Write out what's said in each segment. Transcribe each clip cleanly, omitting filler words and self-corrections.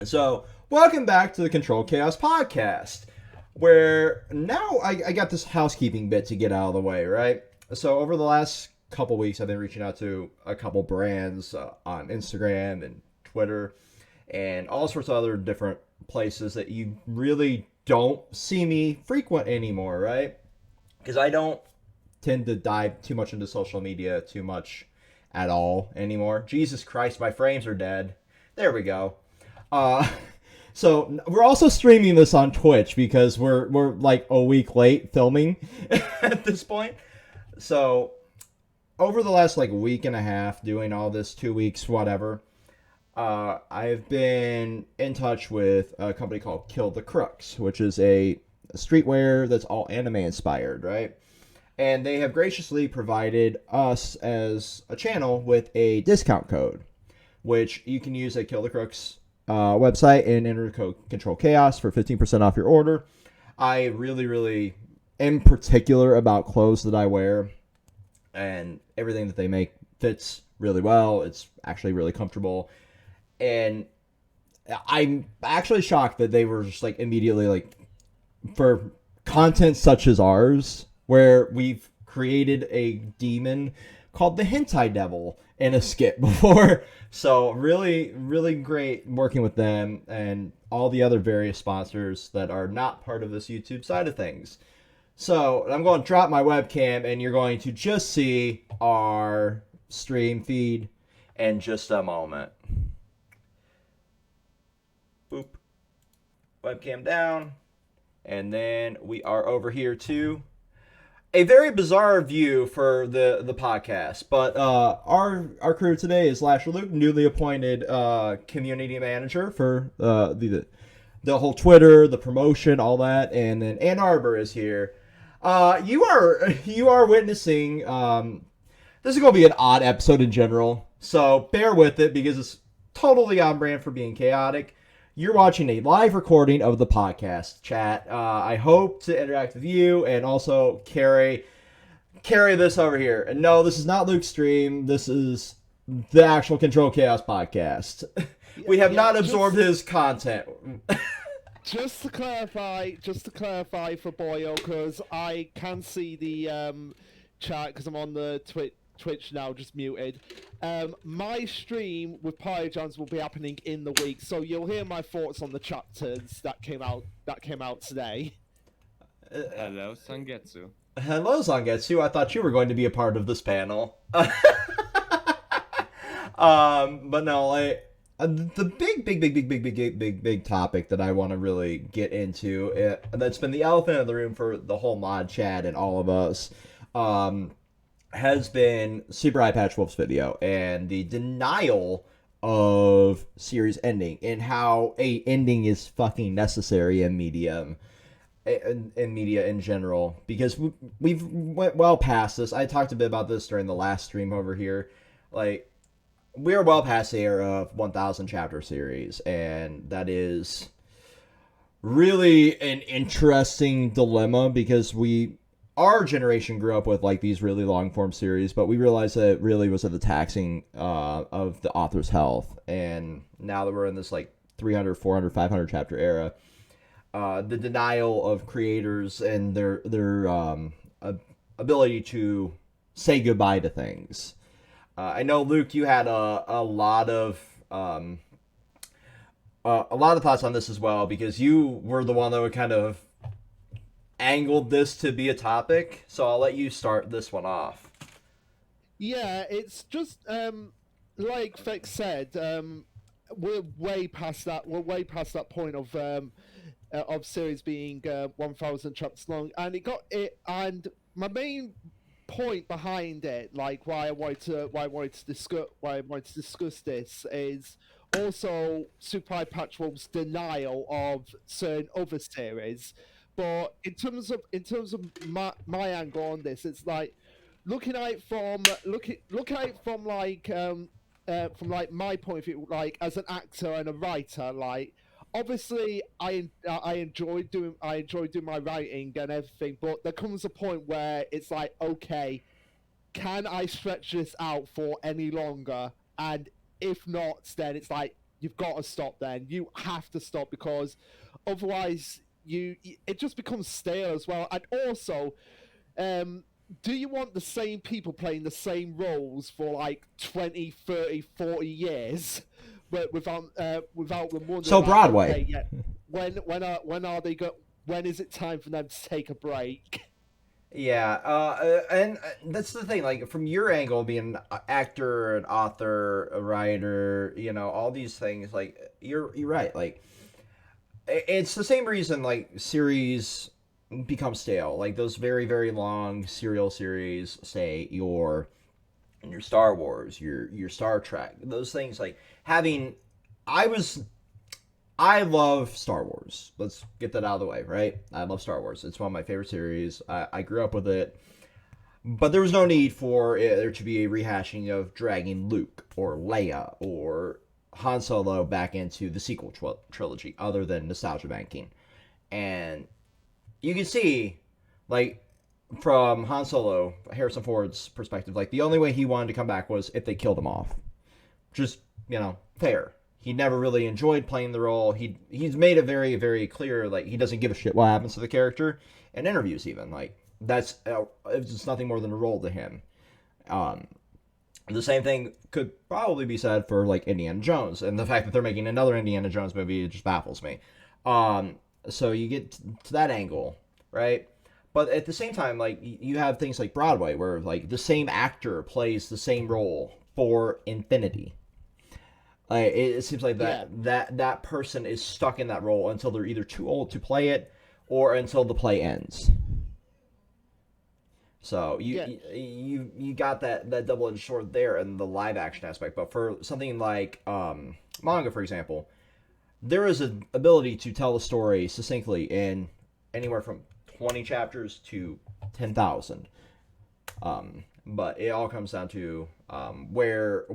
So, welcome back to the Kontrolled Khaos podcast, where now I got this housekeeping bit to get out of the way, right? So, over the last couple weeks, I've been reaching out to a couple brands on Instagram and Twitter and all sorts of other different places that you really don't see me frequent anymore, right? Because I don't tend to dive too much into social media too much at all anymore. Jesus Christ, my frames are dead. There we go. Uh, so we're also streaming this on Twitch because we're like a week late filming at this point. So over the last like week and a half, doing all this 2 weeks, whatever, I've been in touch with a company called Kill the Crooks, which is a streetwear that's all anime inspired, right? And they have graciously provided us as a channel with a discount code, which you can use at Kill the Crooks website and enter the code Control Chaos for 15% off your order. I really am particular about clothes that I wear, and everything that they make fits really well. It's actually really comfortable, and I'm actually shocked that they were just like immediately like, for content such as ours, where we've created a demon called the Hentai Devil in a skit before. So really great working with them and all the other various sponsors that are not part of this YouTube side of things. So I'm going to drop my webcam and you're going to just see our stream feed in just a moment. Boop. Webcam down. And then we are over here too. A very bizarre view for the podcast, but our crew today is Lasher Luke, newly appointed community manager for the whole Twitter, the promotion, all that, and then Anarbor is here. You are witnessing. This is going to be an odd episode in general, so bear with it because it's totally on brand for being chaotic. You're watching a live recording of the podcast chat. I hope to interact with you and also carry this over here. And no, this is not Luke's stream. This is the actual Control Chaos podcast. We have not absorbed his content. Just to clarify for Boyo, because I can see the chat because I'm on the Twitch now, just muted. My stream with Pyrogens will be happening in the week, so you'll hear my thoughts on the chapters that came out today. Hello, Zangetsu. Hello, Zangetsu. I thought you were going to be a part of this panel. But no, the big topic that I want to really get into, that's been the elephant in the room for the whole mod chat and all of us, has been Super Eye Patch Wolf's video and the denial of series ending and how a ending is fucking necessary in media in general, because we've went well past this. I talked a bit about this during the last stream over here. Like, we are well past the era of 1,000 chapter series, and that is really an interesting dilemma because our generation grew up with like these really long form series, but we realized that it really was at the taxing of the author's health. And now that we're in this like 300, 400, 500 chapter era, the denial of creators and their ability to say goodbye to things. I know, Luke, you had a lot of thoughts on this as well, because you were the one that would kind of angled this to be a topic, so I'll let you start this one off. Yeah, it's just like Fex said, we're way past that. We're way past that point of series being 1,000 chapters long, and And my main point behind it, like why I wanted to discuss this, is also Super Eye Patch Wolf's denial of certain other series. But in terms of my angle on this, it's like looking at it from like my point of view, like as an actor and a writer, like obviously I enjoy doing my writing and everything, but there comes a point where it's like, okay, can I stretch this out for any longer? And if not, then it's like, you've got to stop. Then you have to stop because otherwise it just becomes stale as well. And also, do you want the same people playing the same roles for like 20, 30, 40 years, but without them wondering? So like, Broadway. okay, yeah, when are they go? When is it time for them to take a break? Yeah, and that's the thing. Like from your angle, being an actor, an author, a writer, all these things. Like you're right. Like it's the same reason like series become stale. Like those very very long serial series, say your Star Wars, your Star Trek, those things. Like having, I love Star Wars. Let's get that out of the way, right? I love Star Wars. It's one of my favorite series. I grew up with it. But there was no need for there to be a rehashing of dragging Luke or Leia or Han Solo back into the sequel trilogy, other than nostalgia banking. And you can see, like, from Han Solo, Harrison Ford's perspective, like, the only way he wanted to come back was if they killed him off. Just, fair. He never really enjoyed playing the role. He's made it very, very clear, like, he doesn't give a shit what happens to the character in interviews, even. Like, that's it's nothing more than a role to him. The same thing could probably be said for, like, Indiana Jones. And the fact that they're making another Indiana Jones movie, it just baffles me. So you get to that angle, right? But at the same time, like, you have things like Broadway, where, like, the same actor plays the same role for infinity. It seems like that person is stuck in that role until they're either too old to play it or until the play ends. So you got that double-edged sword there in the live action aspect. But for something like manga, for example, there is an ability to tell a story succinctly in anywhere from 20 chapters to 10,000. But it all comes down to where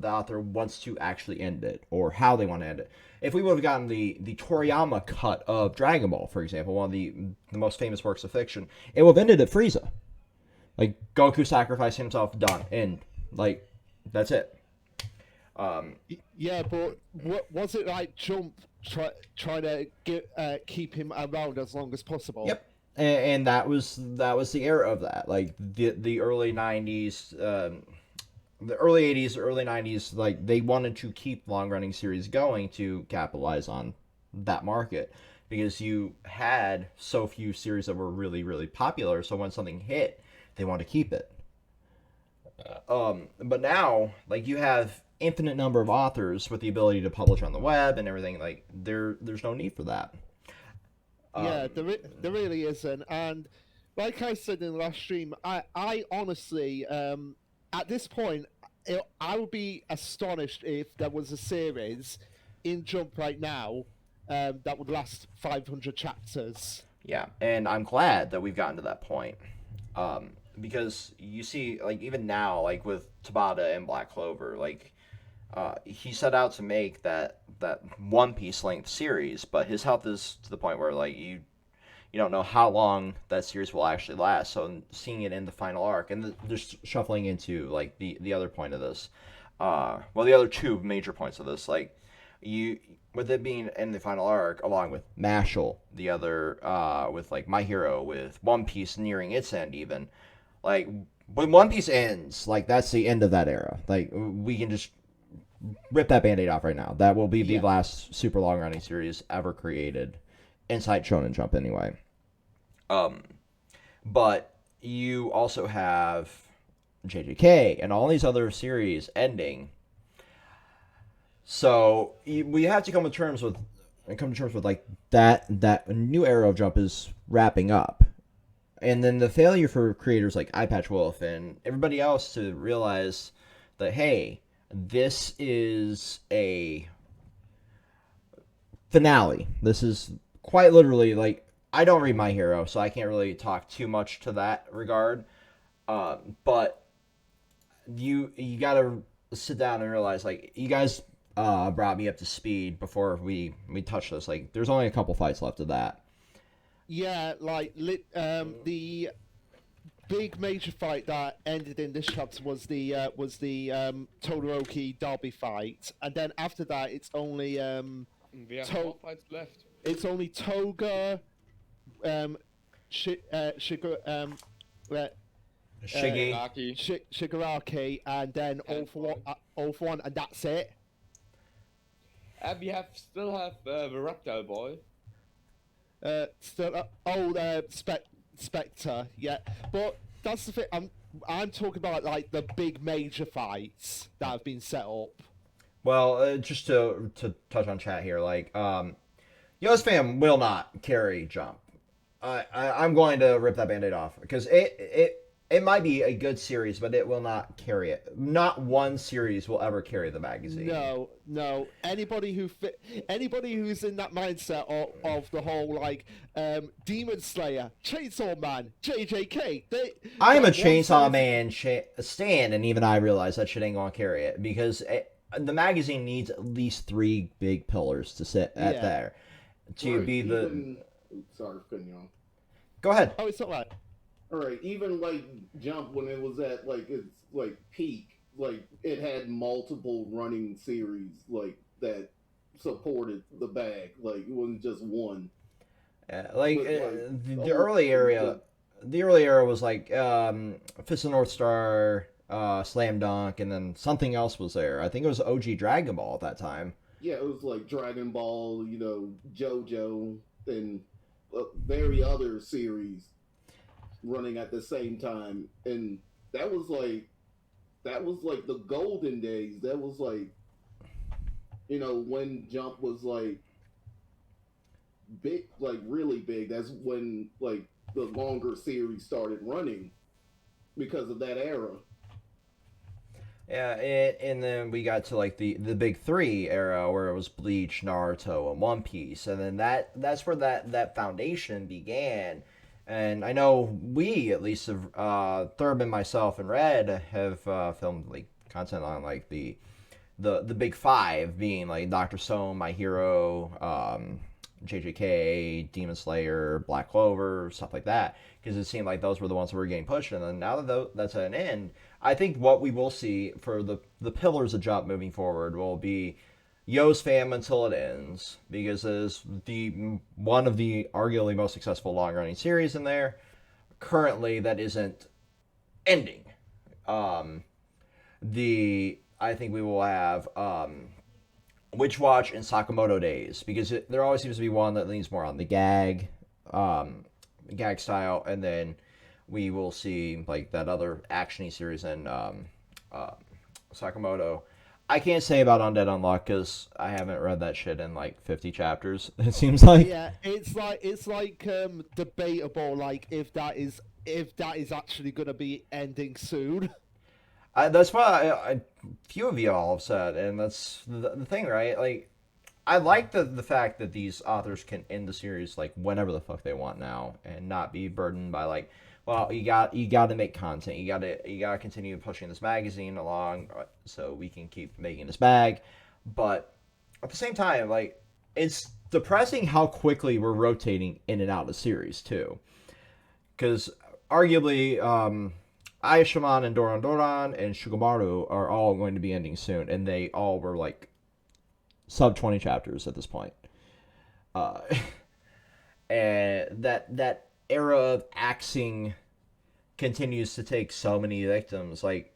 the author wants to actually end it, or how they want to end it. If we would have gotten the Toriyama cut of Dragon Ball, for example, one of the most famous works of fiction, it would have ended at Frieza. Like, Goku sacrificing himself, done, end. Like, that's it. Yeah, but was it like Jump trying to keep him around as long as possible? Yep. And that was the era of that. Like, the early 90s, the early 80s, early 90s, like, they wanted to keep long-running series going to capitalize on that market, because you had so few series that were really, really popular, so when something hit, they wanted to keep it. But now, like, you have infinite number of authors with the ability to publish on the web and everything. Like, there's no need for that. Yeah, there really isn't. And like I said in the last stream, I honestly, at this point, I would be astonished if there was a series in Jump right now that would last 500 chapters. Yeah, and I'm glad that we've gotten to that point. Because you see, like, even now, like, with Tabata and Black Clover, like, he set out to make that One Piece length series, but his health is to the point where, like, you don't know how long that series will actually last. So seeing it in the final arc, and just shuffling into, like, the other point of this, the other two major points of this, like, with it being in the final arc, along with Mashal, the other, with, like, My Hero, with One Piece nearing its end even, like, when One Piece ends, like, that's the end of that era. Like, we can just rip that Band-Aid off right now. That will be the last super long running series ever created inside Shonen Jump anyway. But you also have JJK and all these other series ending. So we have to come to terms with like that new era of Jump is wrapping up. And then the failure for creators like Eyepatch Wolf and everybody else to realize that, hey, this is a finale. This is quite literally, like, I don't read My Hero, so I can't really talk too much to that regard. But you gotta sit down and realize, like, you guys brought me up to speed before we touched this. Like, there's only a couple fights left of that. Yeah, like the big major fight that ended in this chapter was the Todoroki Derby fight, and then after that, it's only We have 4 fights left. it's only Toga, Shiggy. Rocky. Shigaraki, and then all for one, and that's it. We still have the Reptile Boy. Spectre, yeah, but that's the thing. I'm talking about like the big major fights that have been set up. Well, just to touch on chat here, like, Yo's fam will not carry Jump. I'm going to rip that Band-Aid off because it might be a good series, but it will not carry it. Not one series will ever carry the magazine. No. Anybody who's in that mindset of the whole like Demon Slayer, Chainsaw Man, JJK. I'm a Chainsaw Man stan, and even I realize that shit ain't gonna carry it because the magazine needs at least 3 big pillars to sit at there to be the. Sorry for cutting you off. Go ahead. Oh, it's not right. All right, even like Jump when it was at like its like peak, like it had multiple running series like that supported the bag. Like it wasn't just one. The early area, the early era was like Fist of North Star, Slam Dunk, and then something else was there. I think it was OG Dragon Ball at that time. Yeah, it was like Dragon Ball, JoJo, and very other series running at the same time, and that was like the golden days. That was like when Jump was like big, like really big. That's when like the longer series started running because of that era. Yeah, and then we got to like the big 3 era where it was Bleach, Naruto, and One Piece, and then that's where that foundation began. And I know we, at least, Thurman, myself, and Red have filmed like content on like the big 5 being like Dr. Stone, My Hero, JJK, Demon Slayer, Black Clover, stuff like that, because it seemed like those were the ones that were getting pushed. And then now that that's at an end, I think what we will see for the pillars of Jump moving forward will be Yo's fam until it ends, because it is one of the arguably most successful long-running series in there currently that isn't ending. I think we will have Witch Watch and Sakamoto Days, because there always seems to be one that leans more on the gag style, and then we will see like that other actiony series in Sakamoto. I can't say about Undead Unluck because I haven't read that shit in like 50 chapters. It seems like. Yeah, it's like debatable, like if that is actually gonna be ending soon. That's what a few of y'all have said, and that's the thing, right? Like, I like the fact that these authors can end the series like whenever the fuck they want now, and not be burdened by like, well, you got to make content. You got to continue pushing this magazine along so we can keep making this bag. But at the same time, like, it's depressing how quickly we're rotating in and out of the series too. Because arguably, Ayashimon and Doron Doron and Shugamaru are all going to be ending soon, and they all were like sub 20 chapters at this point. And that era of axing continues to take so many victims. Like,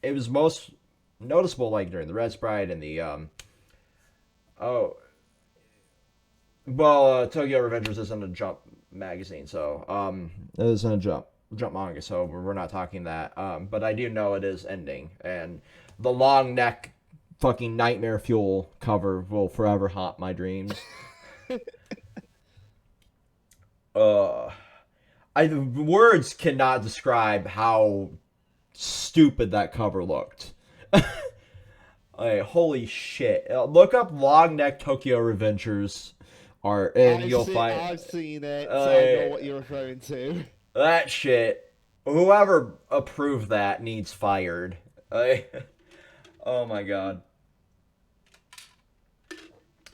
it was most noticeable like during the Red Sprite and the Tokyo Revengers isn't a Jump magazine, so it isn't a Jump manga, so we're not talking that. But I do know it is ending, and the long neck fucking nightmare fuel cover will forever haunt my dreams. Words cannot describe how stupid that cover looked. Like, holy shit. Look up long neck Tokyo Revengers art, and you'll find... I've seen it, so I know what you're referring to. That shit, whoever approved that needs fired. Oh my god.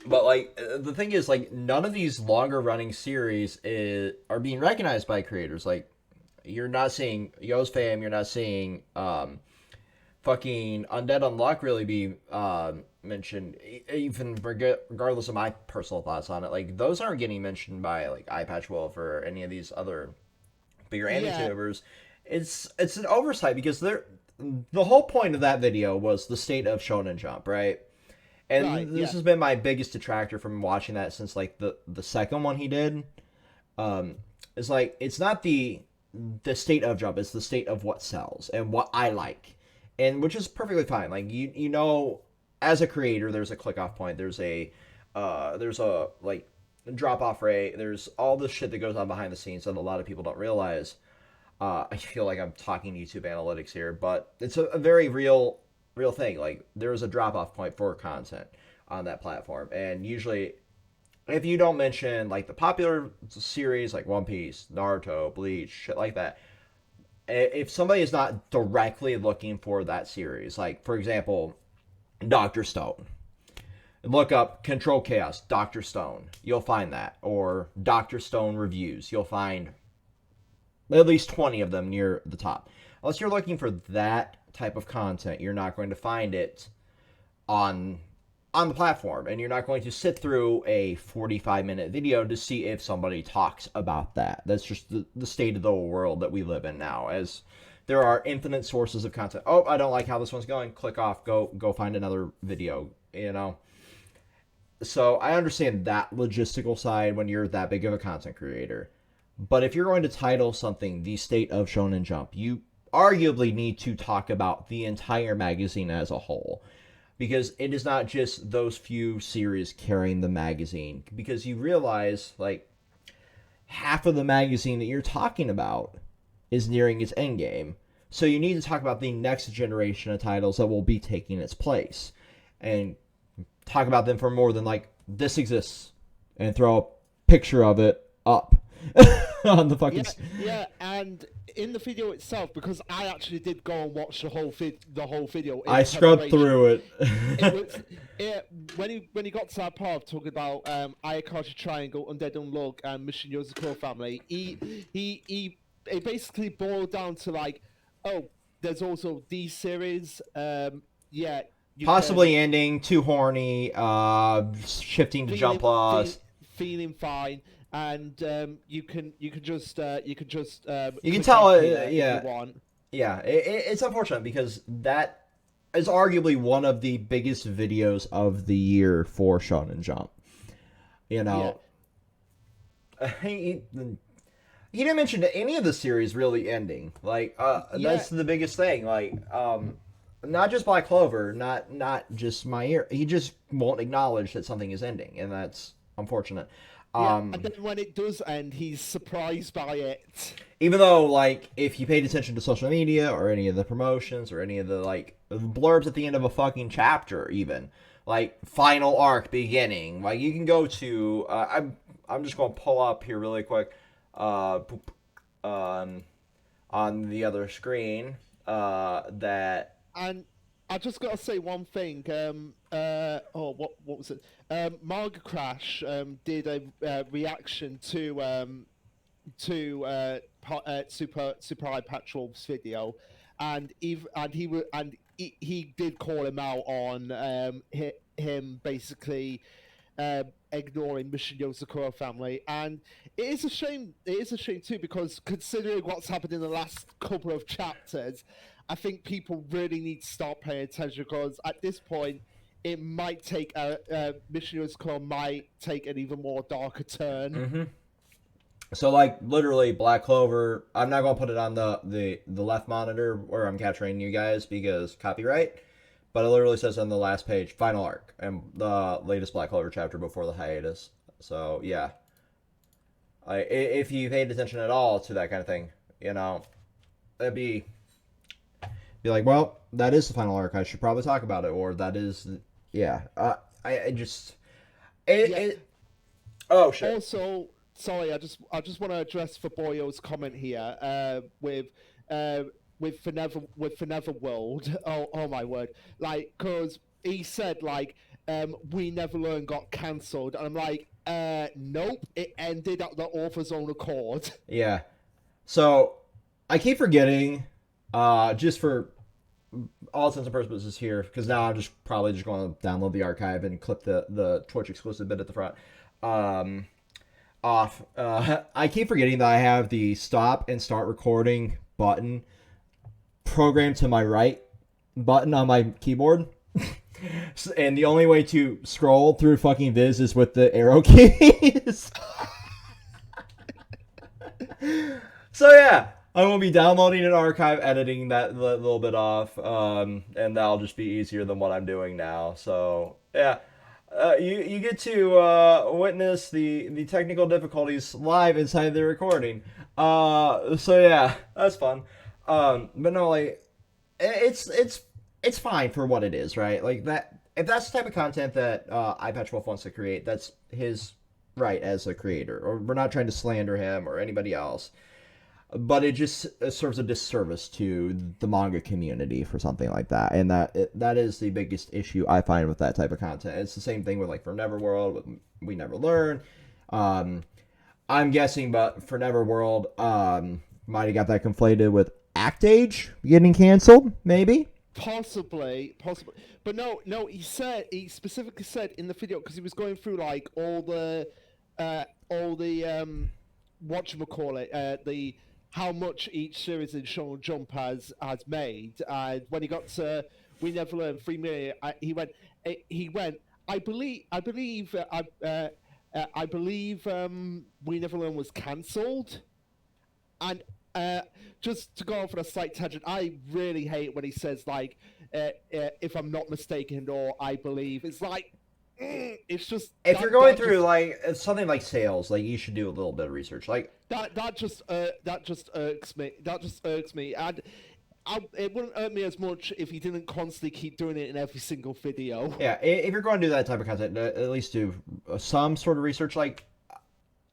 But, like, the thing is, like, none of these longer running series are being recognized by creators. Like, you're not seeing Yo's fam, you're not seeing fucking Undead Unluck really be mentioned, even regardless of my personal thoughts on it. Like, those aren't getting mentioned by like Eyepatch Wolf or any of these other bigger Yeah. anti-tubers. It's an oversight because the whole point of that video was the state of Shonen Jump, right? And Right, this yeah. has been my biggest detractor from watching that since like the second one he did. It's like it's not the state of Jump, it's the state of what sells and what I like, and which is perfectly fine. Like you know, as a creator, there's a click off point. There's a like drop off rate. There's all this shit that goes on behind the scenes that a lot of people don't realize. I feel like I'm talking YouTube analytics here, but it's a very real thing. Like there's a drop off point for content on that platform, and usually if you don't mention like the popular series like One Piece, Naruto, Bleach, shit like that, if somebody is not directly looking for that series, like for example, Doctor Stone, look up Control Chaos, Doctor Stone, you'll find that, or Doctor Stone reviews, you'll find at least 20 of them near the top. Unless you're looking for that type of content, you're not going to find it on the platform, and you're not going to sit through a 45-minute video to see if somebody talks about that. That's just the state of the world that we live in now, as there are infinite sources of content. Oh, I don't like how this one's going. Click off. Go find another video, you know? So I understand that logistical side when you're that big of a content creator. But if you're going to title something The State of Shonen Jump, you arguably need to talk about the entire magazine as a whole. Because it is not just those few series carrying the magazine. Because you realize, like, half of the magazine that you're talking about is nearing its end game. So you need to talk about the next generation of titles that will be taking its place. And talk about them for more than, like, this exists. And throw a picture of it up on the fucking... Yeah, and in the video itself, because I actually did go and watch the whole video. I scrubbed through it. When he got to that part of talking about Ayakashi Triangle, Undead Unluck, and Mission Yozakura Family, he basically boiled down to like, oh, there's also these series. Yeah. Possibly ending, too horny, shifting to jump laws. Feeling fine. And you can just you can click tell off it, here if yeah. you want. Yeah, it's unfortunate because that is arguably one of the biggest videos of the year for Shonen Jump. You know, he didn't mention any of the series really ending. Like, that's the biggest thing. Like, not just Black Clover, not just My Ear. He just won't acknowledge that something is ending, and that's unfortunate. And then when it does end, he's surprised by it. Even though, like, if you paid attention to social media or any of the promotions or any of the, like, blurbs at the end of a fucking chapter, even, like, final arc beginning, like, you can go to, I'm just going to pull up here really quick, on the other screen, that... And I just got to say one thing. What was it? Marga Crash did a reaction to Super High Patrol's video, and he did call him out on him basically ignoring Mission Yozakura Family, and it is a shame. It is a shame too, because considering what's happened in the last couple of chapters, I think people really need to start paying attention, because at this point, it might take Mission Yozakura might take an even more darker turn. Mm-hmm. So, like, literally, Black Clover, I'm not going to put it on the left monitor where I'm capturing you guys because copyright, but it literally says on the last page, final arc, and the latest Black Clover chapter before the hiatus. So, yeah. If you paid attention at all to that kind of thing, you know, it'd be like, well, that is the final arc. I should probably talk about it, or that is, yeah. I just, oh shit. Also, sorry, I just want to address Faboyo's comment here with Forever World. Oh my word! Like, cause he said like, We Never Learn got cancelled, and I'm like, nope, it ended at the author's own accord. Yeah. So I keep forgetting, just for all intents and purposes here, because now I'm just probably just going to download the archive and clip the Twitch exclusive bit at the front. Um, Off. I keep forgetting that I have the stop and start recording button programmed to my right button on my keyboard. And the only way to scroll through fucking Viz is with the arrow keys. So yeah, I will be downloading an archive, editing that little bit off, and that'll just be easier than what I'm doing now. So yeah, you get to witness the technical difficulties live inside the recording. So yeah, that's fun. But no, like it's fine for what it is, right? Like that. If that's the type of content that iPatch Wolf wants to create, that's his right as a creator. Or we're not trying to slander him or anybody else. But it just serves a disservice to the manga community for something like that, and that is the biggest issue I find with that type of content. It's the same thing with like For Neverworld, with We Never Learn. I'm guessing, but For Neverworld might have got that conflated with Act Age getting canceled, maybe. Possibly, but no. He specifically said in the video, because he was going through like all the whatchamacallit, the how much each series in Shonen Jump has made. And when he got to We Never Learned 3 million, he went. I believe We Never Learned was cancelled, and just to go off on a slight tangent, I really hate when he says like, if I'm not mistaken, or I believe. It's like, it's just if you're going through like something like sales, like you should do a little bit of research. Like that just irks me. That just irks me, and it wouldn't irk me as much if he didn't constantly keep doing it in every single video. Yeah, if you're going to do that type of content, at least do some sort of research. Like,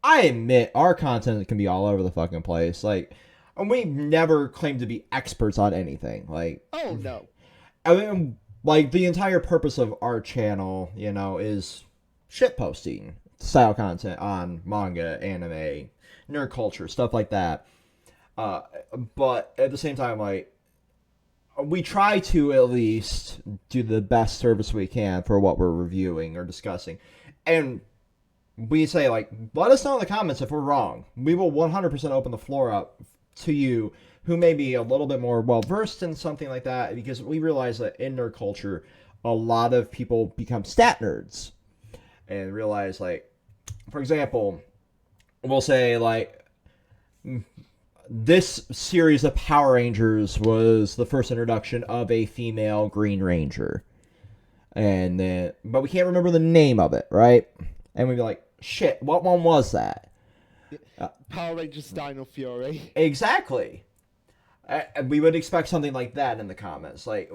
I admit our content can be all over the fucking place. Like, and we never claim to be experts on anything. Like, oh no, I mean, like the entire purpose of our channel, you know, is shit posting style content on manga, anime, nerd culture, stuff like that. But at the same time, like, we try to at least do the best service we can for what we're reviewing or discussing, and we say, like, let us know in the comments if we're wrong. We will 100% open the floor up to you who may be a little bit more well-versed in something like that, because we realize that in nerd culture, a lot of people become stat nerds and realize, like, for example, we'll say, like, this series of Power Rangers was the first introduction of a female Green Ranger. And then, but we can't remember the name of it, right? And we'd be like, shit, what one was that? Power Rangers Dino Fury. Exactly. We would expect something like that in the comments. Like,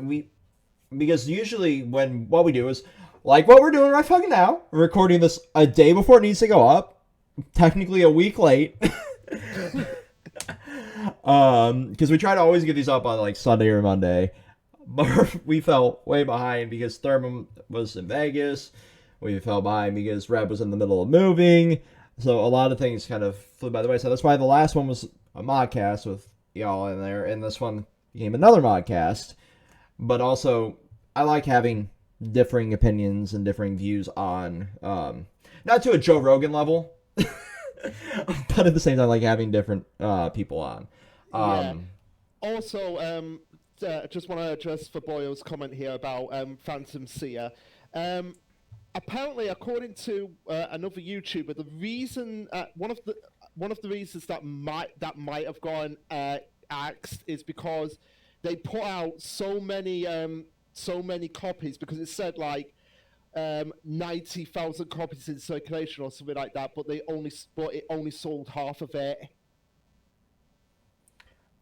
because usually what we do is, like what we're doing right fucking now, we're recording this a day before it needs to go up, technically a week late. Because we try to always get these up on like Sunday or Monday, but we fell way behind because Thurman was in Vegas. We fell behind because Reb was in the middle of moving. So a lot of things kind of flew by the way. So that's why the last one was a modcast with y'all in there, and this one became another modcast. But also, I like having differing opinions and differing views on, not to a Joe Rogan level, but at the same time, like having different people on. Yeah. Also, just want to address for Boyle's comment here about Phantom Seer. Apparently, according to another YouTuber, the reason one of the reasons that might have gone axed is because they put out so many copies, because it said like 90,000 copies in circulation or something like that, but it only sold half of it.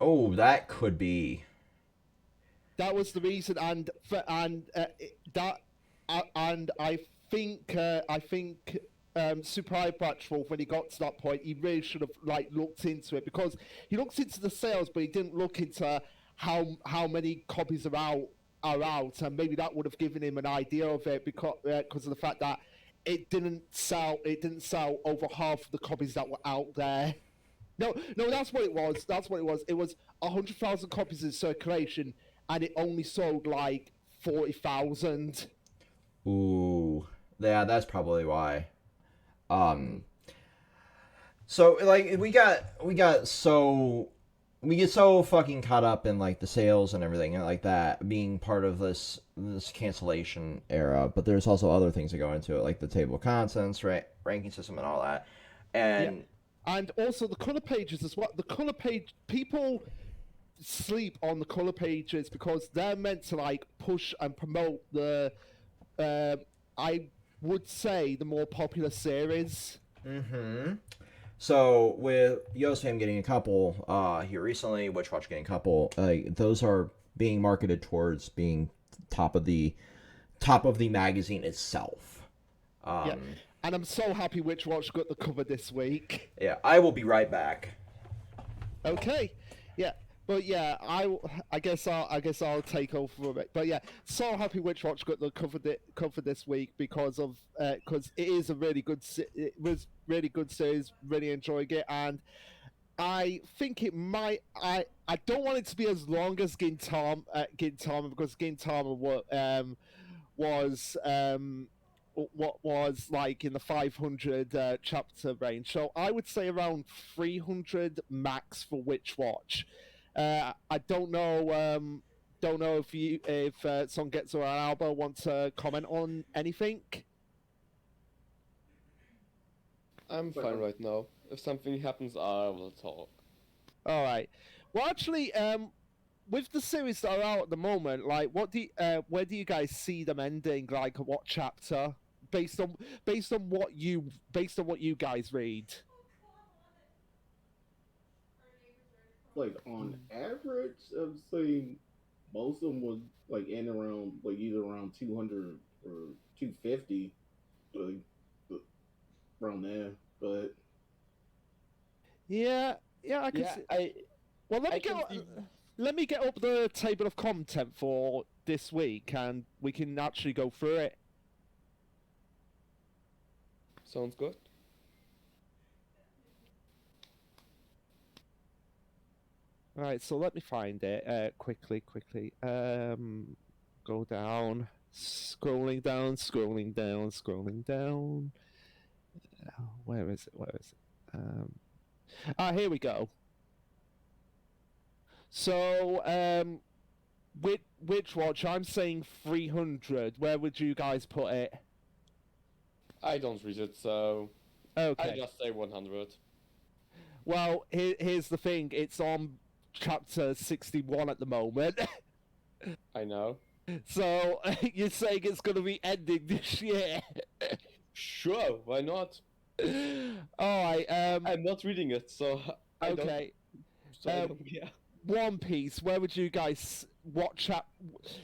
Oh, that could be. That was the reason, and I think Super Batch Wolf, when he got to that point, he really should have like looked into it, because he looked into the sales, but he didn't look into how many copies are out, and maybe that would have given him an idea of it, because of the fact that it didn't sell over half of the copies that were out there. No, that's what it was. That's what it was. It was 100,000 copies in circulation, and it only sold like 40,000. Ooh, yeah, that's probably why. Um, so like we get so fucking caught up in like the sales and everything and like that being part of this cancellation era, but there's also other things that go into it, like the table of contents, right, ranking system, and all that, and And also the color pages as well. The color page, people sleep on the color pages because they're meant to like push and promote the, I would say, the more popular series. mm-hmm. So with Yosam getting a couple here recently, Witch Watch getting a couple, those are being marketed towards being top of the magazine itself. Yeah. And I'm so happy Witch Watch got the cover this week. Yeah, I will be right back. Okay. Yeah. But yeah, I guess I'll take over from it. But yeah, so happy Witch Watch got the cover this week because it is a really good it was really good series, really enjoying it, and I think it might. I don't want it to be as long as Gintama because Gintama was what was like in the 500 chapter range. So I would say around 300 max for Witch Watch. I don't know. Don't know if Zangetsu or Anarbor want to comment on anything. I'm fine right now. If something happens, I will talk. All right. Well, actually, with the series that are out at the moment, like, where do you guys see them ending? Like, what chapter? Based on what you guys read. Like on average, I'm saying most of them was like in around like either around 200 or 250, like around there. But Yeah, I can see. Well, let me get up the table of content for this week, and we can actually go through it. Sounds good. All right, so let me find it quickly. Go down, scrolling down. Where is it? Here we go. So, Witch Watch, I'm saying 300. Where would you guys put it? I don't read it, so Okay. I just say 100. Well, here's the thing. It's on chapter 61 at the moment. I know. So, you're saying it's going to be ending this year? Sure, why not? Alright, I'm not reading it, so I okay. don't care. One Piece, where would you guys...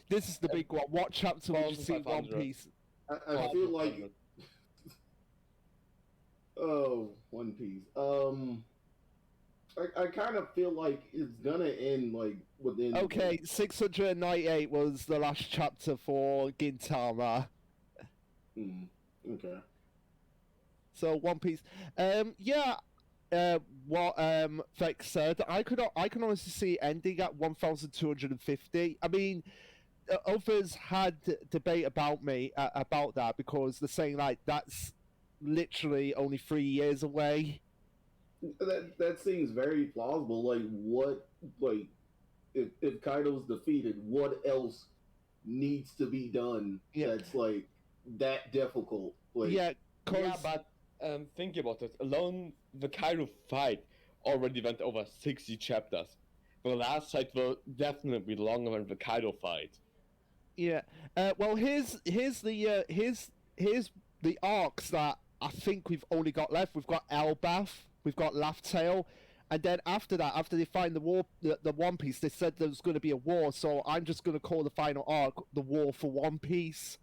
This is the big one. What chapter would you see One 1,500. Piece? I feel like One Piece. I kind of feel like it's gonna end like within. Okay, 698 was the last chapter for Gintama. Okay. So One Piece. What Vex said, I can honestly see it ending at 1,250. I mean, others had debate about that because they're saying like that's literally only 3 years away. That seems very plausible. Like what? Like if Kaido's defeated, what else needs to be done? Yeah. That's like that difficult. Like, Yeah, Yeah, but think about it. Alone, the Kaido fight already went over 60 chapters. The last fight will definitely be longer than the Kaido fight. Yeah. Well, here's the arcs that I think we've only got left. We've got Elbath, we've got Laugh Tale, and then after that, after they find the One Piece, they said there was going to be a war. So I'm just going to call the final arc the War for One Piece.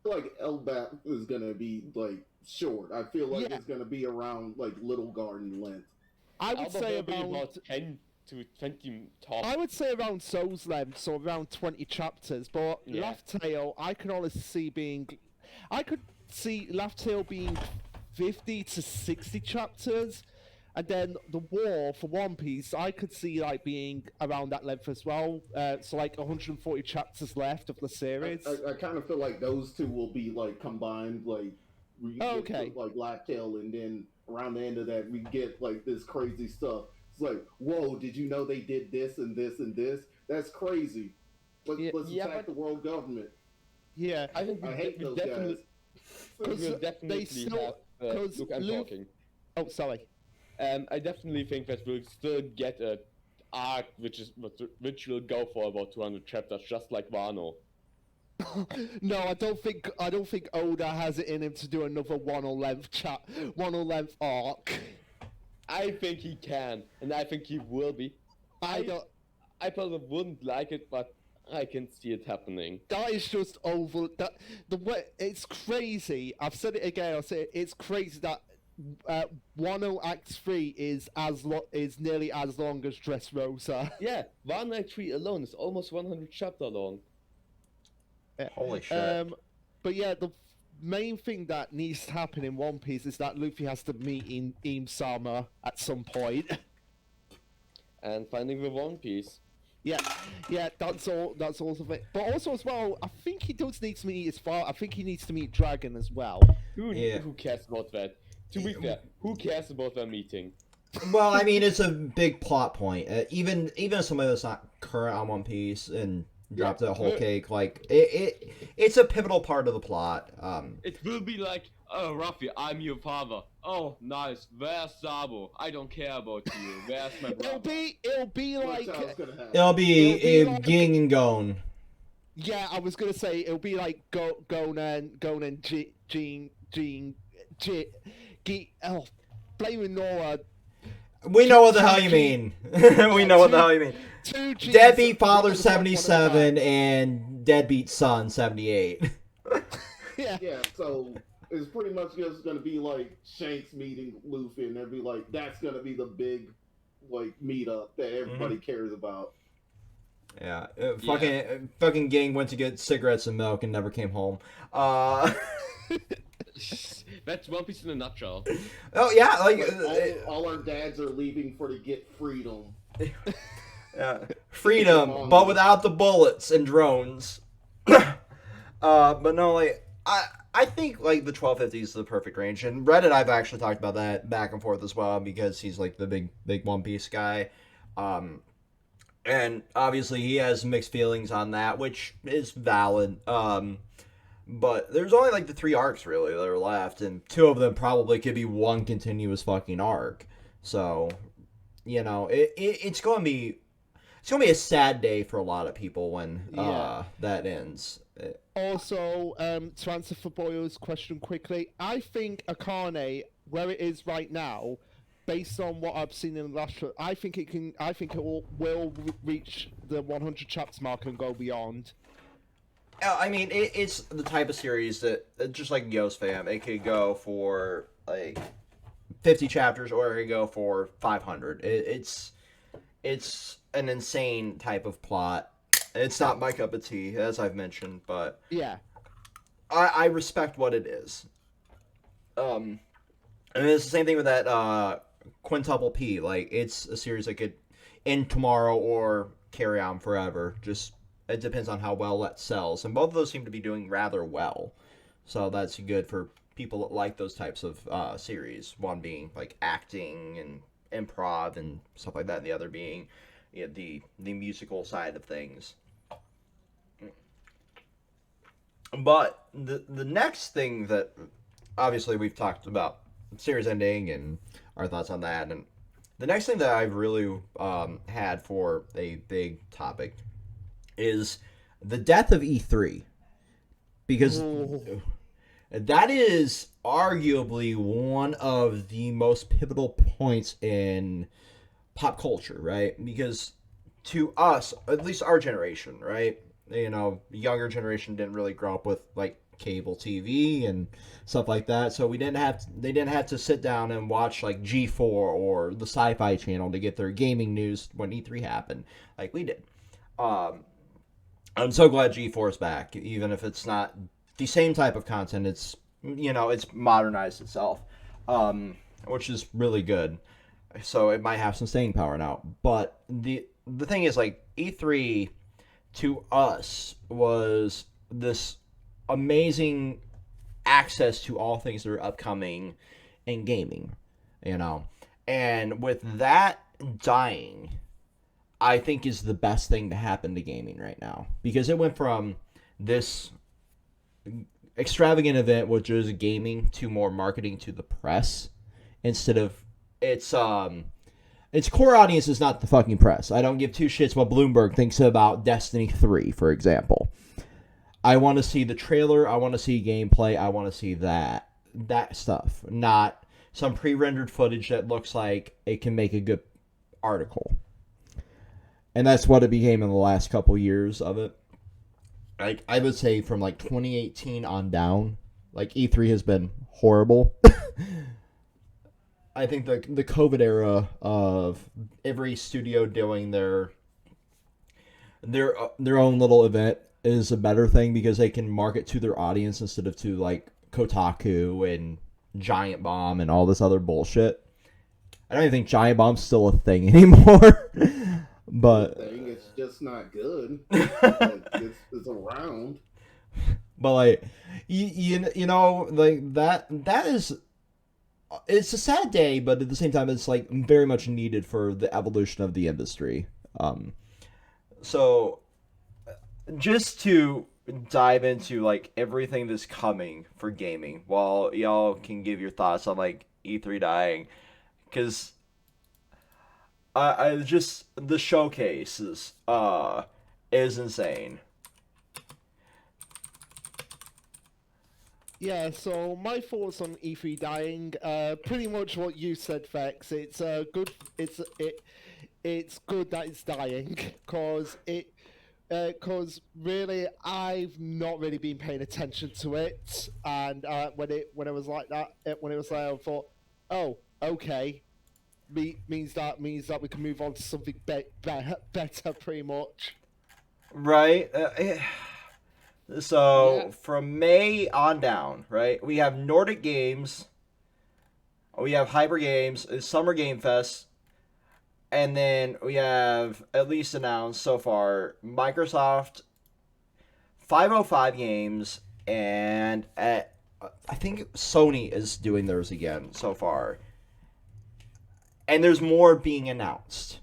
like Elbath is gonna be like short. I feel like it's gonna be around like Little Garden length. I would say about 10 to 20 top. I would say around Soul's length, so around 20 chapters. But Yeah. Laugh Tale, I could honestly see Laugh Tale being 50 to 60 chapters, And then the war for One Piece, I could see like being around that length as well. So like 140 chapters left of the series. I kind of feel like those two will be like combined, like we get Okay. like Black Tail, and then around the end of that we get like this crazy stuff. It's like, whoa, did you know they did this and this and this? That's crazy. Let's attack the world government. Yeah, I think I hate we those definitely, guys. we'll definitely still- have. 'cause Look, I'm Luke- talking. Oh, sorry. I definitely think that we'll still get a arc which will go for about 200 chapters, just like Wano. No, I don't think Oda has it in him to do another one or length arc. I think he can, and I think he will be. I don't. I probably wouldn't like it, but I can see it happening. That is just over. That the way it's crazy. I've said it again. I'll say it. It's crazy that Wano Act 3 is nearly as long as Dressrosa. Yeah, One Night 3 alone is almost 100 chapter long. Holy shit. But yeah, the main thing that needs to happen in One Piece is that Luffy has to meet Im Sama at some point. And finding the One Piece. Yeah, that's all. That's also it. But also as well, I think he does need to meet his father. I think he needs to meet Dragon as well. Who cares about that? To be fair, who cares about their meeting? Well, I mean, it's a big plot point. Even if somebody that's not current on One Piece and dropped a whole cake, like it's a pivotal part of the plot. It will be like, oh, Ruffy, I'm your father. Oh, nice. Where's Sabo? I don't care about you. Where's my brother? It'll be like. Watch how it's gonna happen. It'll be like- Ging and Gon. Yeah, I was gonna say it'll be like Gon and Jean. Oh, blaming Nora. We know what the hell you mean. We know what the hell you mean. Two G's. Deadbeat father 77 and deadbeat son 78. Yeah. Yeah, so it's pretty much just gonna be like Shanks meeting Luffy, and they'll be like, that's gonna be the big like meetup that everybody cares about. Yeah, fucking gang went to get cigarettes and milk and never came home. That's One Piece in a nutshell. Oh yeah, like All our dads are leaving for to get freedom. freedom, but without the bullets and drones. But no, like I think like the 1250 is the perfect range, and Reddit I've actually talked about that back and forth as well because he's like the big One Piece guy, and obviously he has mixed feelings on that, which is valid. But there's only like the 3 arcs really that are left, and 2 of them probably could be one continuous fucking arc. So, you know, it's gonna be a sad day for a lot of people when that ends. Also, to answer for Boyle's question quickly, I think Akane, where it is right now, based on what I've seen in the last, I think it will reach the 100 chapters mark and go beyond. I mean, it's the type of series that, just like Yo's Fam, it could go for, like, 50 chapters or it could go for 500. It's an insane type of plot. It's not my cup of tea, as I've mentioned, but... Yeah. I respect what it is. And it's the same thing with that Quintuple P. Like, it's a series that could end tomorrow or carry on forever. Just... It depends on how well that sells. And both of those seem to be doing rather well. So that's good for people that like those types of series. One being like acting and improv and stuff like that. And the other being the musical side of things. But the next thing that obviously we've talked about series ending and our thoughts on that. And the next thing that I've really had for a big topic is the death of E3, because that is arguably one of the most pivotal points in pop culture, right? Because to us, at least our generation, right? You know, the younger generation didn't really grow up with like cable TV and stuff like that, so they didn't have to sit down and watch like G4 or the Sci-Fi Channel to get their gaming news when E3 happened, like we did. I'm so glad G4 is back, even if it's not the same type of content. It's, you know, it's modernized itself, which is really good. so it might have some staying power now. But the thing is, like, E3 to us was this amazing access to all things that are upcoming in gaming, you know. And with that dying, I think is the best thing to happen to gaming right now, because it went from this extravagant event, which is gaming, to more marketing to the press instead of its core audience is not the fucking press. I don't give two shits what Bloomberg thinks about Destiny 3, for example. I want to see the trailer, I want to see gameplay, I want to see that stuff, not some pre-rendered footage that looks like it can make a good article. And that's what it became in the last couple years of it. Like, I would say from like 2018 on down, like, E3 has been horrible. I think the COVID era of every studio doing their own little event is a better thing, because they can market to their audience instead of to, like, Kotaku and Giant Bomb and all this other bullshit. I don't even think Giant Bomb's still a thing anymore. But it's just not good. It's around. But, like, you know, like, that is, it's a sad day, but at the same time, it's, like, very much needed for the evolution of the industry. So just to dive into, like, everything that's coming for gaming, while y'all can give your thoughts on, like, E3 dying, because I just, the showcases is insane. Yeah, so my thoughts on E3 dying, pretty much what you said, Vex. It's good. It's good that it's dying, because really I've not really been paying attention to it, and when it was like that, when it was like, I thought, oh, okay, means that we can move on to something better, pretty much. Right. So from May on down, right, we have Nordic Games, we have Hyper Games, Summer Game Fest, and then we have, at least announced so far, Microsoft, 505 Games, and I think Sony is doing theirs again so far. And there's more being announced,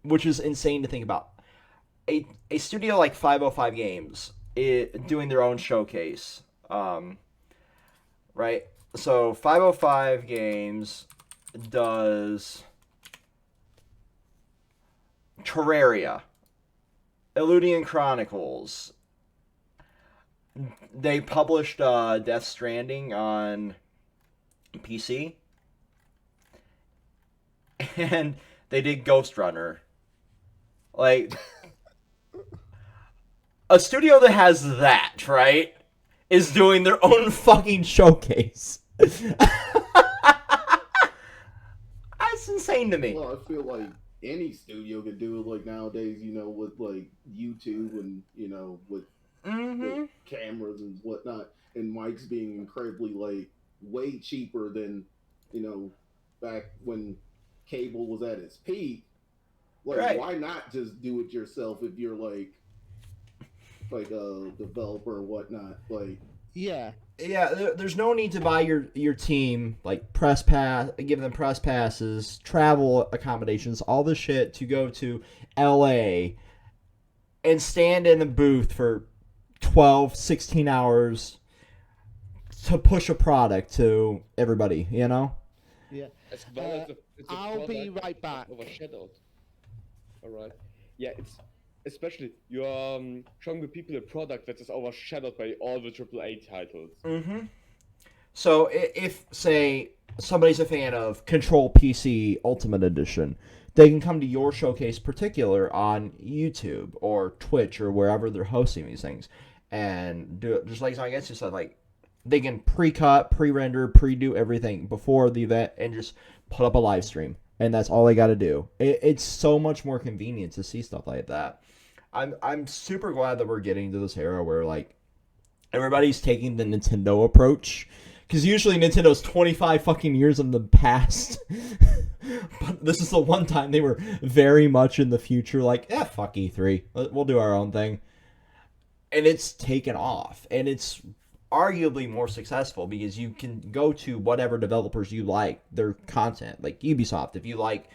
which is insane to think about. A studio like 505 Games doing their own showcase, right? So 505 Games does Terraria, Eludian Chronicles. They published Death Stranding on PC, and they did Ghost Runner. Like, a studio that has that, right, is doing their own fucking showcase. That's insane to me. Well, I feel like any studio could do it, like, nowadays, you know, with, like, YouTube and, you know, with cameras and whatnot, and mics being incredibly, like, way cheaper than, you know, back when cable was at its peak. Like, right. Why not just do it yourself if you're, like a developer or whatnot? Like, yeah, there's no need to buy your team, like, press pass, give them press passes, travel accommodations, all this shit to go to LA and stand in a booth for 12, 16 hours to push a product to everybody, you know? Yeah. As well as I'll be right back. Overshadowed. Alright. Yeah, it's especially you're showing the people a product that is overshadowed by all the AAA titles. So if, say, somebody's a fan of Control PC Ultimate Edition, they can come to your showcase particular on YouTube or Twitch or wherever they're hosting these things and do it just like Zangetsu said. Like, they can pre-cut, pre-render, pre-do everything before the event and just put up a live stream. And that's all they got to do. It's so much more convenient to see stuff like that. I'm super glad that we're getting to this era where, like, everybody's taking the Nintendo approach. Because usually Nintendo's 25 fucking years in the past But this is the one time they were very much in the future, like, fuck E3. We'll do our own thing. And it's taken off. And it's arguably more successful because you can go to whatever developers you like, their content. Like Ubisoft, if you like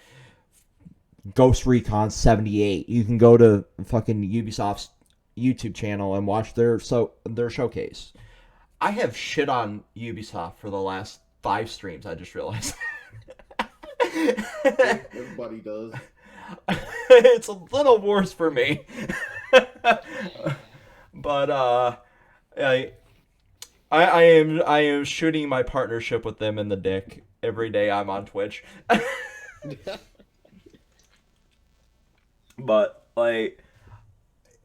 Ghost Recon 78, you can go to fucking Ubisoft's YouTube channel and watch their showcase. I have shit on Ubisoft for the last 5 streams, I just realized. Everybody does. It's a little worse for me. But I am shooting my partnership with them in the dick every day I'm on Twitch. But like,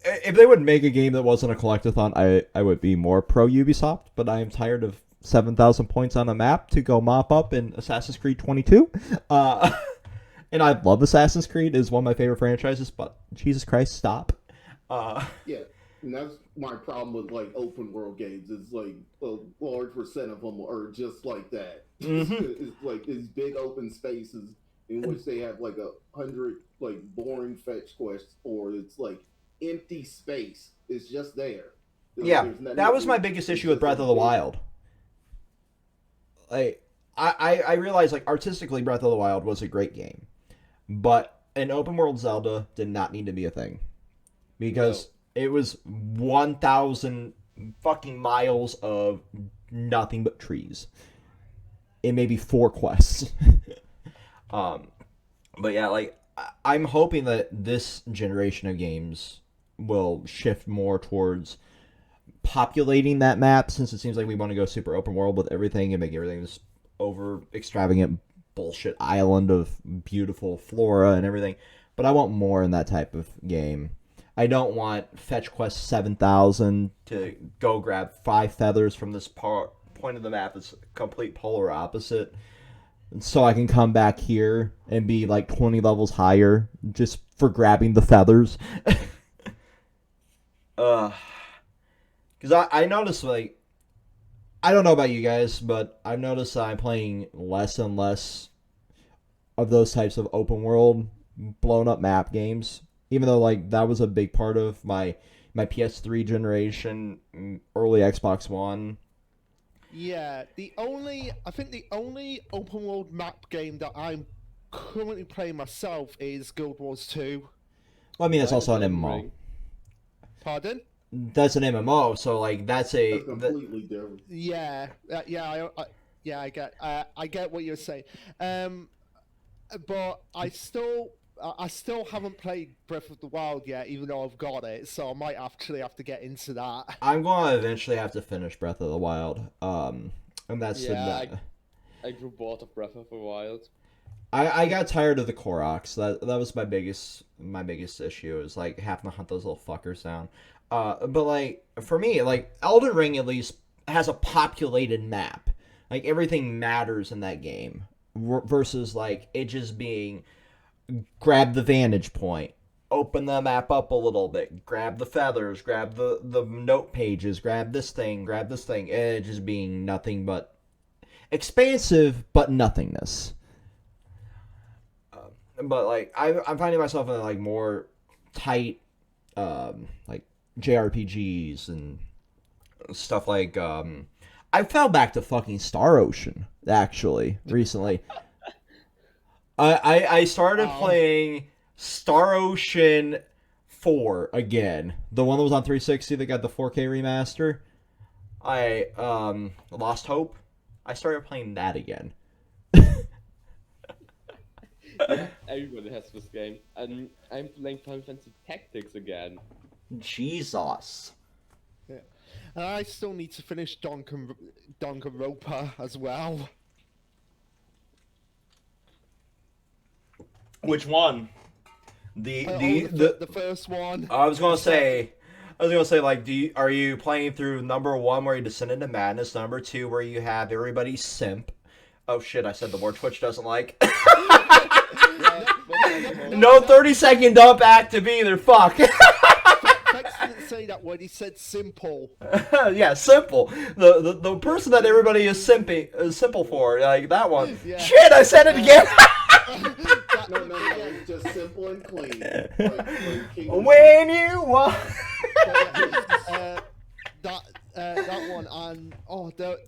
if they would make a game that wasn't a collectathon, I would be more pro Ubisoft. But I am tired of 7,000 points on a map to go mop up in Assassin's Creed 22. And I love Assassin's Creed; it's one of my favorite franchises. But Jesus Christ, stop. Yeah, and that's my problem with like open world games. Is like a large percent of them are just like that. It's like these big open spaces in which they have like 100 like boring fetch quests, or it's like empty space. It's just there. Yeah, that was my biggest issue with Breath of the Wild. Like, I realized, like, artistically, Breath of the Wild was a great game. But an open world Zelda did not need to be a thing. Because it was 1,000 fucking miles of nothing but trees. And maybe 4 quests. But yeah, like, I'm hoping that this generation of games will shift more towards populating that map, since it seems like we want to go super open world with everything and make everything this over extravagant bullshit island of beautiful flora and everything. But I want more in that type of game. I don't want Fetch Quest 7,000 to go grab 5 feathers from this point of the map that's complete polar opposite, so I can come back here and be like 20 levels higher just for grabbing the feathers. Because I noticed, like, I don't know about you guys, but I've noticed that I'm playing less and less of those types of open world, blown up map games. Even though, like, that was a big part of my PS3 generation, early Xbox One. Yeah, I think the only open world map game that I'm currently playing myself is Guild Wars 2. Well, I mean, it's also an MMO. Pardon? That's an MMO, so like that's completely different. Yeah, I get what you're saying. But I still haven't played Breath of the Wild yet, even though I've got it. So I might actually have to get into that. I'm going to eventually have to finish Breath of the Wild. And that's I grew bored of Breath of the Wild. I got tired of the Koroks. That was my biggest issue. Is like having to hunt those little fuckers down. But like for me, like Elden Ring at least has a populated map. Like everything matters in that game. Versus like it just being grab the vantage point, open the map up a little bit, grab the feathers, grab the note pages, grab this thing, and it just being nothing but expansive but nothingness. But like I'm finding myself in like more tight like JRPGs and stuff like I fell back to fucking Star Ocean actually recently. I started playing Star Ocean 4 again, the one that was on 360 that got the 4K remaster. I Lost Hope. I started playing that again. Yeah, everybody has this game, and I'm playing Final Fantasy Tactics again. Jesus. Yeah. And I still need to finish Danganronpa as well. Which one? The first one. I was gonna say, like, are you playing through number 1 where you descend into madness, number 2 where you have everybody simp? Oh shit! I said the word Twitch doesn't like. No 30-second dump active either. Fuck. Fex didn't say that word. He said simple. Yeah, simple. The person that everybody is simple for, like that one. Yeah. Shit! I said it again. No, it's just simple and clean. Like Kingdom When you want. That one, and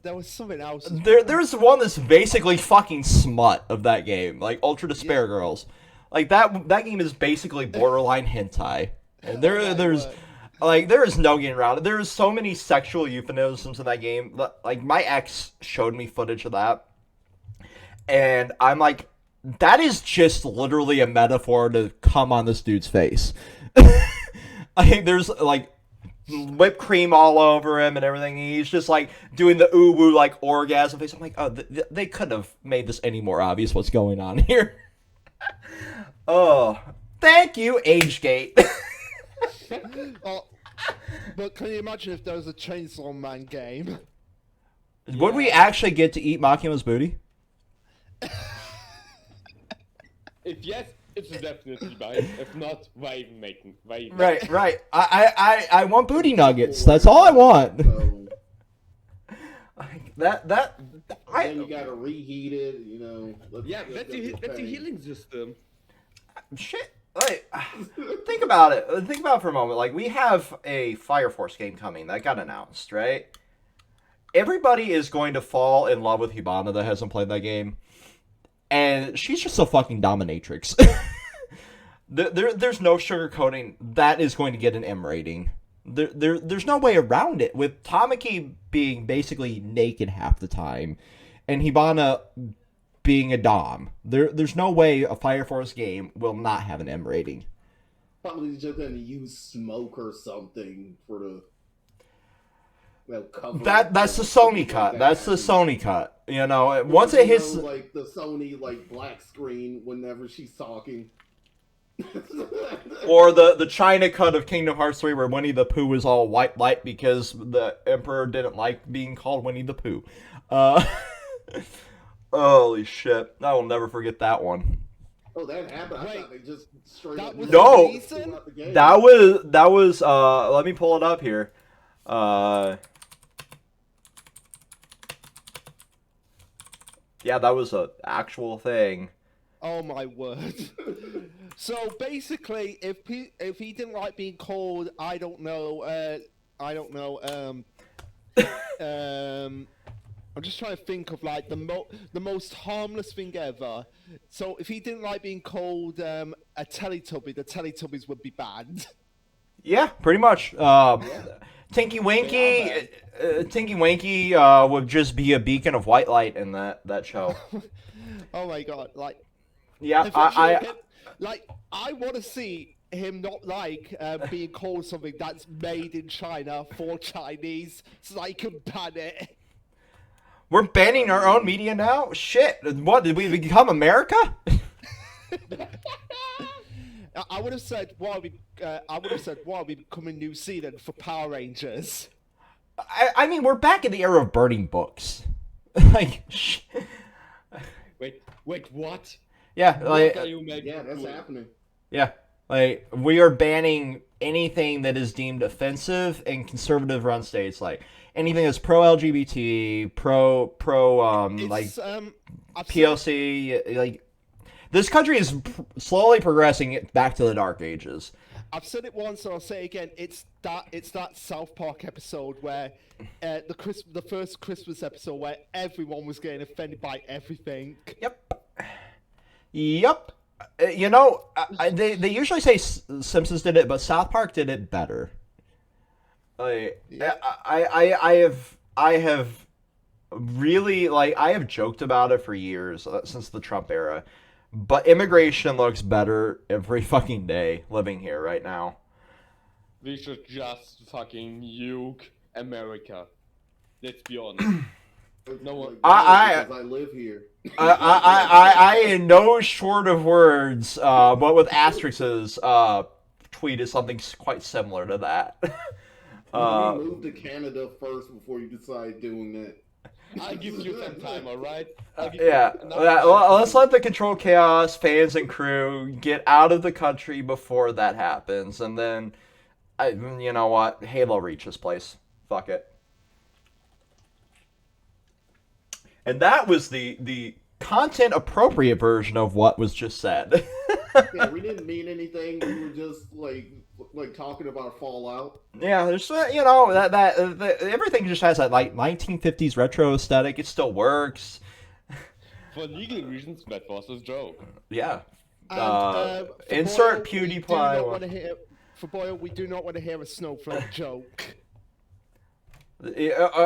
there was something else. There's one that's basically fucking smut of that game, like Ultra Despair Girls. Like that game is basically borderline hentai. And there is no getting around it. There's so many sexual euphemisms in that game. Like my ex showed me footage of that, and I'm like, that is just literally a metaphor to come on this dude's face. I think there's like whipped cream all over him and everything. He's just like doing the ooh woo like orgasm face. I'm like, oh, they couldn't have made this any more obvious what's going on here. Oh, thank you, AgeGate. But can you imagine if there was a Chainsaw Man game? Would we actually get to eat Makima's booty? If yes, it's definitely mine. If not, why even making? Right. I want booty nuggets. That's all I want. So, Then you gotta reheat it, you know. That's your healing system. Shit. Like, think about it. Think about it for a moment. Like, we have a Fire Force game coming that got announced, right? Everybody is going to fall in love with Hibana that hasn't played that game. And she's just a fucking dominatrix. There's no sugarcoating. That is going to get an M rating. There's no way around it. With Tamaki being basically naked half the time, and Hibana being a dom, there's no way a Fire Force game will not have an M rating. Probably just gonna use smoke or something for the. Cover That's the Sony cut. That's the Sony cut. You know, once it hits like the Sony black screen whenever she's talking. or the China cut of Kingdom Hearts 3 where Winnie the Pooh is all white light because the Emperor didn't like being called Winnie the Pooh. Holy shit. I will never forget that one. Oh, that happened. I thought they just straight up. No. That was let me pull it up here. Yeah, that was an actual thing. Oh my word! So basically, if he didn't like being called, I don't know. I'm just trying to think of like the most harmless thing ever. So if he didn't like being called a Teletubby, the Teletubbies would be banned. Yeah, pretty much. Tinky Winky would just be a beacon of white light in that show. Oh my god! Like, yeah, I want to see him not like being called something that's made in China for Chinese, so I can ban it. We're banning our own media now. Shit! What did we become, America? I would have said, "Why are we becoming New Zealand for Power Rangers?" I mean, we're back in the era of burning books. Like, Wait, what? Yeah, like, that's happening. Yeah, like we are banning anything that is deemed offensive in conservative run states, like anything that's pro LGBT, pro POC, like. This country is slowly progressing back to the Dark Ages. I've said it once, and I'll say it again. It's that South Park episode where the first Christmas episode where everyone was getting offended by everything. Yep. You know, they usually say Simpsons did it, but South Park did it better. I have really I have joked about it for years since the Trump era. But immigration looks better every fucking day living here right now. We should just fucking nuke America. Let's be honest. No one. I live here. I in no short of words, but with asterisks, tweeted something quite similar to that. Move to Canada first before you decide doing that. I'll give you some time, alright? Let's let the Kontrolled Khaos fans and crew get out of the country before that happens, and then, you know what? Halo Reach this place. Fuck it. And that was the content appropriate version of what was just said. Yeah, we didn't mean anything. We were just like talking about Fallout. Yeah, there's that everything just has that like 1950s retro aesthetic. It still works. For legal reasons, that was a joke. Yeah. And for Insert Boyle, we do PewDiePie. not want to hear. For Boyle, we do not want to hear a snowflake joke.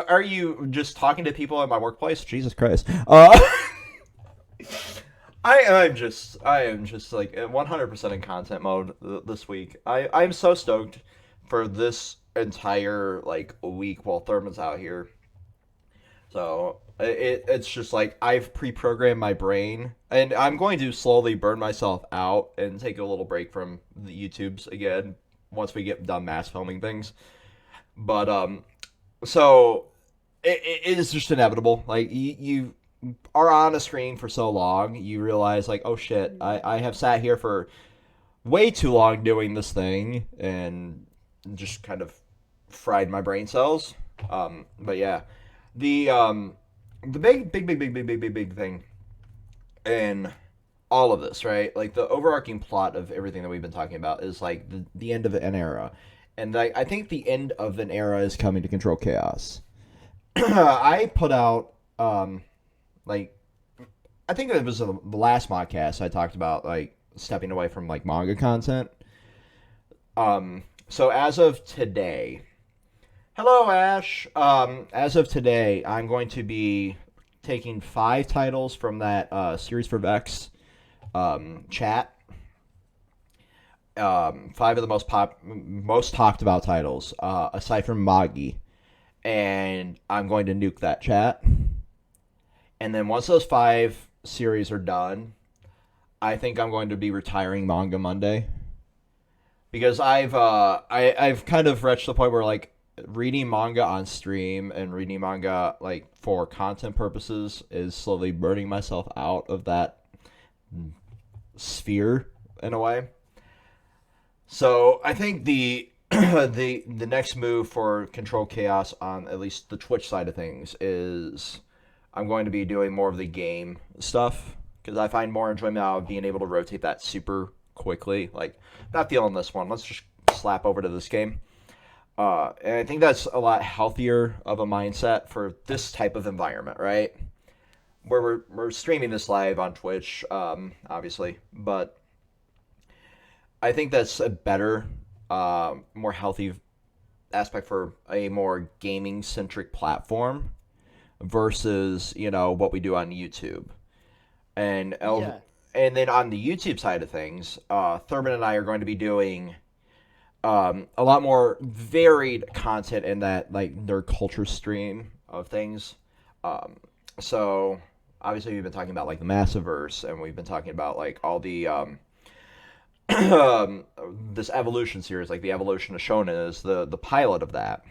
Are you just talking to people at my workplace? Jesus Christ. I am just like 100% in content mode this week. I'm so stoked for this entire like week while Thurman's out here. So it's just like I've pre-programmed my brain, and I'm going to slowly burn myself out and take a little break from the YouTubes again once we get done mass filming things. But so it is just inevitable. Like you are on a screen for so long, you realize like, oh shit, I have sat here for way too long doing this thing and just kind of fried my brain cells. But yeah, the big thing in all of this, right? Like the overarching plot of everything that we've been talking about is like the end of an era. And I think the end of an era is coming to Control Chaos. I put out, like, I think it was the last podcast I talked about, like, stepping away from, like, manga content. So as of today, hello, Ash. As of today, I'm going to be taking 5 titles from that Series for Vex chat. 5 of the most talked about titles, aside from Magi, and I'm going to nuke that chat. And then once those 5 series are done, I think I'm going to be retiring Manga Monday, because I've kind of reached the point where like reading manga on stream and reading manga like for content purposes is slowly burning myself out of that sphere in a way. So I think the the next move for Control Chaos on at least the Twitch side of things is I'm going to be doing more of the game stuff, because I find more enjoyment out of being able to rotate that super quickly. Like, not feeling this one, let's just slap over to this game. And I think that's a lot healthier of a mindset for this type of environment, right? Where we're streaming this live on Twitch, obviously, but I think that's a better, more healthy aspect for a more gaming-centric platform versus, you know, what we do on YouTube. And then on the YouTube side of things, Thurman and I are going to be doing a lot more varied content in that, like, nerd culture stream of things. So, obviously, we've been talking about, like, the Massiverse, and we've been talking about, like, all the this evolution series, like the evolution of Shonen is the pilot of that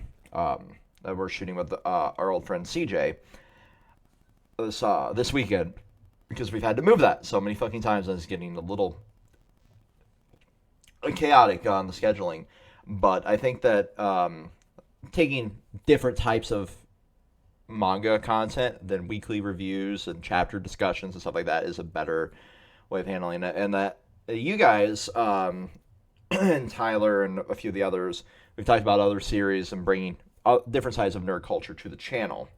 that we're shooting with our old friend CJ this weekend, because we've had to move that so many fucking times and it's getting a little chaotic on the scheduling. But I think that taking different types of manga content than weekly reviews and chapter discussions and stuff like that is a better way of handling it, and that you guys, and Tyler and a few of the others, we've talked about other series and bringing different sides of nerd culture to the channel.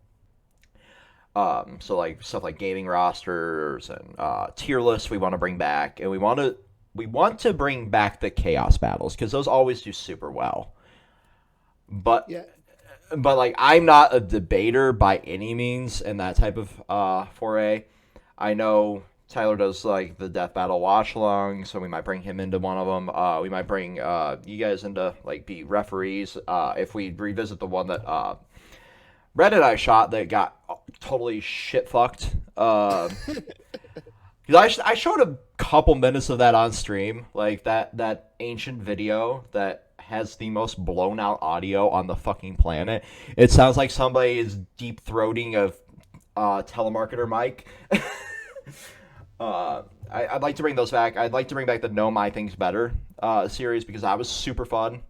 So like stuff like gaming rosters and tier lists we want to bring back, and we want to bring back the chaos battles, because those always do super well. But like, I'm not a debater by any means in that type of foray. I know Tyler does like the Death Battle watch along, so we might bring him into one of them. We might bring you guys into like be referees if we revisit the one that Red and I shot that got totally shit fucked. Because I showed a couple minutes of that on stream, like that ancient video that has the most blown out audio on the fucking planet. It sounds like somebody is deep throating a telemarketer mic. I'd like to bring those back. I'd like to bring back the Know My Things Better series, because that was super fun.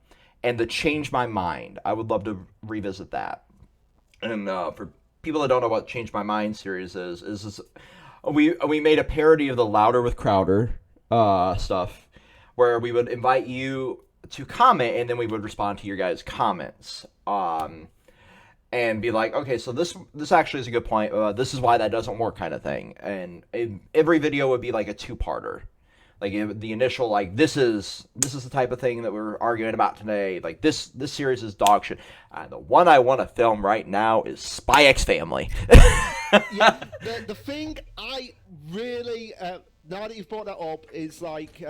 And the Change My Mind, I would love to revisit that. And for people that don't know what Change My Mind series is we made a parody of the Louder with Crowder stuff, where we would invite you to comment, and then we would respond to your guys' comments. And be like, okay, so this actually is a good point. This is why that doesn't work, kind of thing. And every video would be like a two-parter. Like the initial, like this is the type of thing that we're arguing about today. Like this series is dog shit. The one I want to film right now is Spy X Family. Yeah, the thing I really now that you've brought that up is like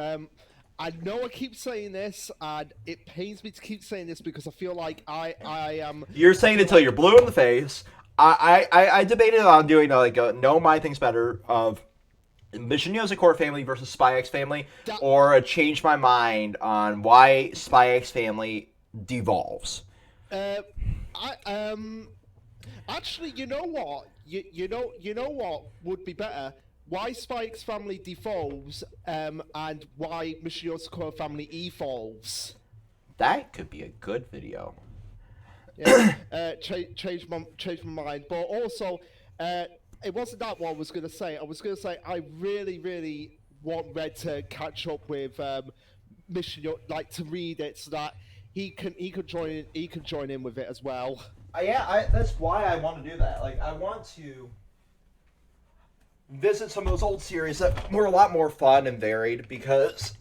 I know I keep saying this, and it pains me to keep saying this because I feel like I am. You're saying it till you're blue in the face. I debated on doing like a No My Thing's Better of Mission Yosakor Family versus Spy X Family, or a change my mind on why Spy X Family devolves. Actually, you know what? You know what would be better? Why Spy X Family devolves, and why Mission Yosakor Family evolves. That could be a good video. Yeah, change my mind, but also, it wasn't that what I was gonna say. I was gonna say I really want Red to catch up with like to read it so that he could join in with it as well. That's why I want to do that. Like, I want to visit some of those old series that were a lot more fun and varied, because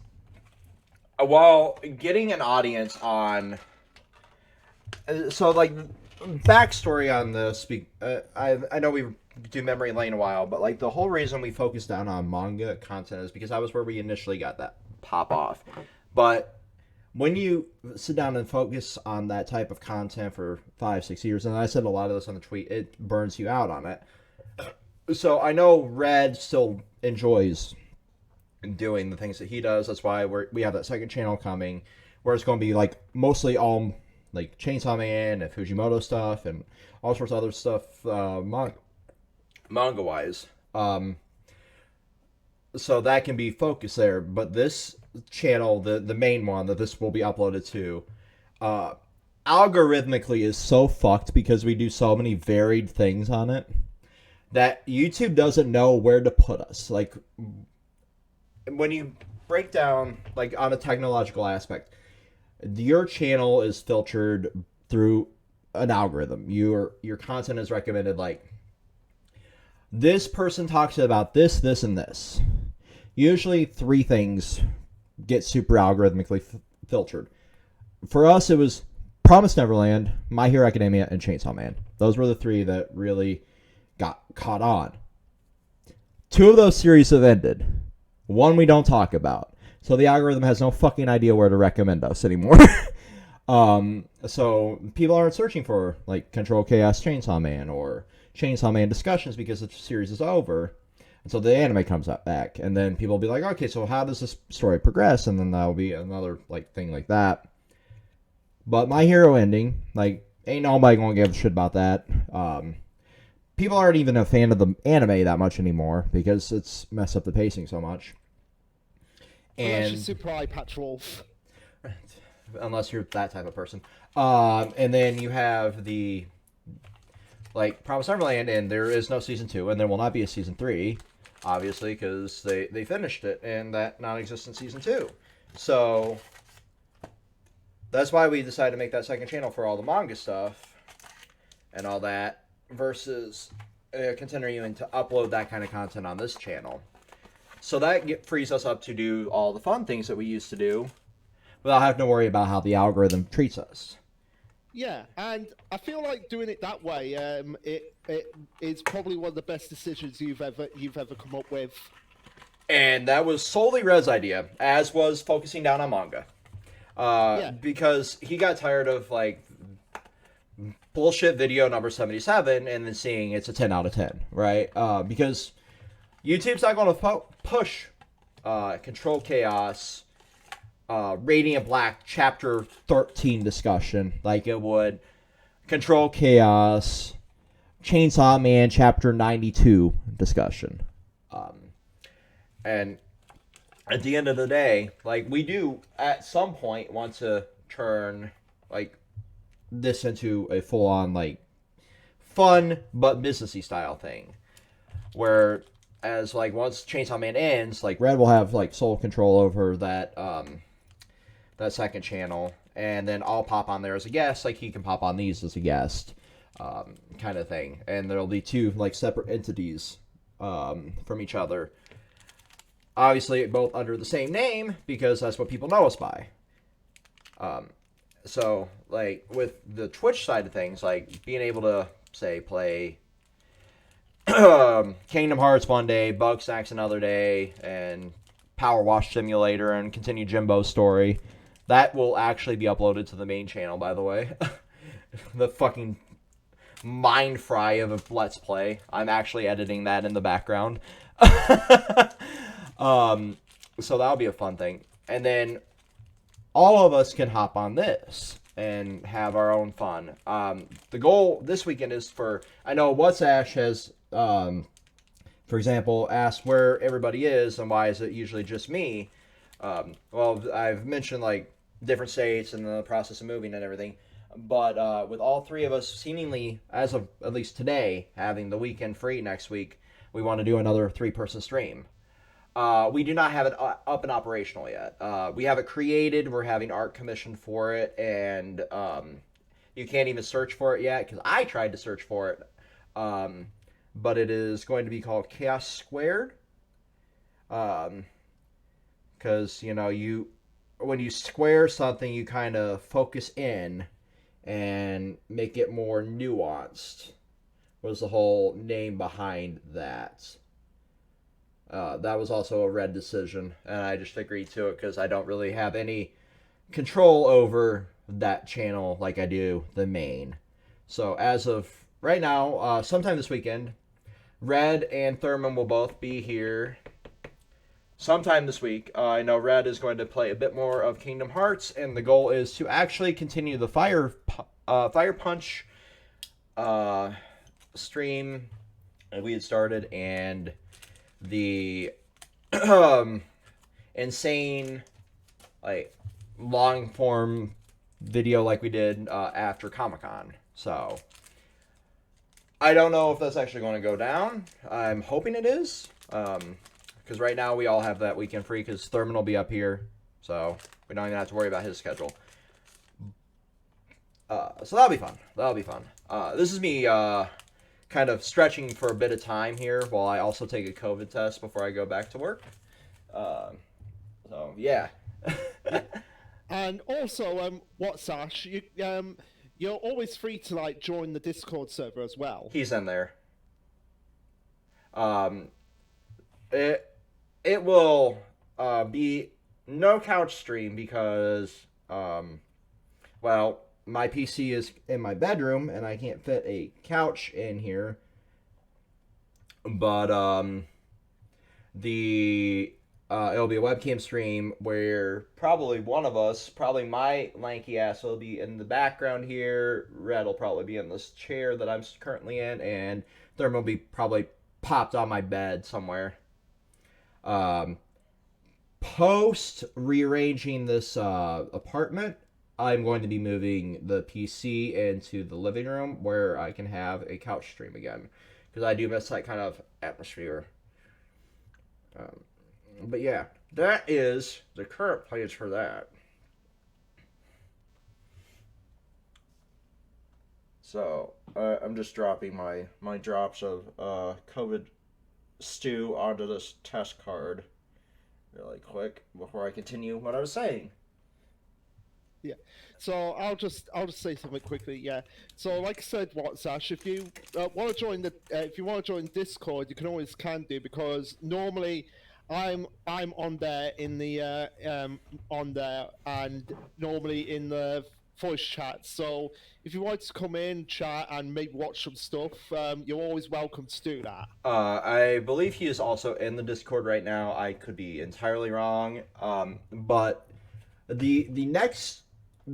while getting an audience on, so like backstory on this, I know we do memory lane a while, but like the whole reason we focused down on manga content is because that was where we initially got that pop off. But when you sit down and focus on that type of content for 5-6 years, and I said a lot of this on the tweet, it burns you out on it. So I know Red still enjoys doing the things that he does. That's why we have that second channel coming, where it's going to be like mostly all like Chainsaw Man and Fujimoto stuff and all sorts of other stuff manga wise. So that can be focused there. But this channel, the main one that this will be uploaded to, algorithmically is so fucked because we do so many varied things on it that YouTube doesn't know where to put us. Like, when you break down, like, on a technological aspect, your channel is filtered through an algorithm. Your content is recommended, like, this person talks about this, this, and this. Usually 3 things get super algorithmically filtered. For us, it was Promised Neverland, My Hero Academia, and Chainsaw Man. Those were the 3 that really got caught on. 2 of those series have ended. 1 we don't talk about. So the algorithm has no fucking idea where to recommend us anymore. So people aren't searching for like Kontrolled Khaos Chainsaw Man or Chainsaw Man discussions because the series is over. And so the anime comes back. And then people will be like, okay, so how does this story progress? And then that'll be another like thing like that. But My Hero ending, like, ain't nobody gonna give a shit about that. People aren't even a fan of the anime that much anymore because it's messed up the pacing so much. Unless you're Super Eye Patch Wolf. Unless you're that type of person. And then you have the, like, Promised Neverland, and there is no season 2, and there will not be a season 3, obviously, because they finished it in that non-existent season 2. So that's why we decided to make that second channel for all the manga stuff and all that, versus continuing to upload that kind of content on this channel. So that frees us up to do all the fun things that we used to do without having to worry about how the algorithm treats us. Yeah, and I feel like doing it that way, it is probably one of the best decisions you've ever come up with. And that was solely Red's idea, as was focusing down on manga. Because he got tired of like bullshit video number 77 and then seeing it's a 10 out of 10, right? Because YouTube's not going to push Kontrolled Khaos, Radiant Black Chapter 13 discussion like it would Kontrolled Khaos, Chainsaw Man Chapter 92 discussion. And at the end of the day, like, we do at some point want to turn like this into a full-on like fun but businessy style thing, where as like once Chainsaw Man ends, like Red will have like sole control over that second channel, and then I'll pop on there as a guest. Like he can pop on these as a guest, kind of thing. And there'll be two like separate entities from each other. Obviously, both under the same name because that's what people know us by. So like with the Twitch side of things, like being able to say play Kingdom Hearts one day, Bug Snacks another day, and Power Wash Simulator, and continue Jimbo's story. That will actually be uploaded to the main channel, by the way. The fucking mind fry of a Let's Play. I'm actually editing that in the background. So that'll be a fun thing. And then all of us can hop on this and have our own fun. The goal this weekend is for... I know What's Ash has... for example, asked where everybody is and why is it usually just me. Well, I've mentioned like different states and the process of moving and everything, but with all three of us seemingly, as of at least today, having the weekend free next week, we want to do another 3-person stream. We do not have it up and operational yet. We have it created. We're having art commissioned for it, and you can't even search for it yet because I tried to search for it. But it is going to be called Chaos Squared. Because, you know, when you square something, you kind of focus in and make it more nuanced. Was the whole name behind that. That was also a Red decision, and I just agreed to it because I don't really have any control over that channel like I do the main. So as of right now, sometime this weekend, Red and Thurman will both be here sometime this week. I know Red is going to play a bit more of Kingdom Hearts, and the goal is to actually continue the Fire Punch stream that we had started, and the insane, like, long form video like we did after Comic-Con. So I don't know if that's actually going to go down. I'm hoping it is. Because right now we all have that weekend free because Thurman will be up here. So we don't even have to worry about his schedule. So that'll be fun. That'll be fun. This is me kind of stretching for a bit of time here while I also take a COVID test before I go back to work. So, yeah. And also, what's Ash? You're always free to like join the Discord server as well. He's in there. It will be no couch stream because well, my PC is in my bedroom and I can't fit a couch in here. But it'll be a webcam stream where probably one of us, probably my lanky ass, will be in the background here. Red will probably be in this chair that I'm currently in, and Thurman will be probably popped on my bed somewhere. Post rearranging this apartment, I'm going to be moving the PC into the living room where I can have a couch stream again, because I do miss that kind of atmosphere. But yeah, that is the current plans for that. So, I'm just dropping my drops of COVID stew onto this test card really quick before I continue what I was saying. Yeah. So I'll just say something quickly. Yeah. So like I said, WhatsApp, if you want to join Discord, you can always do, because normally I'm on there in the on there, and normally in the voice chat. So if you want to come in, chat, and maybe watch some stuff, you're always welcome to do that. I believe he is also in the Discord right now. I could be entirely wrong. But the next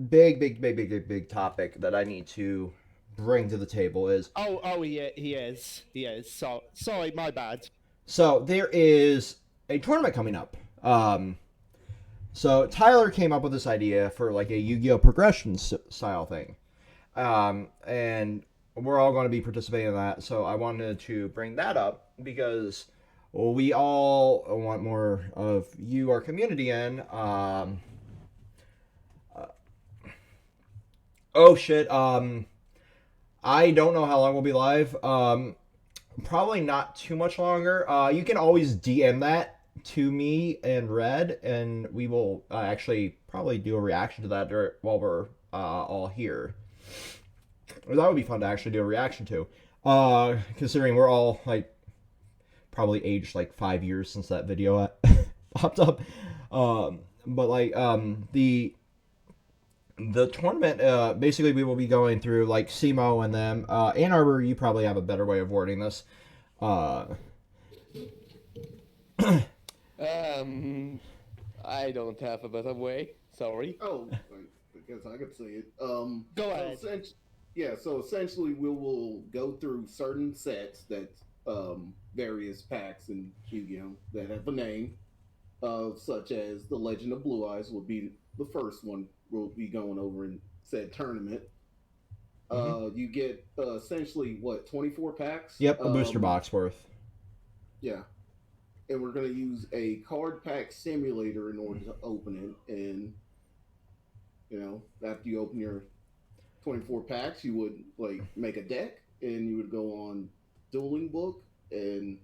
big topic that I need to bring to the table is... He is. So, sorry, my bad. So there is a tournament coming up. So Tyler came up with this idea for like a Yu-Gi-Oh! Progression style thing. And we're all going to be participating in that. So I wanted to bring that up because we all want more of you, our community, in. Oh shit. I don't know how long we'll be live. Probably not too much longer. You can always DM that to me and Red, and we will actually probably do a reaction to that while we're all here. That would be fun to actually do a reaction to. Considering we're all like probably aged like 5 years since that video popped up. But like the tournament, basically we will be going through like Simo and them. Anarbor, you probably have a better way of wording this. I don't have a better way. Sorry. Oh, I guess I could say it. Go ahead. So essentially we will go through certain sets that various packs in Yu-Gi-Oh! That have a name, such as the Legend of Blue Eyes will be the first one we'll be going over in said tournament. You get essentially 24 packs? Yep, a booster box worth. Yeah. And we're going to use a card pack simulator in order to open it. And, after you open your 24 packs, you would, make a deck, and you would go on Dueling Book and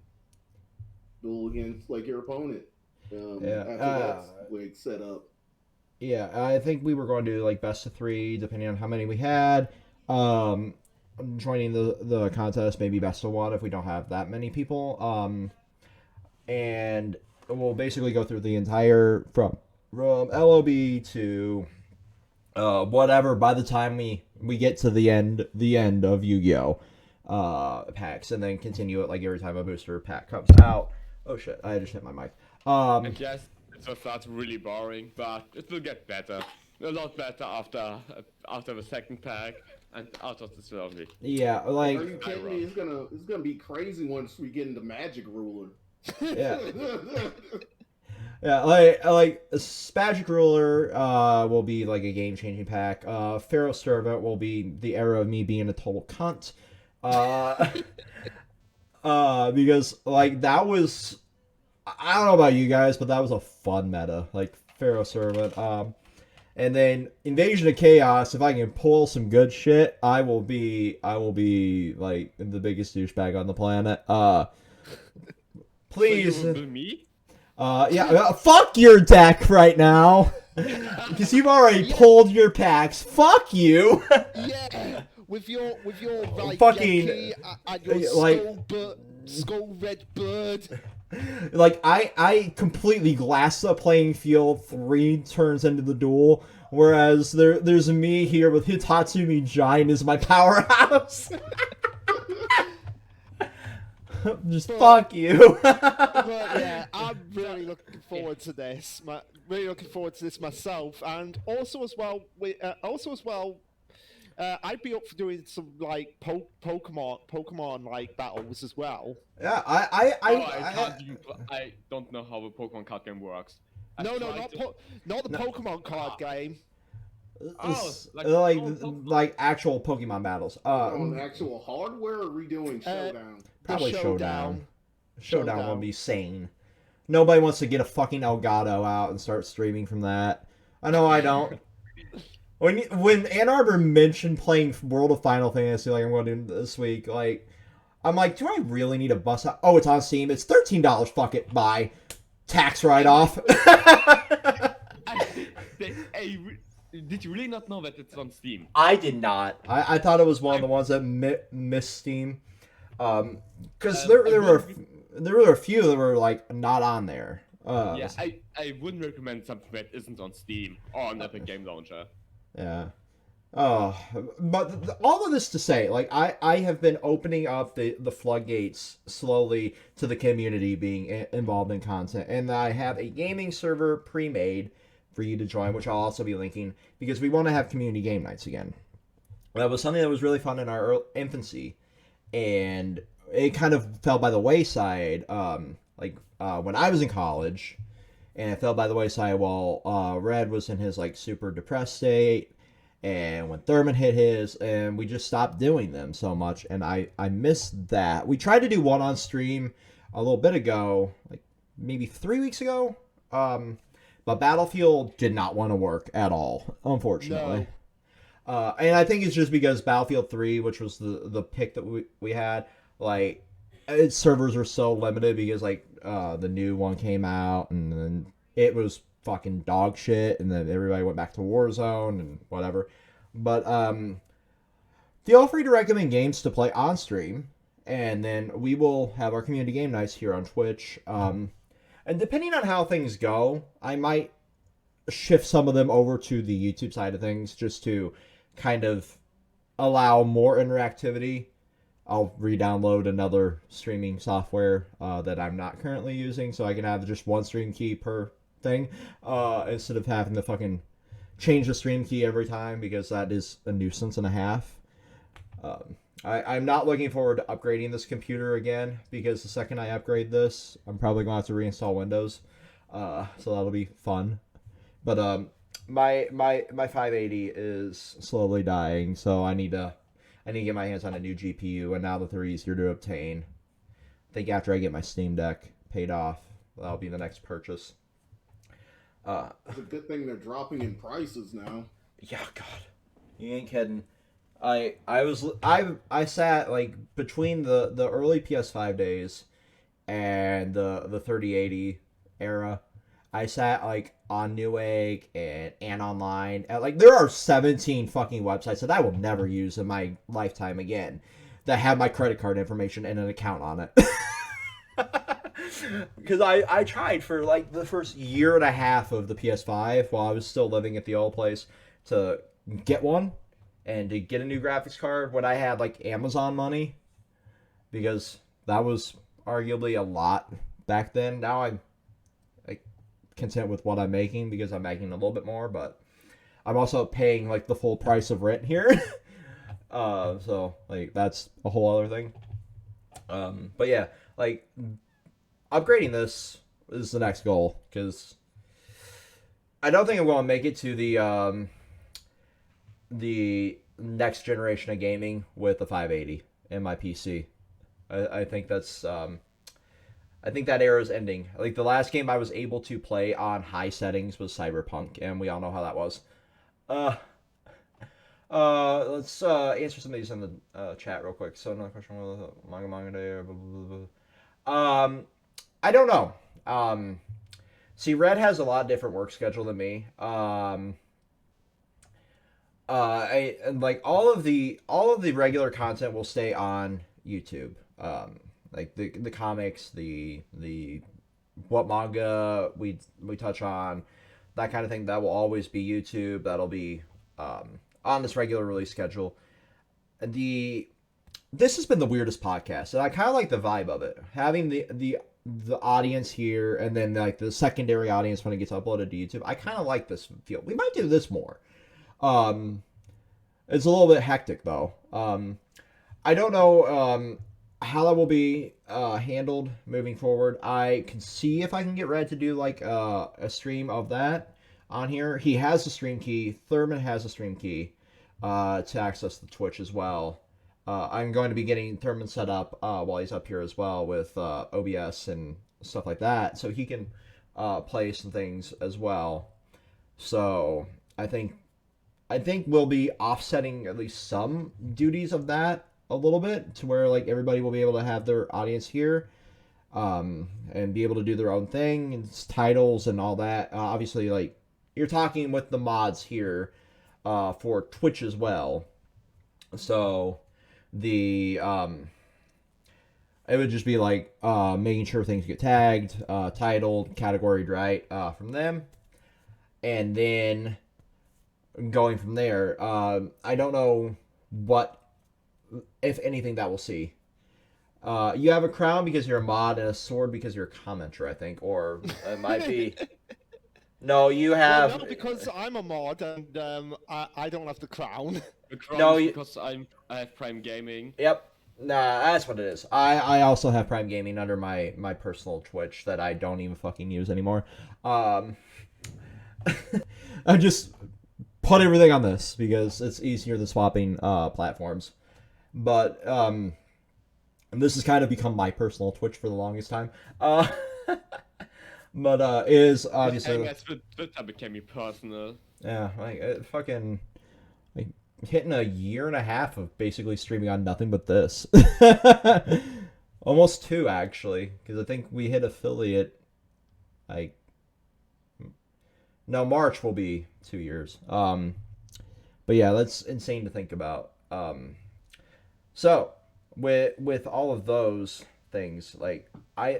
duel against, your opponent. After that's, set up. Yeah, I think we were going to do, best of 3, depending on how many we had. Joining the contest, maybe best of 1 if we don't have that many people. And we'll basically go through the entire from LOB to whatever by the time we get to the end of Yu-Gi-Oh! Packs, and then continue it every time a booster pack comes out. Oh shit, I just hit my mic. And yes, it will start really boring, but it will get better. A lot better after the second pack and out of the slowly. Yeah, Are you kidding me? It's gonna be crazy once we get into Magic Ruler. Yeah. Yeah, like Spagic Ruler will be a game-changing pack. Pharaoh Servant will be the era of me being a total cunt. Because that was, I don't know about you guys, but that was a fun meta, Pharaoh Servant. And then Invasion of Chaos, if I can pull some good shit, I will be the biggest douchebag on the planet. Please. So me? Yeah, fuck your deck right now. Because you've already pulled your packs. Fuck you. Yeah, with your fucking Yankee and your skull red bird. I completely glassed the playing field 3 turns into the duel, whereas there's me here with Hitatsumi Giant as my powerhouse. Just fuck you. But yeah, I'm really looking forward to this. Really looking forward to this myself, and also as well, I'd be up for doing some Pokemon battles as well. Yeah, I don't know how the Pokemon card game works. Not the Pokemon card game. Like actual Pokemon battles. On actual hardware, or are we doing Showdown? Probably Showdown. Showdown will be sane. Nobody wants to get a fucking Elgato out and start streaming from that. I know I don't. When Ann Arbor mentioned playing World of Final Fantasy, I'm going to do this week, I'm like, do I really need a bus out? Oh, it's on Steam. It's $13. Fuck it. Bye. Tax write-off. Did you really not know that it's on Steam? I did not. I thought it was one of the ones that missed Steam. Because there were a few that were not on there. I wouldn't recommend something that isn't on Steam or on Epic Game Launcher. Yeah. Oh, but all of this to say, I have been opening up the floodgates slowly to the community being involved in content, and I have a gaming server pre-made for you to join, which I'll also be linking, because we want to have community game nights again. That was something that was really fun in our infancy, and it kind of fell by the wayside, when I was in college, and it fell by the wayside while Red was in his super depressed state, and when Thurman hit his, and we just stopped doing them so much, and I missed that. We tried to do one on stream a little bit ago, like maybe 3 weeks ago. But Battlefield did not want to work at all, unfortunately. And I think it's just because Battlefield 3, which was the pick that we had, like, its servers are so limited because, like, the new one came out and then it was fucking dog shit, and then everybody went back to Warzone and whatever. But feel free to recommend games to play on stream, and then we will have our community game nights here on Twitch. And depending on how things go, I might shift some of them over to the YouTube side of things just to kind of allow more interactivity. I'll re-download another streaming software that I'm not currently using, so I can have just one stream key per thing instead of having to fucking change the stream key every time, because that is a nuisance and a half. I'm not looking forward to upgrading this computer again, because the second I upgrade this, I'm probably going to have to reinstall Windows. So that'll be fun. But my 580 is slowly dying, so I need to get my hands on a new GPU, and now that they're easier to obtain. I think after I get my Steam Deck paid off, that'll be the next purchase. It's a good thing they're dropping in prices now. Yeah, God, you ain't kidding. I sat like between the early PS5 days and the 3080 era. I sat like on Newegg and online. Like, there are 17 fucking websites that I will never use in my lifetime again that have my credit card information and an account on it. Because I tried for like the first year and a half of the PS5 while I was still living at the old place to get one and to get a new graphics card when I had like Amazon money, because that was arguably a lot back then. Now I'm content with what I'm making because I'm making a little bit more, but I'm also paying like the full price of rent here. So like that's a whole other thing. But yeah, like upgrading this is the next goal, because I don't think I'm going to make it to the next generation of gaming with the 580 in my PC. I think that's I think that era is ending. Like, the last game I was able to play on high settings was Cyberpunk, and we all know how that was. Let's answer some of these in the chat real quick. So, another question: manga day or blah, blah, blah. I don't know. See, Red has a lot different work schedule than me. And like all of the regular content will stay on YouTube. Like the comics, the what manga we touch on, that kind of thing, that will always be YouTube. That'll be on this regular release schedule. This has been the weirdest podcast, and I kind of like the vibe of it. Having the audience here, and then like the secondary audience when it gets uploaded to YouTube. I kind of like this feel. We might do this more. It's a little bit hectic though. I don't know how that will be handled moving forward. I can see if I can get Red to do like a stream of that on here. He has the stream key. Thurman has a stream key to access the Twitch as well. I'm going to be getting Thurman set up while he's up here as well with OBS and stuff like that, so he can play some things as well. So I think we'll be offsetting at least some duties of that a little bit, to where like everybody will be able to have their audience here and be able to do their own thing and titles and all that. Obviously, like, you're talking with the mods here for Twitch as well. So it would just be like making sure things get tagged, titled, categoried right from them, and then going from there. I don't know what, if anything, that we'll see. You have a crown because you're a mod, and a sword because you're a commenter, I think, or it might be. No, you have. Well, no, because I'm a mod, and I don't have the crown. The crown No, is because I have Prime Gaming. Yep. Nah, that's what it is. I also have Prime Gaming under my personal Twitch that I don't even fucking use anymore. I just put everything on this because it's easier than swapping platforms. But and this has kind of become my personal Twitch for the longest time. But is obviously As Twitter became personal. yeah, like fucking like hitting a year and a half of basically streaming on nothing but this. Almost 2 actually, because I think we hit affiliate like no, March will be 2 years. But yeah, that's insane to think about. So with all of those things, like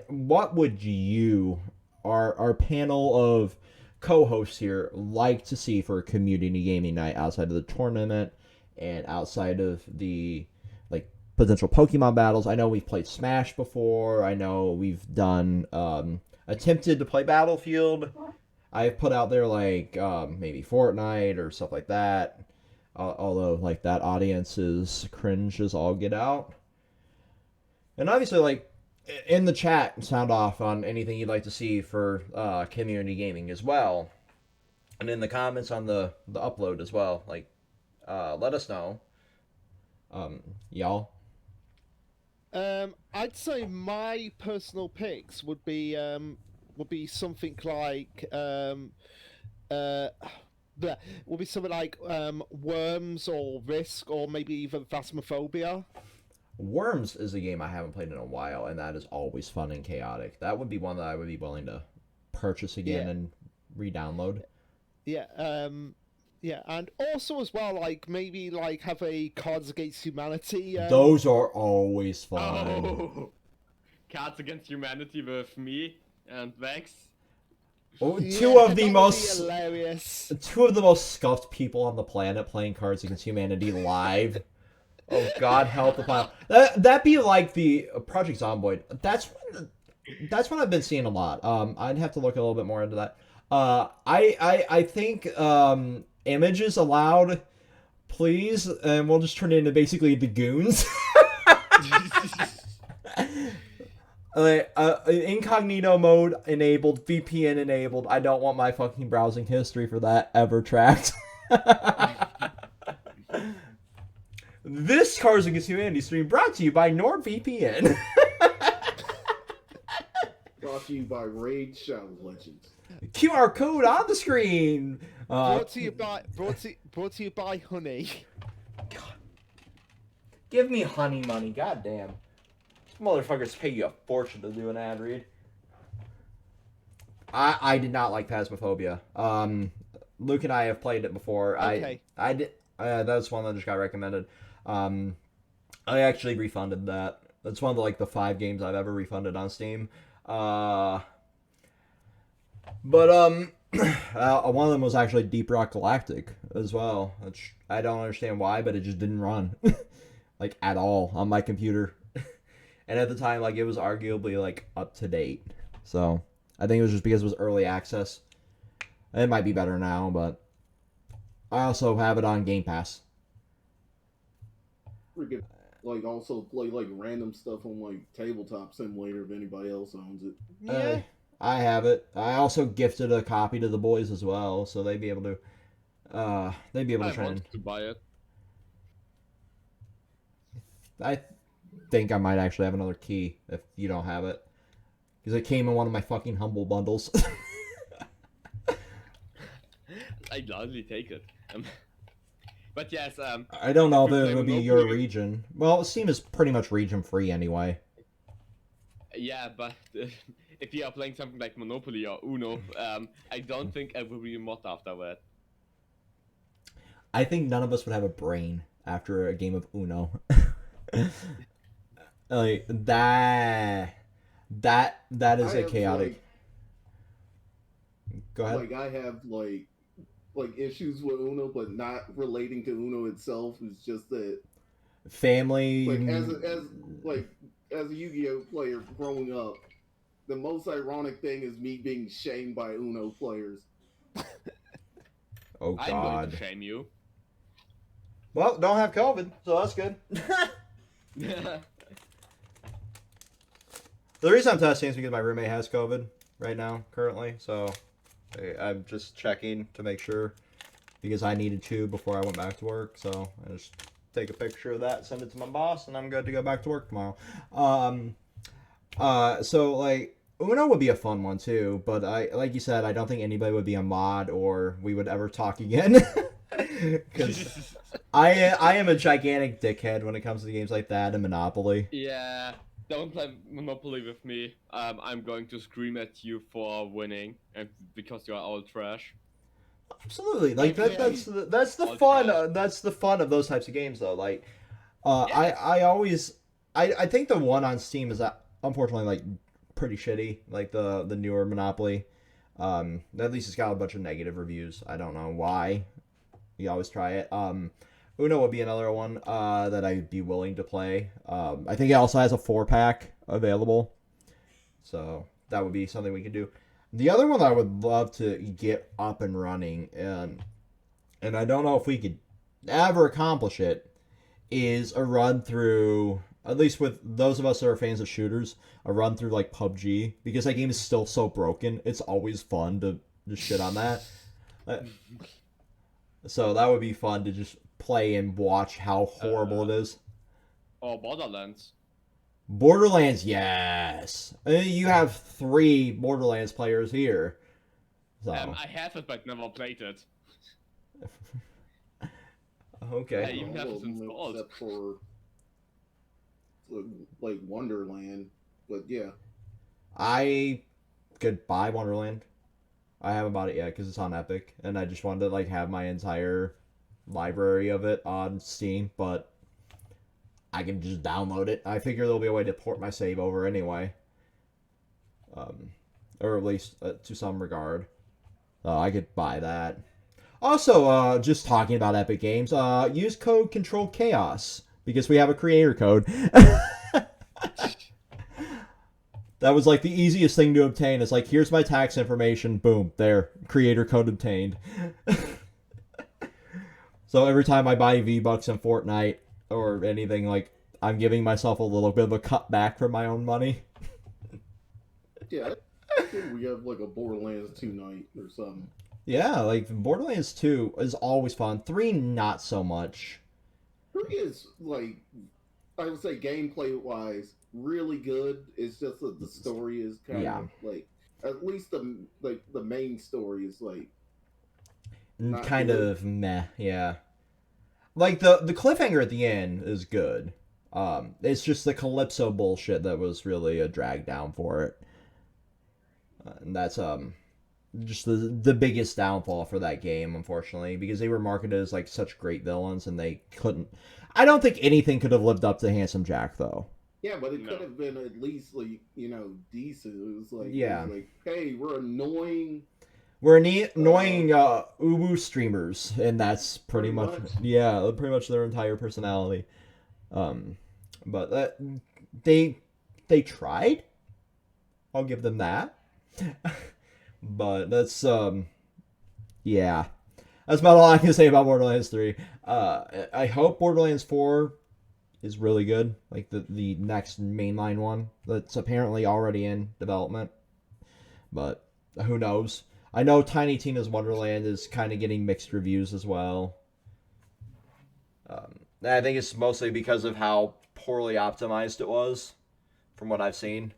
what would you, our panel of co-hosts here, like to see for a community gaming night outside of the tournament and outside of the like potential Pokemon battles? I know we've played Smash before. I know we've done attempted to play Battlefield. I've put out there like maybe Fortnite or stuff like that. Although like that audience is cringe as all get out. And obviously like in the chat, sound off on anything you'd like to see for community gaming as well. And in the comments on the upload as well. Like let us know. Y'all. I'd say my personal picks would be something like will be something like Worms or Risk or maybe even Phasmophobia. Worms is a game I haven't played in a while, and that is always fun and chaotic. That would be one that I would be willing to purchase again and re-download. Yeah, yeah, and also as well, like maybe like have a Cards Against Humanity. Those are always fun. Oh, Cards Against Humanity with me and Vex. Oh, Yeah, two of that the would most be hilarious. two of the most scuffed people on the planet playing Cards Against Humanity live. Oh God, help the planet. That'd be like the Project Zomboid. That's what I've been seeing a lot. I'd have to look a little bit more into that. I think images allowed, please, and we'll just turn it into basically the goons. Incognito mode enabled, VPN enabled. I don't want my fucking browsing history for that ever tracked. This Cards Against Humanity stream brought to you by NordVPN. Brought to you by Raid Shadow Legends. QR code on the screen. Brought to you by Honey. God. Give me honey money, goddamn. These motherfuckers pay you a fortune to do an ad read. I did not like Phasmophobia. Luke and I have played it before. Okay. I did. That's one that just got recommended. I actually refunded that. That's one of the 5 games I've ever refunded on Steam. But one of them was actually Deep Rock Galactic as well. Which I don't understand why, but it just didn't run at all on my computer. And at the time, it was arguably up to date. So I think it was just because it was early access. It might be better now, but I also have it on Game Pass. Freaking also play random stuff on Tabletop Simulator if anybody else owns it. Yeah. I have it. I also gifted a copy to the boys as well, so they'd be able to try I and want to buy it. I think I might actually have another key if you don't have it. Because it came in one of my fucking Humble bundles. I'd gladly take it. But yes, I don't know if we it play would be your Monopoly. region. Well, Steam is pretty much region free anyway. Yeah, but if you are playing something like Monopoly or Uno, I don't think I will be mod after that. I think none of us would have a brain after a game of Uno. That is a chaotic. Go ahead. I have issues with Uno, but not relating to Uno itself. It's just that Family. As a Yu-Gi-Oh player growing up, the most ironic thing is me being shamed by Uno players. Oh I'm going God. to shame you. Well, don't have COVID, so that's good. The reason I'm testing is because my roommate has COVID right now, currently. So I'm just checking to make sure because I needed to before I went back to work. So I just take a picture of that, send it to my boss, and I'm good to go back to work tomorrow. So like Uno would be a fun one too, but like you said, I don't think anybody would be a mod or we would ever talk again. Because I am a gigantic dickhead when it comes to games like that and Monopoly. Yeah, don't play Monopoly with me. I'm going to scream at you for winning, and because you are all trash. Absolutely, like Okay. that's the All fun. trash. That's the fun of those types of games, though. Like, Yes. I always I think the one on Steam is unfortunately like pretty shitty. Like the newer Monopoly. At least it's got a bunch of negative reviews. I don't know why. You always try it. Uno would be another one that I'd be willing to play. I think it also has a 4-pack available, so that would be something we could do. The other one I would love to get up and running, and I don't know if we could ever accomplish it, is a run through, at least with those of us that are fans of shooters, a run through like PUBG, because that game is still so broken. It's always fun to just shit on that. So that would be fun to just play and watch how horrible it is. Or Borderlands. Borderlands, yes. You have 3 Borderlands players here. So I have it, but never played it. I okay. even have it installed. Except for like Wonderland, but yeah. I could buy Wonderland. I haven't bought it yet because it's on Epic, and I just wanted to like have my entire library of it on Steam, but I can just download it. I figure there'll be a way to port my save over anyway, or at least to some regard. I could buy that. Also, just talking about Epic Games, use code Kontrolled Khaos because we have a creator code. That was like the easiest thing to obtain. It's like, here's my tax information. Boom, there, creator code obtained. So every time I buy V-Bucks in Fortnite or anything, like, I'm giving myself a little bit of a cut back from my own money. Yeah, we have like a Borderlands 2 night or something. Yeah, like Borderlands 2 is always fun. 3, not so much. 3 is like, I would say gameplay wise, really good. It's just that the story is kind of like, at least the main story is like not Kind good. of meh, yeah. Like the cliffhanger at the end is good. It's just the Calypso bullshit that was really a drag down for it. And that's just the biggest downfall for that game, unfortunately, because they were marketed as like such great villains and they couldn't. I don't think anything could have lived up to Handsome Jack though. Yeah, but it No. could have been at least like, decent. It was like, Yeah. it was like, hey, we're annoying. We're annoying Ubu streamers, and that's pretty much their entire personality. But they tried. I'll give them that. But that's yeah. That's about all I can say about Borderlands 3. I hope Borderlands 4 is really good, like the next mainline one that's apparently already in development. But who knows? I know Tiny Tina's Wonderland is kind of getting mixed reviews as well. I think it's mostly because of how poorly optimized it was, from what I've seen.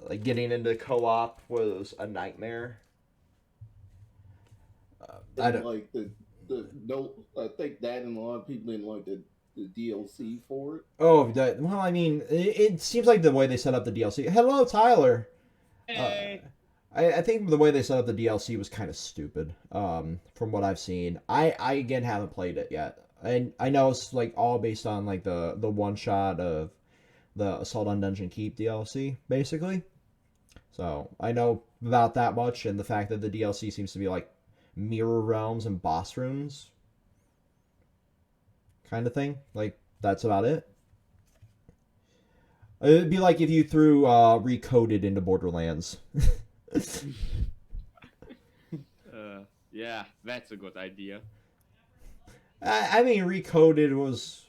Like getting into co-op was a nightmare. I And don't. like I think that and a lot of people didn't like the DLC for it. Oh, well, I mean, it seems like the way they set up the DLC. Hello, Tyler. Hey. I think the way they set up the DLC was kind of stupid. From what I've seen, I again haven't played it yet, and I know it's like all based on like the one shot of the Assault on Dungeon Keep DLC, basically. So I know about that much, and the fact that the DLC seems to be like mirror realms and boss rooms, kind of thing. Like that's about it. It'd be like if you threw Recoded into Borderlands. Yeah, that's a good idea. I mean, Recoded was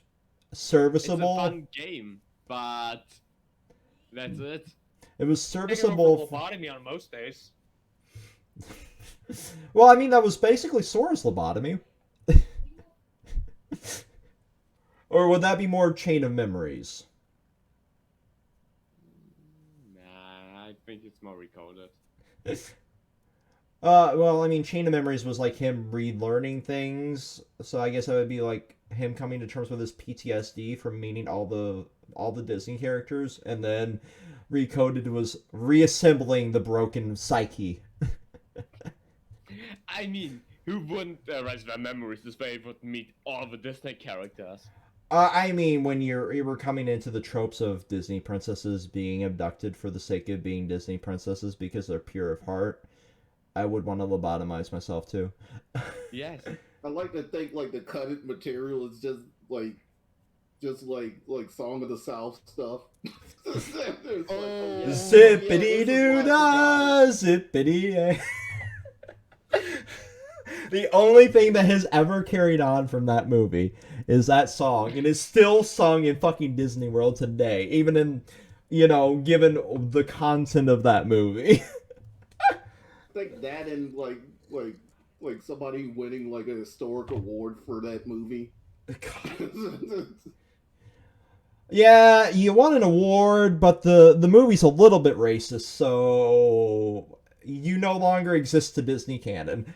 serviceable. It's a fun game, but that's it. It was Take it over serviceable. lobotomy on most days. Well, I mean, that was basically Sora's lobotomy. Or would that be more Chain of Memories? Nah, I think it's more recoded. Well, I mean, Chain of Memories was like him relearning things, so I guess that would be like him coming to terms with his PTSD from meeting all the Disney characters, and then Recoded was reassembling the broken psyche. I mean, who wouldn't erase their memories this way would meet all the Disney characters? I mean, when you were coming into the tropes of Disney princesses being abducted for the sake of being Disney princesses because they're pure of heart, I would want to lobotomize myself too. Yes. I like to think like the cutted material is just like Song of the South stuff. There's Oh, Zippity doo dah, zippity. The only thing that has ever carried on from that movie is that song. It is still sung in fucking Disney World today, even in, given the content of that movie. I think that and like somebody winning like a historic award for that movie. Yeah, you won an award, but the movie's a little bit racist, so you no longer exist to Disney canon.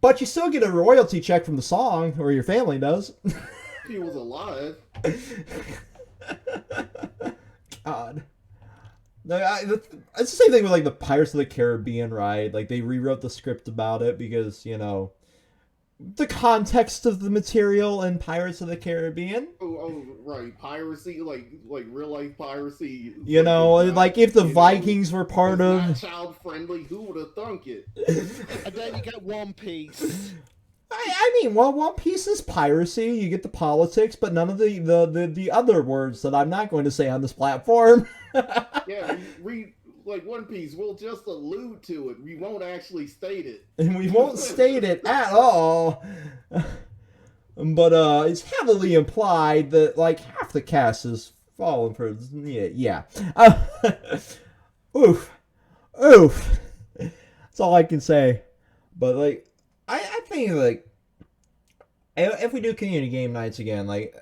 But you still get a royalty check from the song, or your family does. He was alive. God. It's the same thing with like the Pirates of the Caribbean, right? Like they rewrote the script about it because, the context of the material in Pirates of the Caribbean. Oh, right, piracy, like real life piracy. Like if the Vikings were part of. Not child friendly. Who would have thunk it? and then you get One Piece. I mean, well, One Piece is piracy. You get the politics, but none of the other words that I'm not going to say on this platform. Yeah, like One Piece, we'll just allude to it. We won't actually state it. And we won't state it at all. But it's heavily implied that like half the cast is fallen for yeah. Oof. That's all I can say. But like I think like if we do community game nights again, like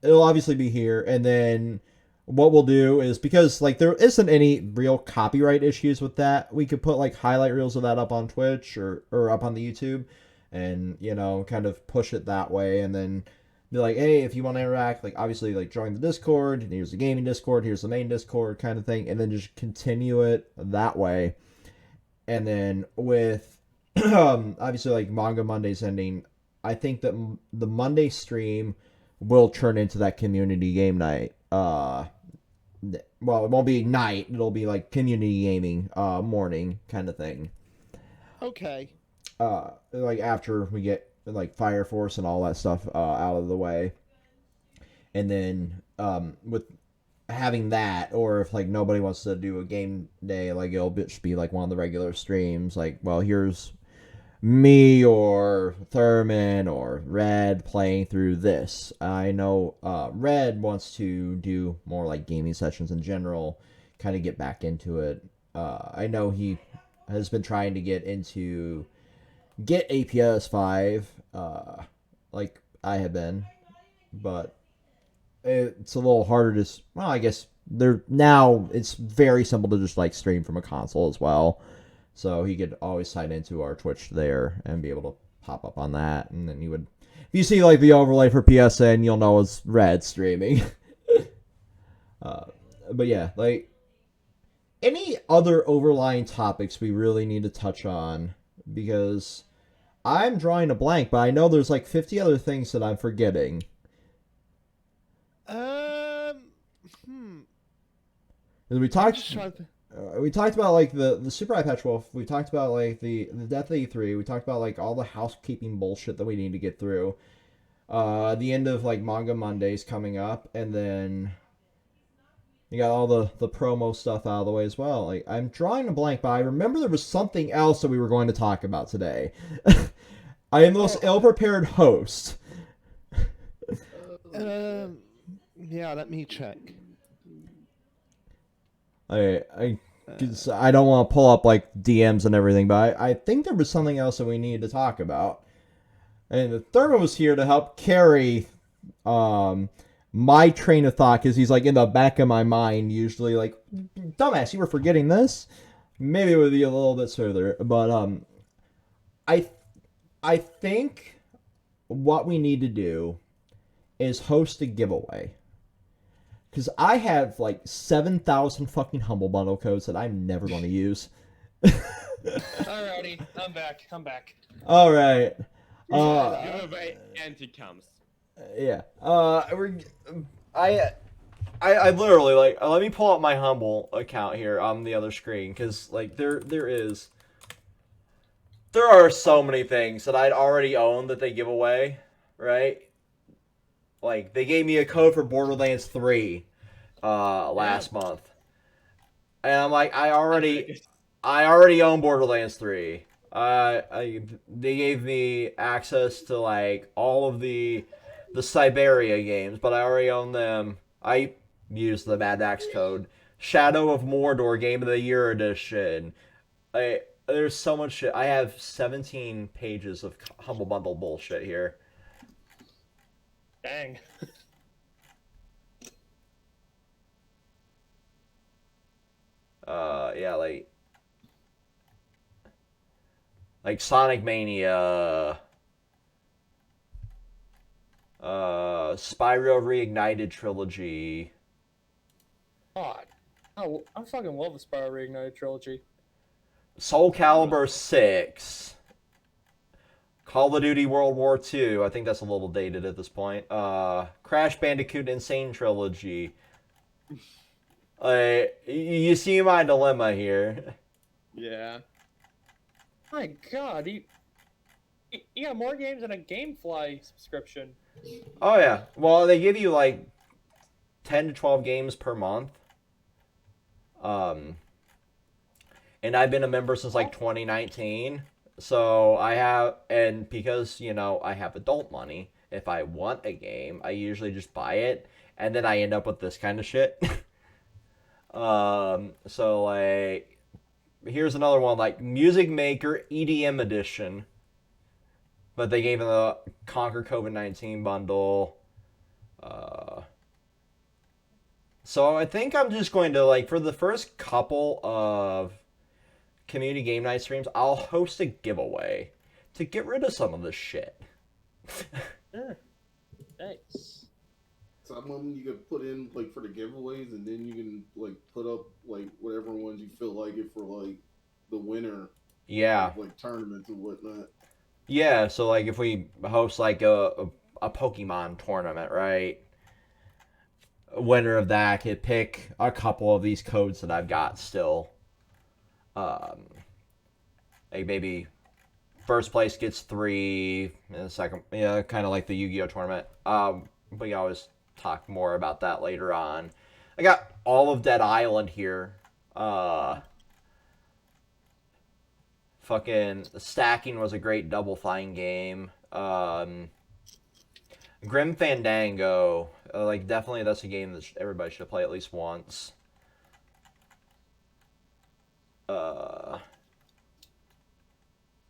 it'll obviously be here, and then what we'll do is, because like there isn't any real copyright issues with that, we could put like highlight reels of that up on Twitch or up on the YouTube, and kind of push it that way, and then be like, hey, if you want to interact, like obviously like join the Discord, and here's the gaming Discord, here's the main Discord kind of thing, and then just continue it that way. And then with obviously like Manga Mondays ending, I think that the Monday stream will turn into that community game night. Well, it won't be night, it'll be like community gaming morning kind of thing. Okay. Like after we get like Fire Force and all that stuff out of the way. And then with having that, or if like nobody wants to do a game day, like it'll just be like one of the regular streams, like, well, here's me or Thurman or Red playing through this. I know Red wants to do more like gaming sessions in general, kind of get back into it. I know he has been trying to get a PS5, like I have been, but it's a little harder to. Well, I guess now it's very simple to just like stream from a console as well. So he could always sign into our Twitch there and be able to pop up on that. And then if you see like the overlay for PSN, you'll know it's Red streaming. But yeah, like any other overlying topics we really need to touch on, because I'm drawing a blank, but I know there's like 50 other things that I'm forgetting. We talked about like the Super Eye Patch Wolf. We talked about like the Death of E3. We talked about like all the housekeeping bullshit that we need to get through. The end of like Manga Mondays coming up, and then you got all the promo stuff out of the way as well. Like I'm drawing a blank, but I remember there was something else that we were going to talk about today. I am the most ill-prepared host. Yeah, let me check. I don't want to pull up like DMs and everything, but I think there was something else that we needed to talk about. And the third one was here to help carry my train of thought, because he's like in the back of my mind usually, like, dumbass, you were forgetting this. Maybe it would be a little bit further, but I think what we need to do is host a giveaway, because I have like 7,000 fucking Humble Bundle codes that I'm never going to use. Alrighty, I'm back. I'm back. All right. Giveaway anti-cams. Yeah. I literally, like, let me pull up my Humble account here on the other screen, because like there are so many things that I'd already owned that they give away, right? Like, they gave me a code for Borderlands 3 last month, and I'm like, I already own Borderlands 3. They gave me access to like all of the Siberia games, but I already own them. I used the Mad Max code. Shadow of Mordor Game of the Year edition. There's so much shit. I have 17 pages of Humble Bundle bullshit here. Dang. Yeah, like Sonic Mania, Spyro Reignited Trilogy. God. Oh, I fucking love the Spyro Reignited trilogy. Soul Calibur 6. Call of Duty World War II. I think that's a little dated at this point. Crash Bandicoot Insane Trilogy. You see my dilemma here. Yeah. My God, you got more games than a GameFly subscription. Oh yeah. Well, they give you like 10 to 12 games per month. And I've been a member since like 2019. So I have, and because, you know, I have adult money, if I want a game, I usually just buy it, and then I end up with this kind of shit. So like, here's another one, like Music Maker EDM Edition. But they gave me the Conquer COVID-19 bundle. So I think I'm just going to, like, for the first couple of community game night streams, I'll host a giveaway to get rid of some of this shit. Nice. Some of them you can put in like for the giveaways, and then you can like put up like whatever ones you feel like it for like the winner. Yeah. Like tournaments and whatnot. Yeah, so like if we host like a Pokemon tournament, right? Winner of that could pick a couple of these codes that I've got still. Like maybe first place gets 3, and the second, yeah, kind of like the Yu-Gi-Oh tournament. We always talk more about that later on. I got all of Dead Island here. Fucking stacking was a great Double Fine game. Grim Fandango, like definitely that's a game that everybody should play at least once.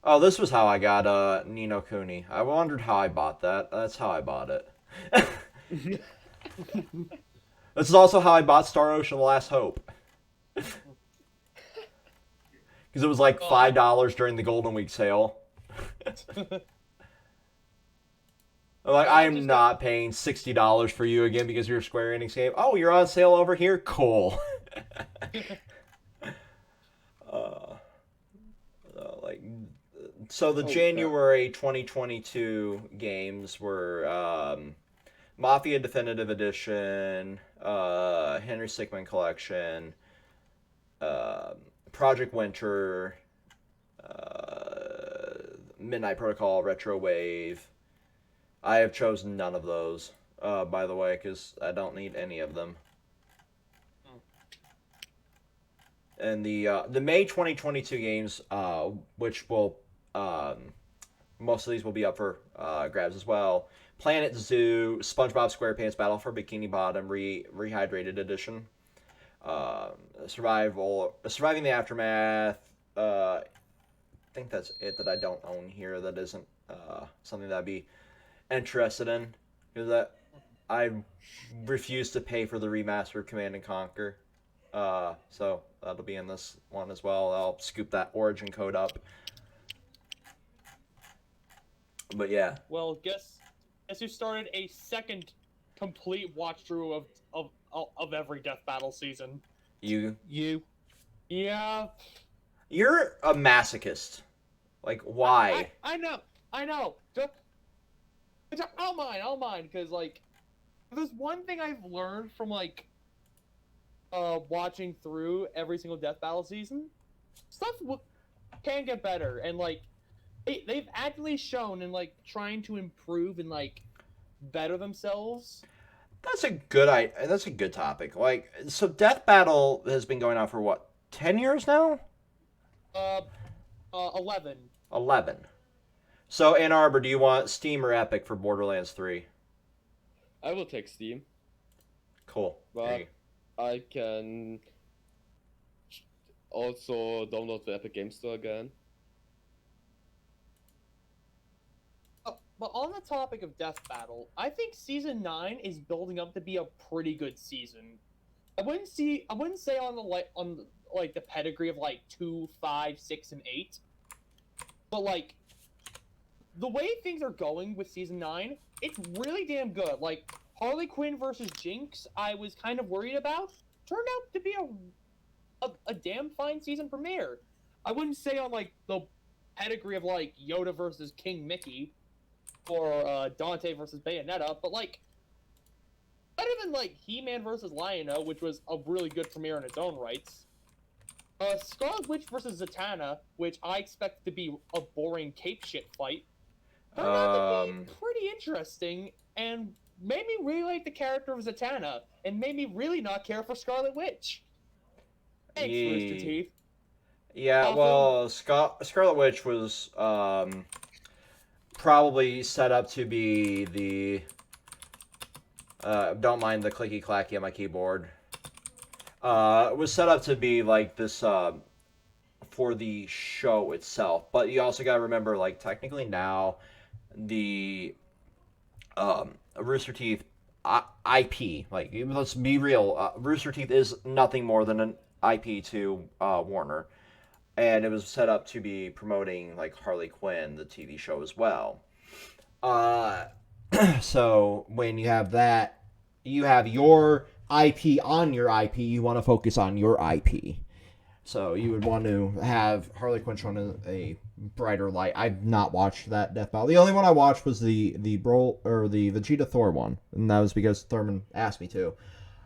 Oh, this was how I got Ni no Kuni. I wondered how I bought that. That's how I bought it. This is also how I bought Star Ocean: The Last Hope. Because it was like $5 during the Golden Week sale. I'm like, I am not paying $60 for you again because you're a Square Enix game. Oh, you're on sale over here? Cool. So the January 2022 games were Mafia Definitive Edition, Henry Stickmin Collection, Project Winter, Midnight Protocol, Retro Wave. I have chosen none of those, by the way, because I don't need any of them. And the May 2022 games, which will most of these will be up for grabs as well. Planet Zoo, SpongeBob SquarePants Battle for Bikini Bottom Rehydrated Edition, Surviving the Aftermath, think that's it that I don't own here. That isn't something that I'd be interested in, because I refuse to pay for the remaster of Command and Conquer. So that'll be in this one as well. I'll scoop that origin code up. But yeah, Well, guess who started a second complete watch through of every death battle season? you Yeah, you're a masochist. Like, why? I know. I'll mind, because like, if there's one thing I've learned from like, watching through every single death battle season, stuff can get better, and like, they've actively shown in like trying to improve and like better themselves. That's a good topic. Like, so Death Battle has been going on for what, 10 years now? 11. 11. So, Ann Arbor, do you want Steam or Epic for Borderlands 3? I will take Steam, Cool. but There you I can also download the Epic Game Store again. But on the topic of Death Battle, I think Season 9 is building up to be a pretty good season. I wouldn't say on the pedigree of like 2, 5, 6, and 8. But like the way things are going with Season 9, it's really damn good. Like Harley Quinn versus Jinx, I was kind of worried about, turned out to be a damn fine season premiere. I wouldn't say on like the pedigree of like Yoda versus King Mickey, or Dante versus Bayonetta, but like better than like He-Man versus Lion-O, which was a really good premiere in its own rights. Scarlet Witch versus Zatanna, which I expect to be a boring cape shit fight, turned out to be pretty interesting and made me really like the character of Zatanna and made me really not care for Scarlet Witch. Thanks, Rooster Teeth. Yeah, Awesome. well, Scarlet Witch was probably set up to be the don't mind the clicky clacky on my keyboard. It was set up to be like this for the show itself, but you also got to remember, like, technically now the Rooster Teeth IP, like, let's be real, Rooster Teeth is nothing more than an IP to Warner. And it was set up to be promoting like Harley Quinn, the TV show, as well. So when you have that, you have your IP on your IP. You want to focus on your IP. So you would want to have Harley Quinn shown in a brighter light. I've not watched that Death Battle. The only one I watched was the Vegeta Thor one, and that was because Thurman asked me to.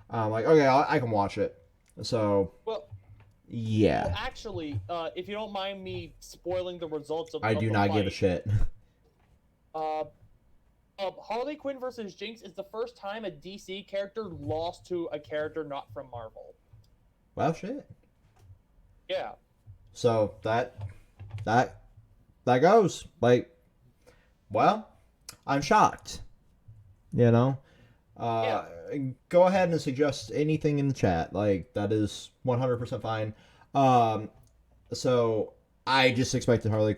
I'm like, okay, I can watch it. So. Well, yeah. Well, actually, if you don't mind me spoiling the results of I do not fight, give a shit. Harley Quinn versus Jinx is the first time a DC character lost to a character not from Marvel. Well, shit. Yeah. So that goes. Like, well, I'm shocked. You know? Yeah. Go ahead and suggest anything in the chat. Like, that is 100% fine. So I just expected Harley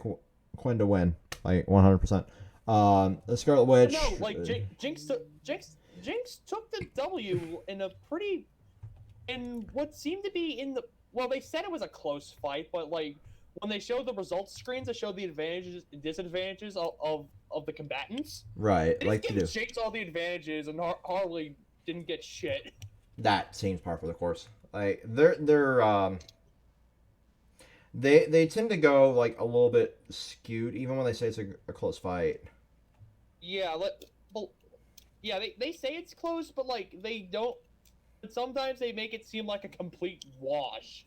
Quinn to win. Like, 100%. The Scarlet Witch. No, like Jinx took the W in what seemed to be in the. Well, they said it was a close fight, but like when they showed the results screens, they showed the advantages and disadvantages of the combatants. Right, They like just to do. gave Jinx all the advantages, and Harley didn't get shit. That seems par for the course. Like they tend to go like a little bit skewed, even when they say it's a close fight. Yeah, they say it's close, but like they don't. But sometimes they make it seem like a complete wash.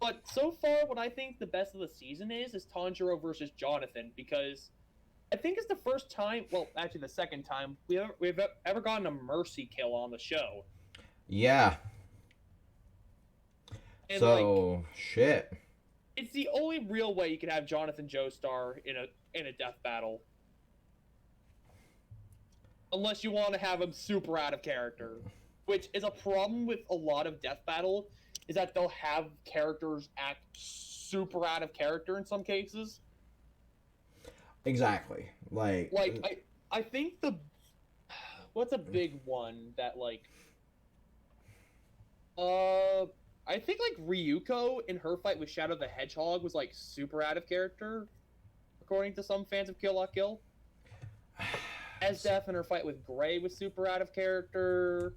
But so far, what I think the best of the season is Tanjiro versus Jonathan, because I think it's the first time, well, actually the second time, we've ever gotten a mercy kill on the show. Yeah. And so shit. It's the only real way you can have Jonathan Joestar in a death battle. Unless you want to have him super out of character. Which is a problem with a lot of death battle, is that they'll have characters act super out of character in some cases. Exactly. Like I think what's a big one that like I think like Ryuko in her fight with Shadow the Hedgehog was like super out of character, according to some fans of Kill La Kill. As Death in her fight with Gray was super out of character.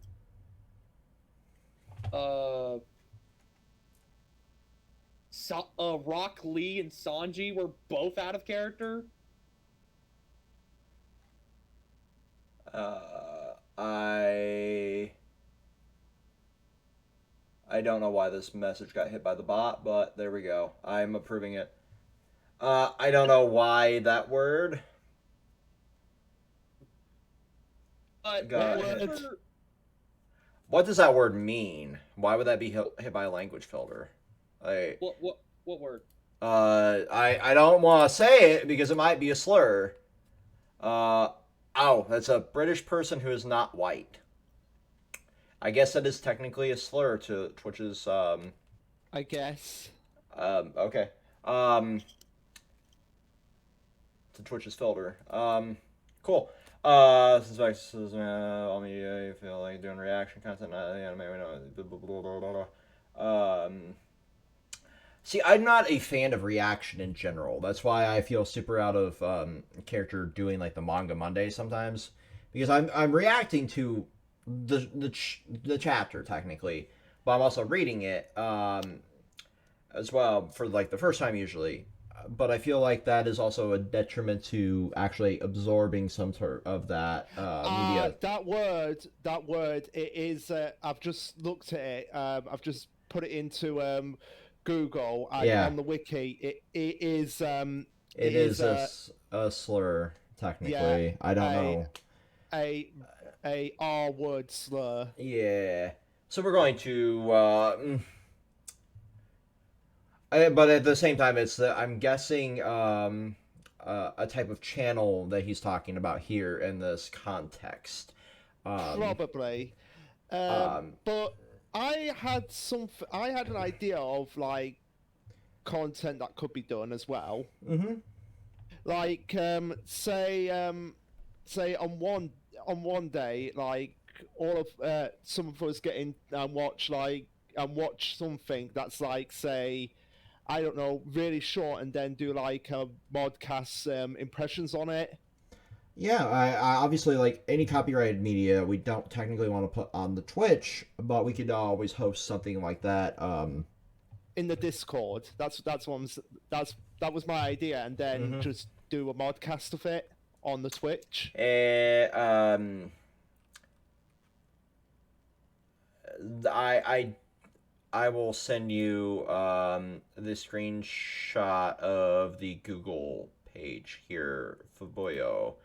Rock Lee and Sanji were both out of character. I don't know why this message got hit by the bot, but there we go. I'm approving it. I don't know why that word. What does that word mean? Why would that be hit by a language filter? What word? I don't want to say it because it might be a slur. That's a British person who is not white. I guess that is technically a slur to Twitch's. I guess. Okay. To Twitch's filter. Cool. This is all media. You feel like doing reaction content, not anime. We know. See, I'm not a fan of reaction in general. That's why I feel super out of character doing like the manga Monday sometimes, because I'm reacting to the chapter technically, but I'm also reading it as well for like the first time usually. But I feel like that is also a detriment to actually absorbing some sort of that media. That word, it is. I've just looked at it. I've just put it into Google and on the wiki. It is. It is a slur technically. Yeah, I don't know. A R word slur. Yeah. So we're going to. But at the same time, I'm guessing a type of channel that he's talking about here in this context. Probably. But I had an idea of like content that could be done as well. Mm-hmm. Like say on one day, like all of some of us get in and watch something that's like, say, I don't know, really short, and then do like a modcast impressions on it. Yeah, I obviously, like any copyrighted media, we don't technically want to put on the Twitch, but we could always host something like that. In the Discord. That was my idea, and then just do a modcast of it on the Twitch. I will send you the screenshot of the Google page here, Fuboyo.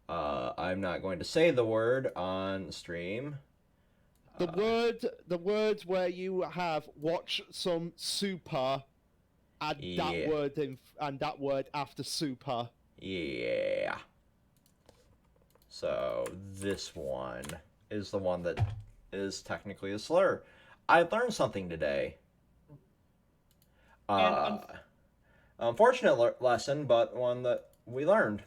I'm not going to say the word on stream. The word where you have watch some super, add that word in, and that word after super. Yeah. So this one is the one that is technically a slur. I learned something today. Unfortunate lesson, but one that we learned.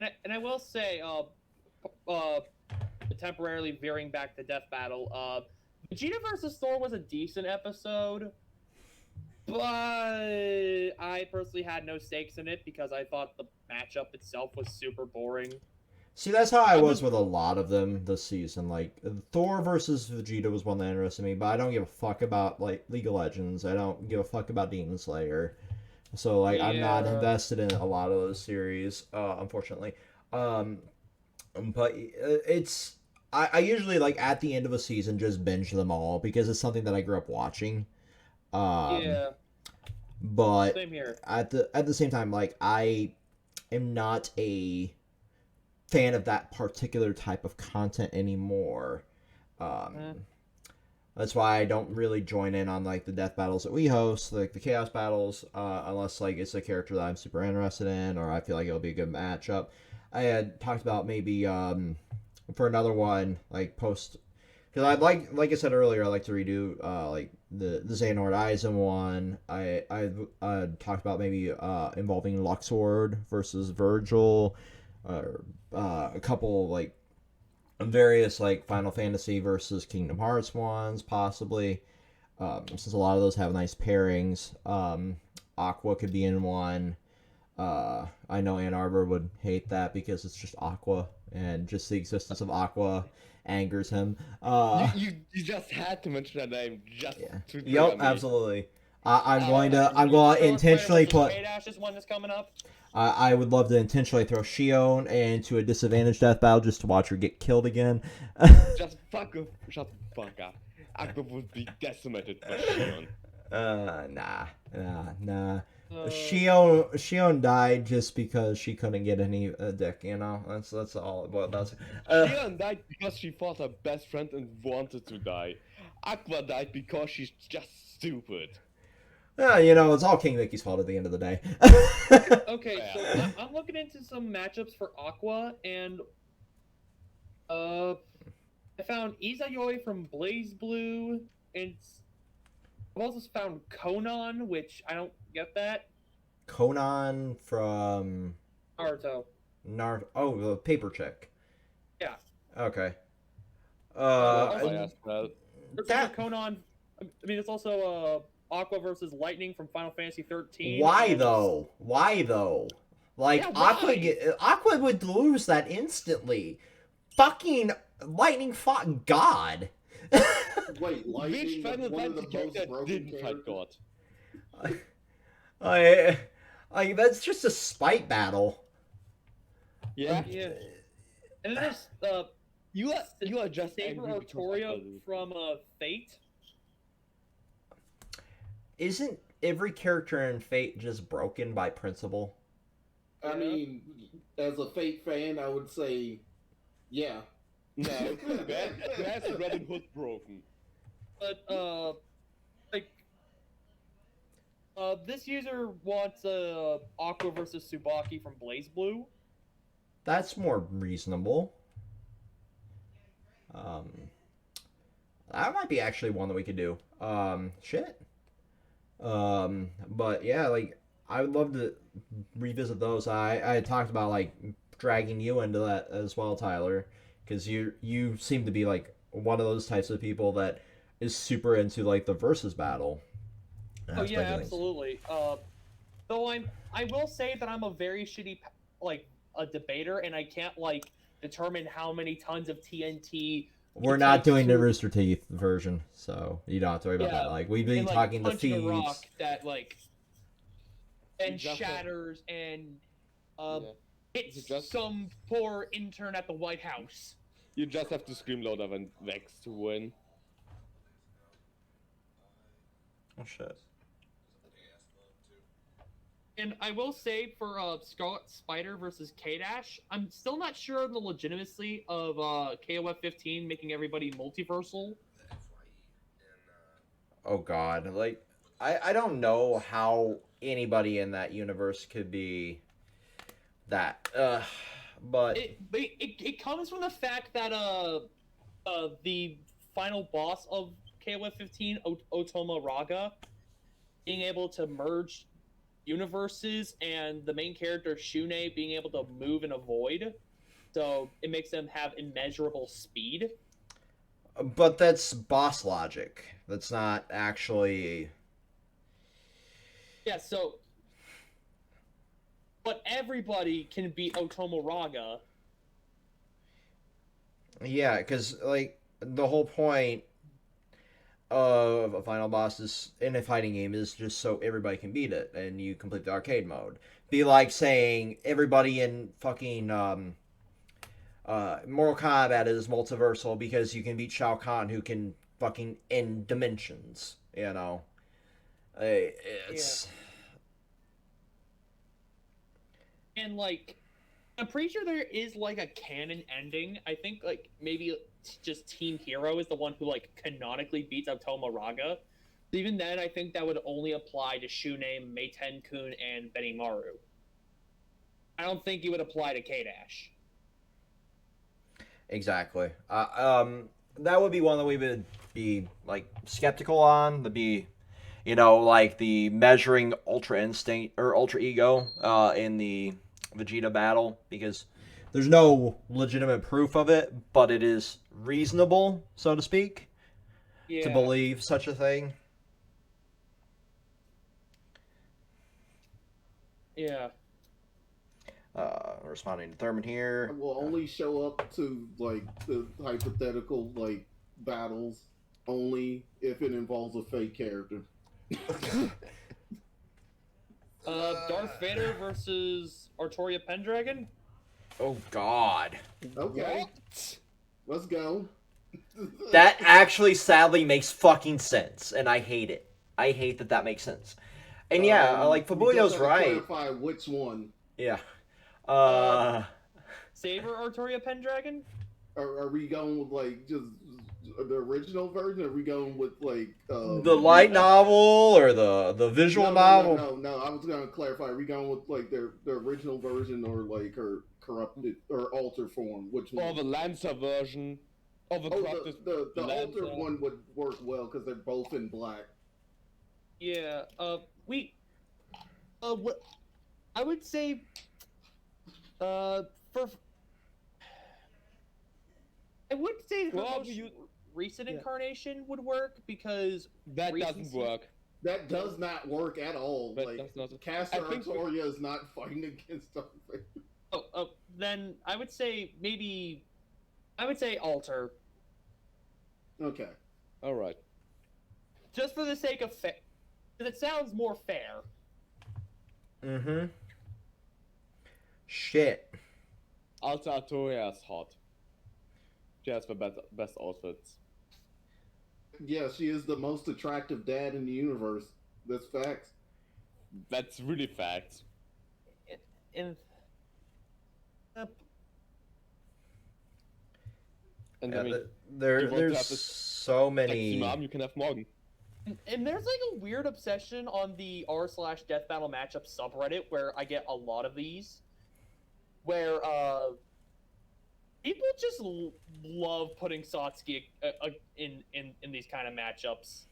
And I will say, temporarily veering back to Death Battle, Vegeta vs. Thor was a decent episode, but I personally had no stakes in it because I thought the matchup itself was super boring. See, that's how I was with a lot of them this season. Like, Thor versus Vegeta was one that interested me, but I don't give a fuck about, like, League of Legends. I don't give a fuck about Demon Slayer. So, like, I'm not invested in a lot of those series, unfortunately. But it's... I usually, like, at the end of a season, just binge them all, because it's something that I grew up watching. Yeah. But same here. At the same time, like, I am not a fan of that particular type of content anymore. That's why I don't really join in on like the death battles that we host, like the chaos battles, unless like it's a character that I'm super interested in or I feel like it'll be a good matchup. I had talked about maybe for another one, like post because I'd like I said earlier, I like to redo like the Xehanort Eisen one. I talked about maybe involving Luxord versus Virgil, or a couple like various like Final Fantasy versus Kingdom Hearts ones possibly. Since a lot of those have nice pairings, Aqua could be in one. I know Ann Arbor would hate that because it's just Aqua, and just the existence of Aqua angers him. You just had to mention that name just Yeah. to trigger Yep, me. absolutely. I'm going to intentionally put. Dash is one that's coming up. I would love to intentionally throw Shion into a disadvantage death battle just to watch her get killed again. Just shut the fuck up. Aqua would be decimated by Shion. Nah. Shion died just because she couldn't get any dick. You know, that's all it boiled down to. Shion died because she fought her best friend and wanted to die. Aqua died because she's just stupid. You know, it's all King Mickey's fault at the end of the day. Okay, so I'm looking into some matchups for Aqua, and I found Izayoi from Blaze Blue, and I've also found Conan, which I don't get that. Conan from Naruto. Oh, the paper chick. Yeah. Okay. Well, There's that- also Conan. I mean, it's also Aqua versus Lightning from Final Fantasy 13. Why though? Like Yeah, why? Aqua would lose that instantly. Fucking Lightning fought God. Wait, Lightning, Which Final one of the Fantasy most character broken didn't fight characters? God? That's just a spite battle. Yeah? Yeah. And then there's You are just Saber angry because Artoria Aqua lose. from Fate. Isn't every character in Fate just broken by principle? I mean, as a Fate fan, I would say, yeah. No, that's Robin Hood broken. But like this user wants Aqua versus Tsubaki from Blaze Blue. That's more reasonable. That might be actually one that we could do. Shit. But yeah, like I would love to revisit those. I had talked about like dragging you into that as well, Tyler, because you seem to be like one of those types of people that is super into like the versus battle. Oh yeah, absolutely. Though I will say that I'm a very shitty like a debater, and I can't like determine how many tons of TNT. We're not doing the Rooster Teeth version, so you don't have to worry about that. Like we've been and, like, talking the punching a feeds. rock that like and Just shatters and hits Just- some poor intern at the White House. You just have to scream louder than Vex to win. Oh shit. And I will say for Scarlet Spider versus K-Dash, I'm still not sure on the legitimacy of KOF 15 making everybody multiversal. Oh god, like I don't know how anybody in that universe could be that. But It comes from the fact that the final boss of KOF 15, Otoma Raga, being able to merge universes, and the main character Shune being able to move and avoid, so it makes them have immeasurable speed. But that's boss logic. That's not actually. Yeah, so. But everybody can beat Otomo Raga. Yeah, because like the whole point of a final boss is in a fighting game is just so everybody can beat it and you complete the arcade mode. Be like saying everybody in fucking Mortal Kombat is multiversal because you can beat Shao Kahn who can fucking end dimensions. You know, it's. Yeah. And like, I'm pretty sure there is like a canon ending. I think like maybe just Team Hero is the one who like canonically beats Otoma Raga. Even then, I think that would only apply to Shune, Meiten Kun, and Benimaru. I don't think it would apply to K-Dash. Exactly. that would be one that we would be like skeptical on. To be, like the measuring Ultra Instinct or Ultra Ego in the Vegeta battle, because there's no legitimate proof of it, but it is reasonable, so to speak, to believe such a thing. Yeah. Responding to Thurman here. I will only show up to like the hypothetical like battles only if it involves a fake character. Darth Vader versus Artoria Pendragon. Oh God. Okay, What? let's go. That actually sadly makes fucking sense, and I hate it. I hate that makes sense. And yeah, like we Fabuyo's just have to right. Clarify which one. Yeah. Saber Artoria Pendragon. Are we going with like just the original version? Or are we going with like the light novel or the visual novel? No. I was gonna clarify. Are we going with like the original version or like her corrupted or altered form? Which one? Or the Lancer version. Or the corrupted the Lancer. altered one would work well because they're both in black. Yeah. What I would say. For. I would say the Well, most you- recent incarnation would work because That recency- doesn't work. That does not work at all. That like does not- Caster I think we- Artoria is not fighting against Darth Vader. then I would say maybe. I would say alter, Okay. Alright. just for the sake of fair. Because it sounds more fair. Mm-hmm. Shit. Alta Artoria is hot. She has the best outfits. Yeah, she is the most attractive dad in the universe. That's facts. That's really fact. In. And Yeah, I mean, you there's want to have this so sexy many. mom you can have Morgan. And there's like a weird obsession on the r/death battle matchup subreddit where I get a lot of these, where people just love putting Satsuki in these kind of matchups,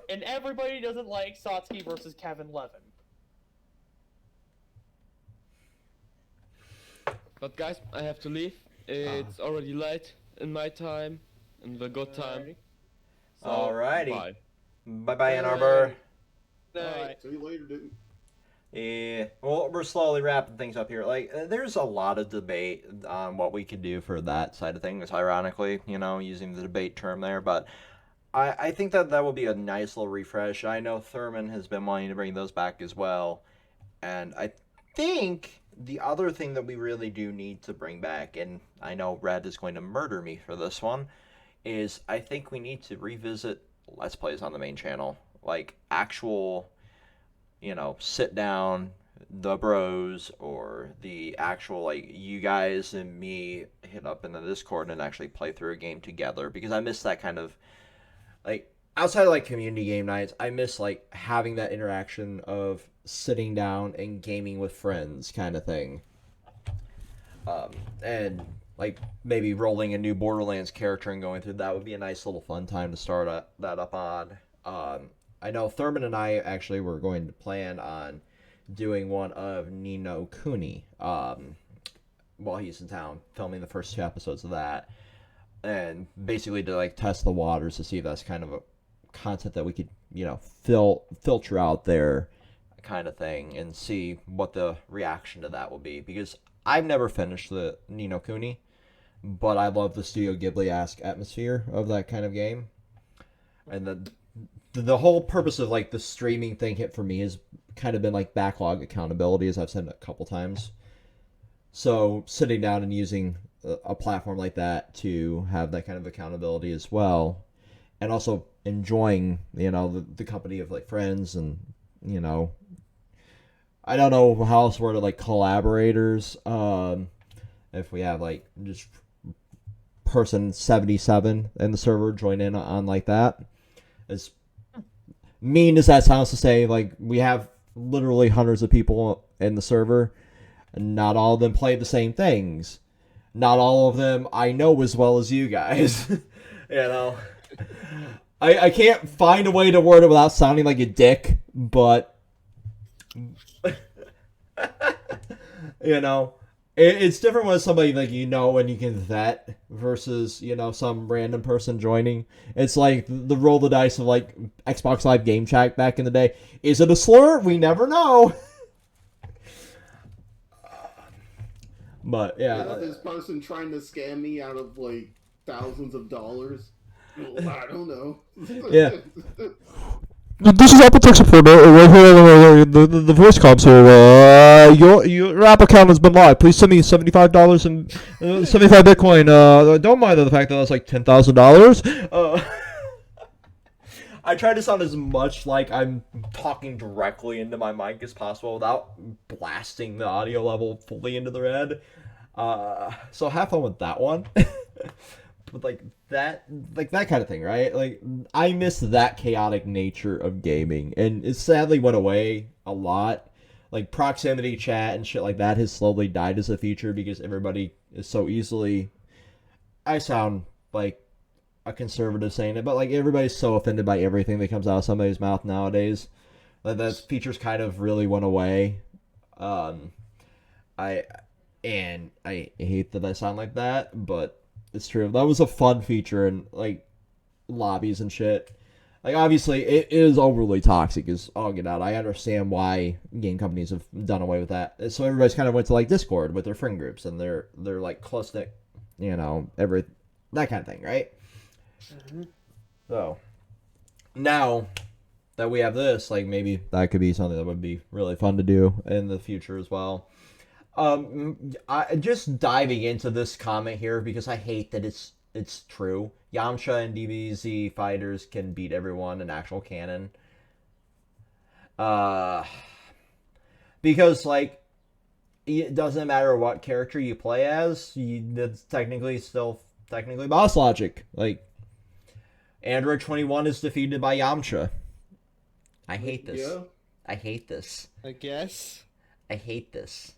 and everybody doesn't like Satsuki versus Kevin Levin. But guys, I have to leave. It's already late in my time, in the good time. So, Alrighty. Bye. Bye, Ann Arbor. Alright. See you later, dude. Yeah, well, we're slowly wrapping things up here. Like, there's a lot of debate on what we could do for that side of things, ironically, using the debate term there. But I think that will be a nice little refresh. I know Thurman has been wanting to bring those back as well. And I think the other thing that we really do need to bring back, and I know Red is going to murder me for this one, is I think we need to revisit Let's Plays on the main channel. Like, actual, sit down, the bros, or the actual, like, you guys and me hit up in the Discord and actually play through a game together. Because I miss that kind of, like, outside of, like, community game nights, I miss, like, having that interaction of sitting down and gaming with friends kind of thing. And like maybe rolling a new Borderlands character and going through that would be a nice little fun time to start that up on. I know Thurman and I actually were going to plan on doing one of Ni no Kuni while he's in town, filming the first 2 episodes of that, and basically to like test the waters to see if that's kind of a content that we could filter out there kind of thing and see what the reaction to that will be, because I've never finished the Ni no Kuni, but I love the Studio Ghibli-esque atmosphere of that kind of game. And the whole purpose of like the streaming thing hit for me has kind of been like backlog accountability, as I've said a couple times. So sitting down and using a platform like that to have that kind of accountability as well, and also enjoying the company of like friends and I don't know how else we're to like collaborators. If we have like just person 77 in the server join in on like that, as mean as that sounds to say, like we have literally hundreds of people in the server, and not all of them play the same things. not all of them I know as well as you guys. I can't find a way to word it without sounding like a dick, but it's different when somebody and you can vet versus some random person joining. It's like the roll the dice of Xbox Live Game Chat back in the day. Is it a slur? We never know. But yeah, this person trying to scam me out of thousands of dollars. I don't know. Yeah. This is Apple Tech Support. The voice comms here. Your Apple account has been live. Please send me $75 and 75 Bitcoin. Don't mind the fact that that's like $10,000. I try to sound as much like I'm talking directly into my mic as possible without blasting the audio level fully into the red. So have fun with that one. But that kind of thing, right? I miss that chaotic nature of gaming, and it sadly went away a lot. Proximity chat and shit like that has slowly died as a feature because everybody is so easily. I sound like a conservative saying it, but everybody's so offended by everything that comes out of somebody's mouth nowadays that features kind of really went away. I hate that I sound like that, but it's true. That was a fun feature in lobbies and shit. Obviously it is overly toxic as all get out. I understand why game companies have done away with that. So everybody's kind of went to Discord with their friend groups and they're close knit, every that kind of thing, right? Mm-hmm. So now that we have this, maybe that could be something that would be really fun to do in the future as well. I just diving into this comment here because I hate that it's true. Yamcha and DBZ fighters can beat everyone in actual canon. Because it doesn't matter what character you play as, that's technically boss logic. Android 21 is defeated by Yamcha. I hate this. Yeah. I hate this. I guess. I hate this.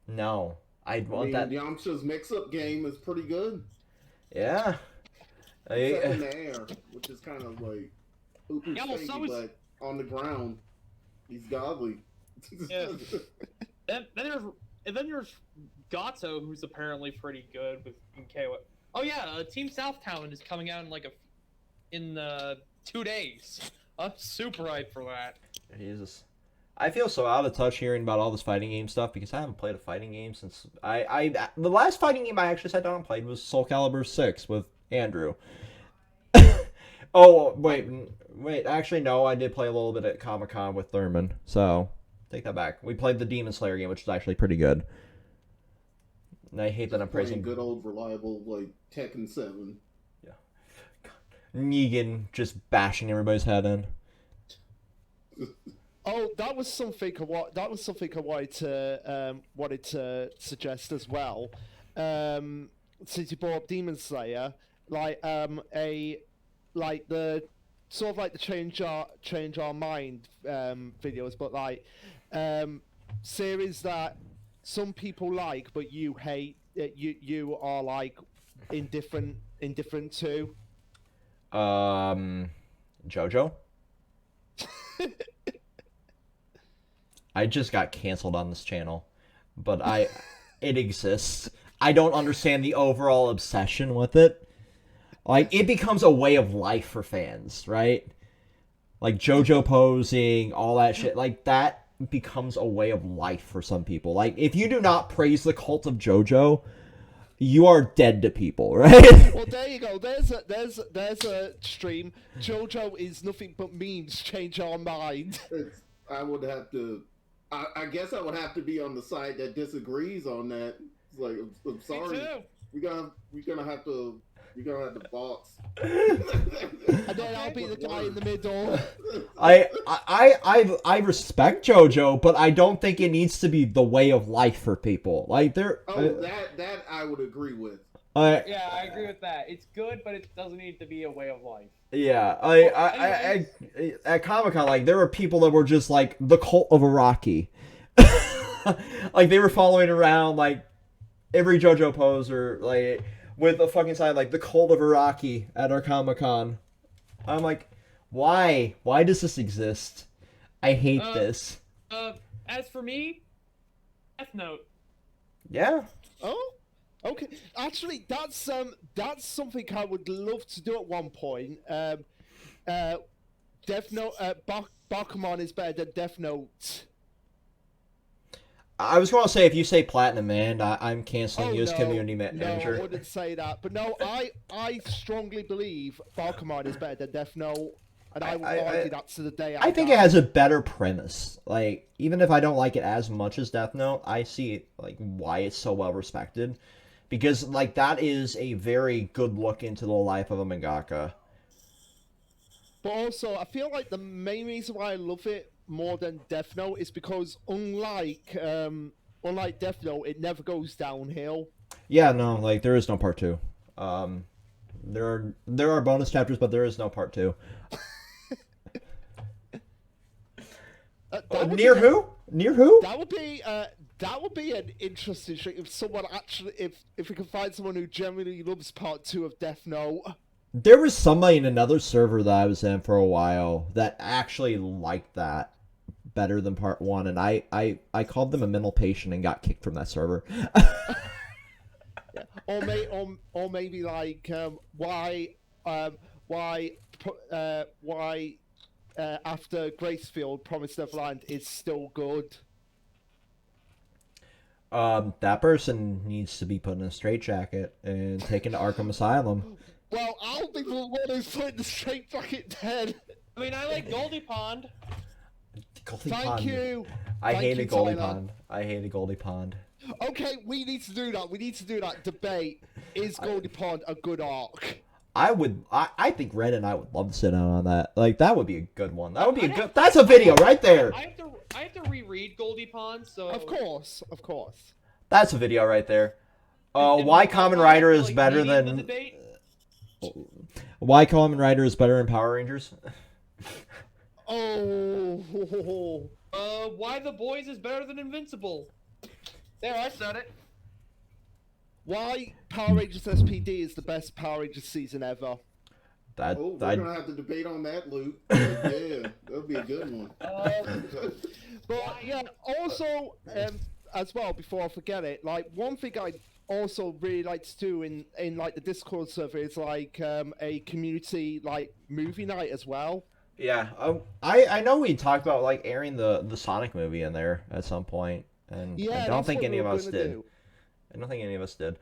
No, I'd want that. Yamcha's mix-up game is pretty good. Yeah. Except in the air, which is kind of poo-poo Yeah, well, so is- but on the ground, he's godly. Yeah. then there's Gato, who's apparently pretty good with KO. Oh yeah, Team Southtown is coming out in 2 days. I'm super hyped for that. Jesus. I feel so out of touch hearing about all this fighting game stuff because I haven't played a fighting game since the last fighting game I actually sat down and played was Soul Calibur 6 with Andrew. Oh, wait, actually no, I did play a little bit at Comic-Con with Thurman, so take that back. We played the Demon Slayer game, which is actually pretty good. And I hate that I'm praising good old reliable Tekken 7. Yeah. Negan just bashing everybody's head in. Oh, that was something I wanted to suggest as well. Since you brought up Demon Slayer, the sort of the change our mind videos, but series that some people like but you hate, you are indifferent to. JoJo. I just got canceled on this channel, but it exists. I don't understand the overall obsession with it. It becomes a way of life for fans, right? JoJo posing, all that shit, that becomes a way of life for some people. If you do not praise the cult of JoJo, you are dead to people, right? Well, there you go. There's a stream. JoJo is nothing but memes. Change our mind. I would have to. I guess I would have to be on the side that disagrees on that. It's I'm sorry. We're gonna have to box. And then I'll be the guy in the middle. I respect JoJo, but I don't think it needs to be the way of life for people. That I would agree with. Yeah, I agree with that. It's good, but it doesn't need to be a way of life. Yeah, I at Comic-Con, there were people that were just the cult of Iraqi. They were following around every JoJo poser like with a fucking sign like the Cult of Iraqi at our Comic-Con. I'm like, why? Why does this exist? I hate this. As for me, Death Note. Yeah. Oh, okay. Actually, that's something I would love to do at one point. Death Note, Bakuman is better than Death Note. I was going to say, if you say Platinum Man, I'm canceling you as community manager. No, I wouldn't say that. But no, I strongly believe Bakuman is better than Death Note. And I will argue that to the day I think die. it has a better premise. Like, even if I don't like it as much as Death Note, I see like why it's so well respected. Because like that is a very good look into the life of a mangaka. But also, I feel like the main reason why I love it more than Death Note is because unlike Death Note, it never goes downhill. Yeah, no, like there is no part 2. There are bonus chapters, but there is no part 2. Near who? Near who? That would be an interesting thing if someone actually if we can find someone who genuinely loves part 2 of Death Note. There was somebody in another server that I was in for a while that actually liked that better than part 1, and I called them a mental patient and got kicked from that server. Yeah. Or maybe like why after Gracefield, Promised Neverland is still good. That person needs to be put in a straitjacket and taken to Arkham Asylum. Well, I'll be the one who's put in the straitjacket then. I mean, I like Goldie Pond. Thank you. I hate a Goldie Tyler. Pond. I hate a Goldie Pond. Okay, we need to do that. We need to do that debate. Is Goldie Pond a good arc? I think Red and I would love to sit down on that. Like, that would be a good one. That would be that's a video right there. I have to reread Goldie Pond, so... Of course. That's a video right there. And Why Kamen Rider is better mediate the than... debate? Why Kamen Rider is better than Power Rangers? Oh. Why The Boys is better than Invincible? There, I said it. Why Power Rangers SPD is the best Power Rangers season ever? We're gonna have to debate on that, Luke. Yeah, that'll be a good one. But yeah, also as well, before I forget it, like one thing I also really like to do in like the Discord server is like a community like movie night as well. Yeah, I know we talked about like airing the Sonic movie in there at some point, and Yeah, I don't that's think what any we of were us gonna did. do. I don't think any of us did.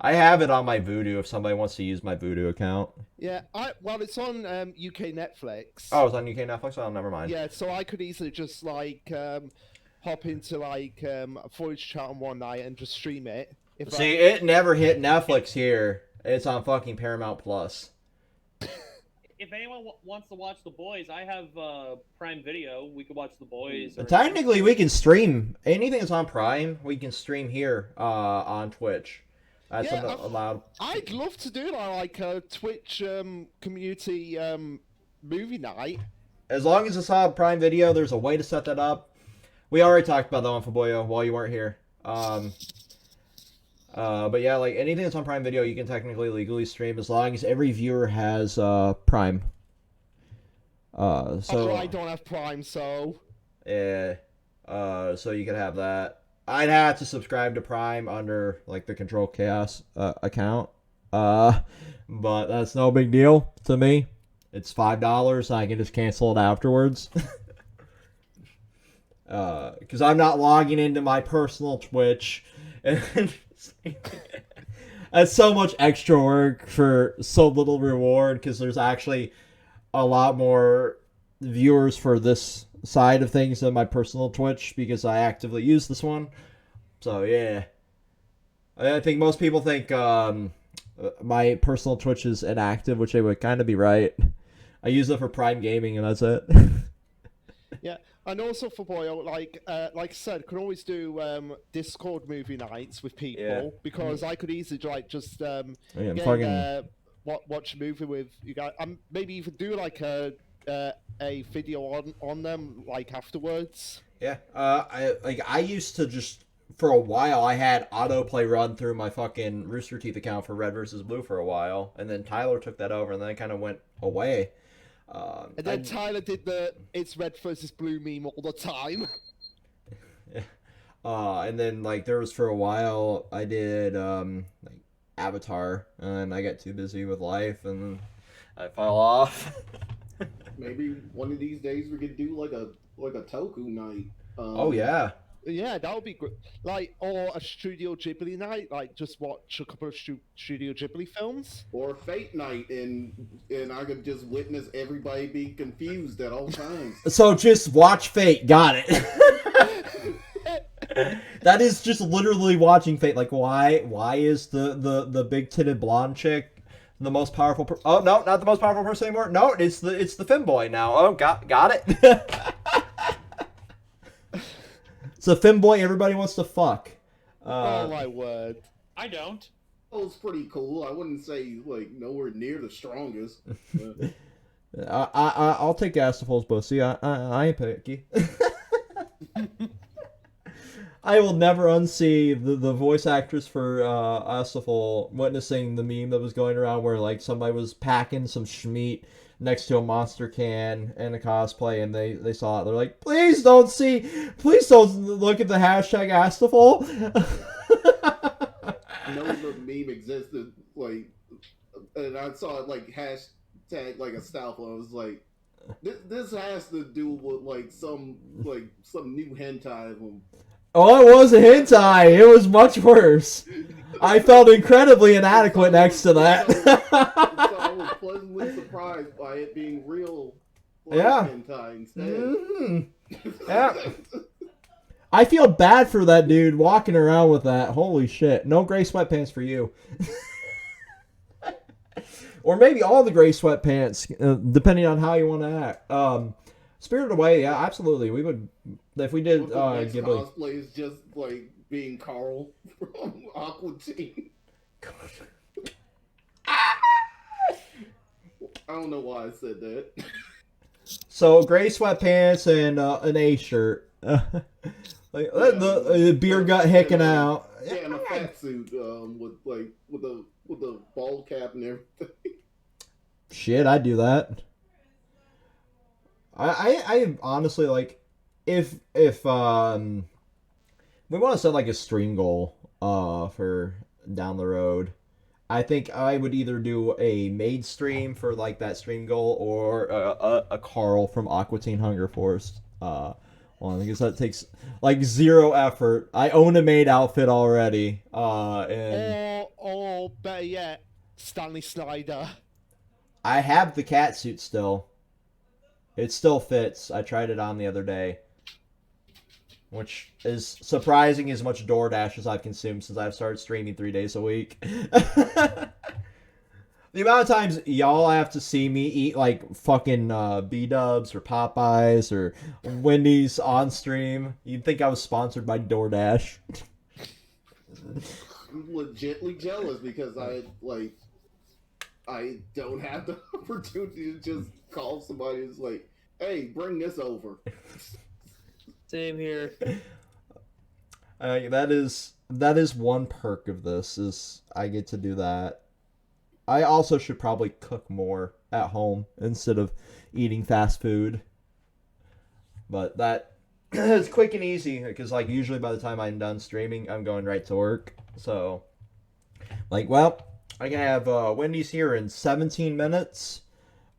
I have it on my Voodoo if somebody wants to use my Voodoo account. Yeah, it's on UK Netflix. Oh, it's on UK Netflix? Oh, never mind. Yeah, so I could easily just like hop into like a voice chat on one night and just stream it. See, it never hit Netflix here. It's on fucking Paramount Plus. If anyone wants to watch The Boys, I have Prime Video. We could watch The Boys. Or... Technically, we can stream anything that's on Prime. We can stream here on Twitch. That's allowed. I'd love to do that, like a Twitch community movie night. As long as it's on Prime Video, there's a way to set that up. We already talked about that one for Boyo while you weren't here. But yeah, like anything that's on Prime Video, you can technically legally stream as long as every viewer has Prime. So I don't have Prime, so yeah, so you could have that. I'd have to subscribe to Prime under like the Kontrolled Khaos account. But that's no big deal to me. It's $5. I can just cancel it afterwards. Because I'm not logging into my personal Twitch. That's so much extra work for so little reward, because there's actually a lot more viewers for this side of things than my personal Twitch, because I actively use this one. So yeah, I think most people think my personal Twitch is inactive, which they would kind of be right. I use it for Prime Gaming, and that's it. yeah. And also for Boyo, like I said, can always do Discord movie nights with people, because I could easily like just watch a movie with you guys. Maybe even do like a video on them like afterwards. Yeah, I used to just for a while I had autoplay run through my fucking Rooster Teeth account for Red versus Blue for a while, and then Tyler took that over, and then it kind of went away. And then Tyler did the "it's red versus blue" meme all the time. And then like there was for a while I did like Avatar, and I got too busy with life, and I fell off. Maybe one of these days we could do like a Toku night. Oh yeah. Yeah, that would be good. Like, or a Studio Ghibli night, like just watch a couple of Studio Ghibli films. Or Fate night, and I could just witness everybody be confused at all times. So just watch Fate. Got it. That is just literally watching Fate. Like, why is the big titted blonde chick the most powerful? Oh no, not the most powerful person anymore. No, it's the femboy now. Oh, got it. It's a femboy everybody wants to fuck. Oh my word! I don't. It was pretty cool. I wouldn't say like nowhere near the strongest. I'll take Astapul's pussy. I ain't picky. I will never unsee the voice actress for Astapul witnessing the meme that was going around where like somebody was packing some schmeat next to a monster can and a cosplay, and they saw it. They're like, please don't look at the hashtag Astapul. I know the meme existed, like, and I saw it like hashtag like Astapul. I was like, this has to do with like some new hentai of them. Oh, it was a hentai. It was much worse. I felt incredibly inadequate next to that. So I was pleasantly surprised by it being real. Yeah. Hentai instead. Mm-hmm. Yeah. I feel bad for that dude walking around with that. Holy shit. No gray sweatpants for you. Or maybe all the gray sweatpants, depending on how you want to act. Spirited Away, yeah, absolutely. We would, if we did Ghibli. Ghibli. Cosplay is just like being Carl from Aqua Teen. I don't know why I said that. So gray sweatpants and an A shirt, like the beer gut hicking out. Yeah, and a fat suit with a bald cap and everything. Shit, I'd do that. I honestly like if we want to set like a stream goal for down the road. I think I would either do a maid stream for like that stream goal or a Carl from Aqua Teen Hunger Force one, because that takes like zero effort. I own a maid outfit already. Or better yet, Stanley Snyder. I have the cat suit still. It still fits. I tried it on the other day. Which is surprising as much DoorDash as I've consumed since I've started streaming 3 days a week. The amount of times y'all have to see me eat like fucking B-dubs or Popeyes or Wendy's on stream, you'd think I was sponsored by DoorDash. I'm legitly jealous because I don't have the opportunity to just call somebody who's like, hey, bring this over. Same here. That is one perk of this, is I get to do that. I also should probably cook more at home instead of eating fast food. But that is quick and easy, because like usually by the time I'm done streaming, I'm going right to work. So like, well, I can have Wendy's here in 17 minutes,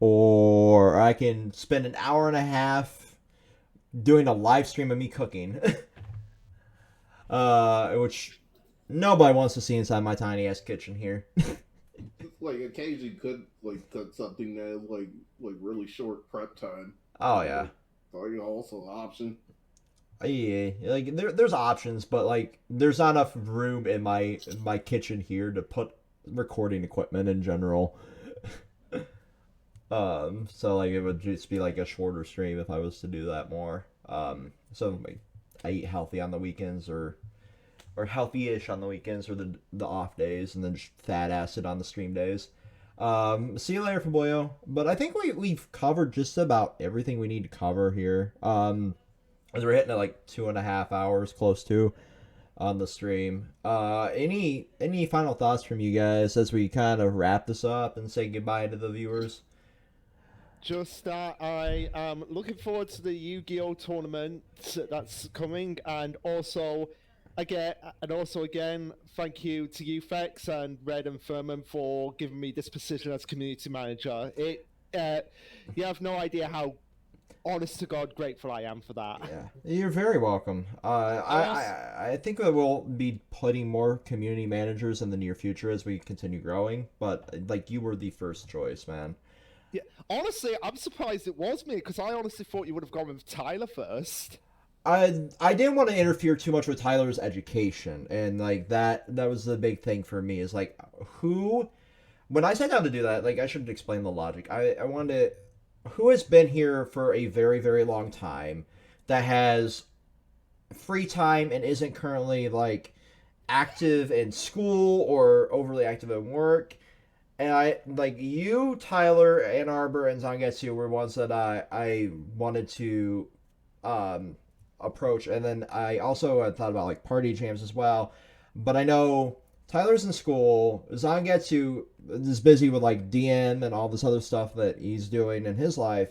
or I can spend an hour and a half doing a live stream of me cooking. Which nobody wants to see inside my tiny ass kitchen here. Like occasionally could like cook something that is like really short prep time. Oh yeah. So also an option. Yeah, like there's options, but like there's not enough room in my kitchen here to put recording equipment in general. So like it would just be like a shorter stream if I was to do that more. So like, I eat healthy on the weekends, or healthy-ish on the weekends, or the off days, and then just fat acid on the stream days. See you later, Faboyo. But I think we've covered just about everything we need to cover here. As we're hitting at like 2.5 hours, close to. on the stream. Any final thoughts from you guys as we kind of wrap this up and say goodbye to the viewers? Just that I am looking forward to the Yu-Gi-Oh tournament that's coming, and also again, thank you to UFEX and Red and Furman for giving me this position as community manager. You have no idea how honest to God grateful I am for that. Yeah, you're very welcome. I think that we'll be putting more community managers in the near future as we continue growing. But like, you were the first choice, man. Yeah, honestly, I'm surprised it was me because I honestly thought you would have gone with Tyler first. I didn't want to interfere too much with Tyler's education, and like that was the big thing for me. Is like, who, when I sat down to do that, like, I should explain the logic. I wanted, who has been here for a very, very long time, that has free time and isn't currently like active in school or overly active in work. And I, like, you, Tyler, Anarbor, and Zangetsu were ones that I wanted to approach. And then I also had thought about, like, party jams as well. But I know Tyler's in school. Zangetsu is busy with, like, DM and all this other stuff that he's doing in his life.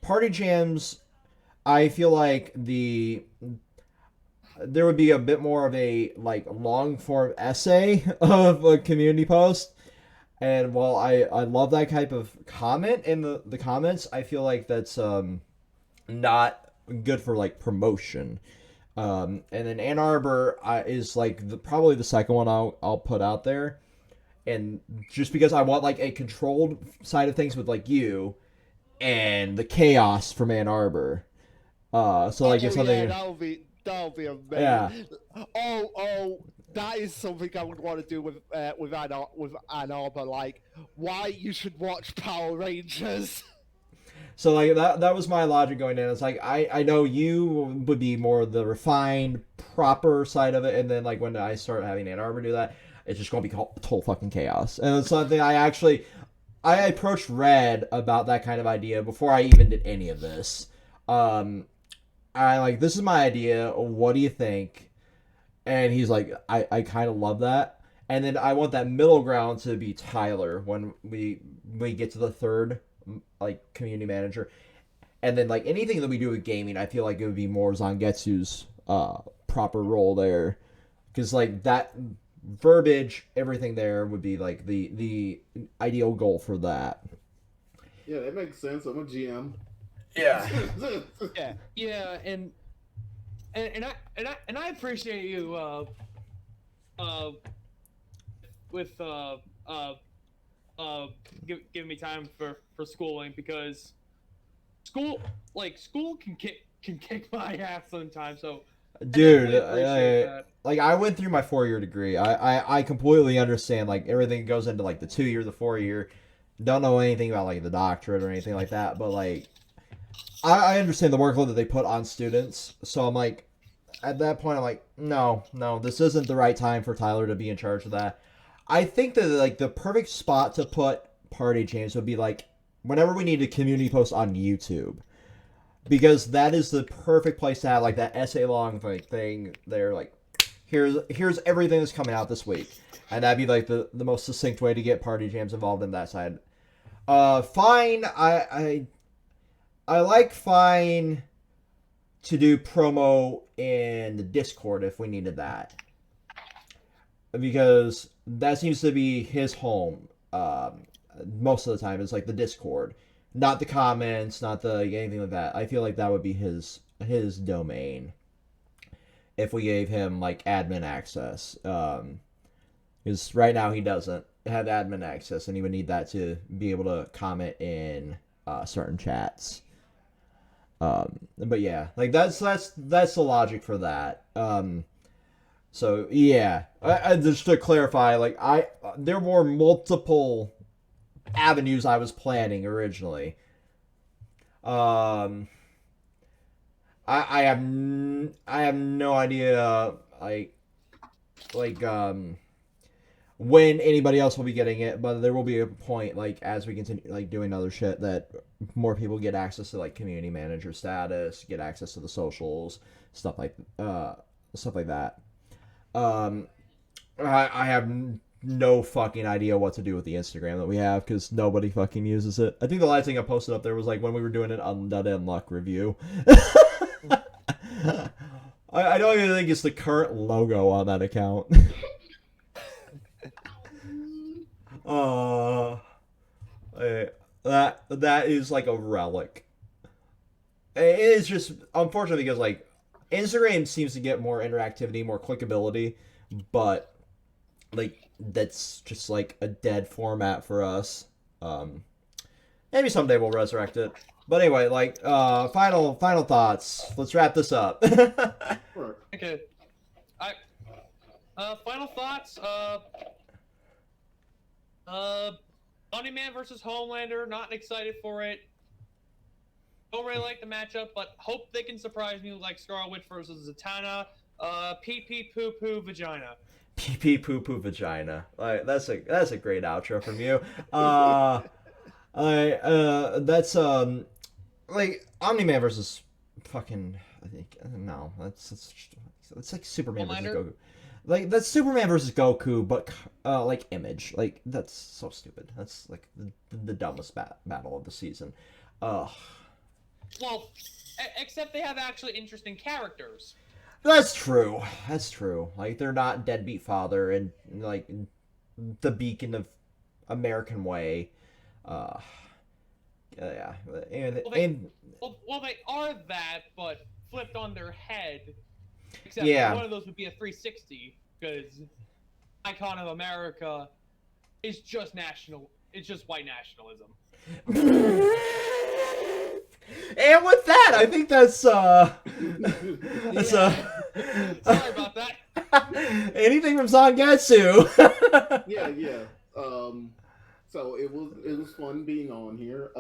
Party jams, I feel like there would be a bit more of a, like, long-form essay of a community post. And while I love that type of comment in the comments, I feel like that's not good for, like, promotion. And then Ann Arbor is like probably the second one I'll put out there, and just because I want like a controlled side of things with like you and the chaos from Ann Arbor. So like if something, yeah, that'll be amazing. Yeah. Oh, that is something I would want to do with Ann Arbor. Like, why you should watch Power Rangers. So like that was my logic going in. It's like I know you would be more the refined, proper side of it, and then like when I start having Ann Arbor do that, it's just gonna be total fucking chaos. And it's something I approached Red about that kind of idea before I even did any of this. I like, this is my idea. What do you think? And he's like, I kind of love that. And then I want that middle ground to be Tyler when we get to the third, like, community manager. And then like anything that we do with gaming, I feel like it would be more Zangetsu's proper role there, because like that verbiage, everything there would be like the ideal goal for that. Yeah, that makes sense. I'm a GM. Yeah. Yeah, and I appreciate you giving me time for schooling, because school can kick my ass sometimes. So Dude, I appreciate that. like, I went through my 4-year degree. I completely understand, like, everything goes into like the 2-year, the 4-year. Don't know anything about like the doctorate or anything like that, but like I understand the workload that they put on students. So I'm like, at that point, I'm like, no, this isn't the right time for Tyler to be in charge of that. I think that like the perfect spot to put party jams would be like whenever we need a community post on YouTube, because that is the perfect place to have like that essay long like thing there. Like, here's everything that's coming out this week, and that'd be like the most succinct way to get party jams involved in that side. Fine, I like Fine to do promo in the Discord if we needed that, because that seems to be his home. Most of the time, it's like the Discord, not the comments, not the anything like that. I feel like that would be his domain if we gave him like admin access. Because right now he doesn't have admin access, and he would need that to be able to comment in certain chats. But yeah, like that's the logic for that. So yeah, I just to clarify, like there were multiple avenues I was planning originally. I have no idea when anybody else will be getting it, but there will be a point, like, as we continue like doing other shit, that more people get access to like community manager status, get access to the socials, stuff like that. I have no fucking idea what to do with the Instagram that we have because nobody fucking uses it. I think the last thing I posted up there was like when we were doing an Undead and Luck review. I don't even think it's the current logo on that account. That is like a relic. It is just unfortunately because like Instagram seems to get more interactivity, more clickability, but like that's just like a dead format for us. Maybe someday we'll resurrect it. But anyway, like final thoughts. Let's wrap this up. Right. Okay. Final thoughts. Bunnyman versus Homelander. Not excited for it. Don't really like the matchup, but hope they can surprise me like Scarlet Witch versus Zatanna. Pee pee poo poo vagina. Pee pee poo poo vagina. Like that's a great outro from you. That's like Omni-Man versus fucking I think no it's like Superman versus Homelander? Goku. Like that's Superman versus Goku, but like Image. Like that's so stupid. That's like the dumbest battle of the season. Well, except they have actually interesting characters. That's true. That's true. Like they're not Deadbeat Father and like the beacon of American way. Yeah, and Well, they are that, but flipped on their head. Except Yeah. one of those would be a 360 because icon of America is just national. It's just white nationalism. And with that, I think that's Sorry about that. anything from Zangetsu. Yeah. So it was fun being on here.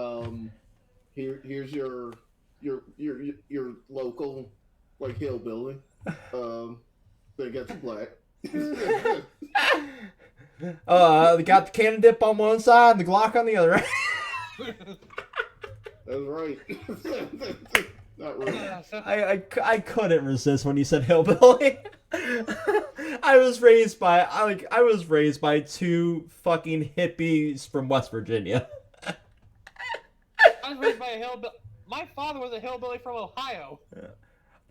Here's your local like hillbilly. That gets black. They got the cannon dip on one side and the Glock on the other. That's right. Not really. I couldn't resist when you said hillbilly. I was raised by two fucking hippies from West Virginia. I was raised by a hillbilly. My father was a hillbilly from Ohio.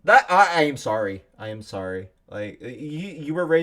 That I am sorry. I am sorry. Like you were raised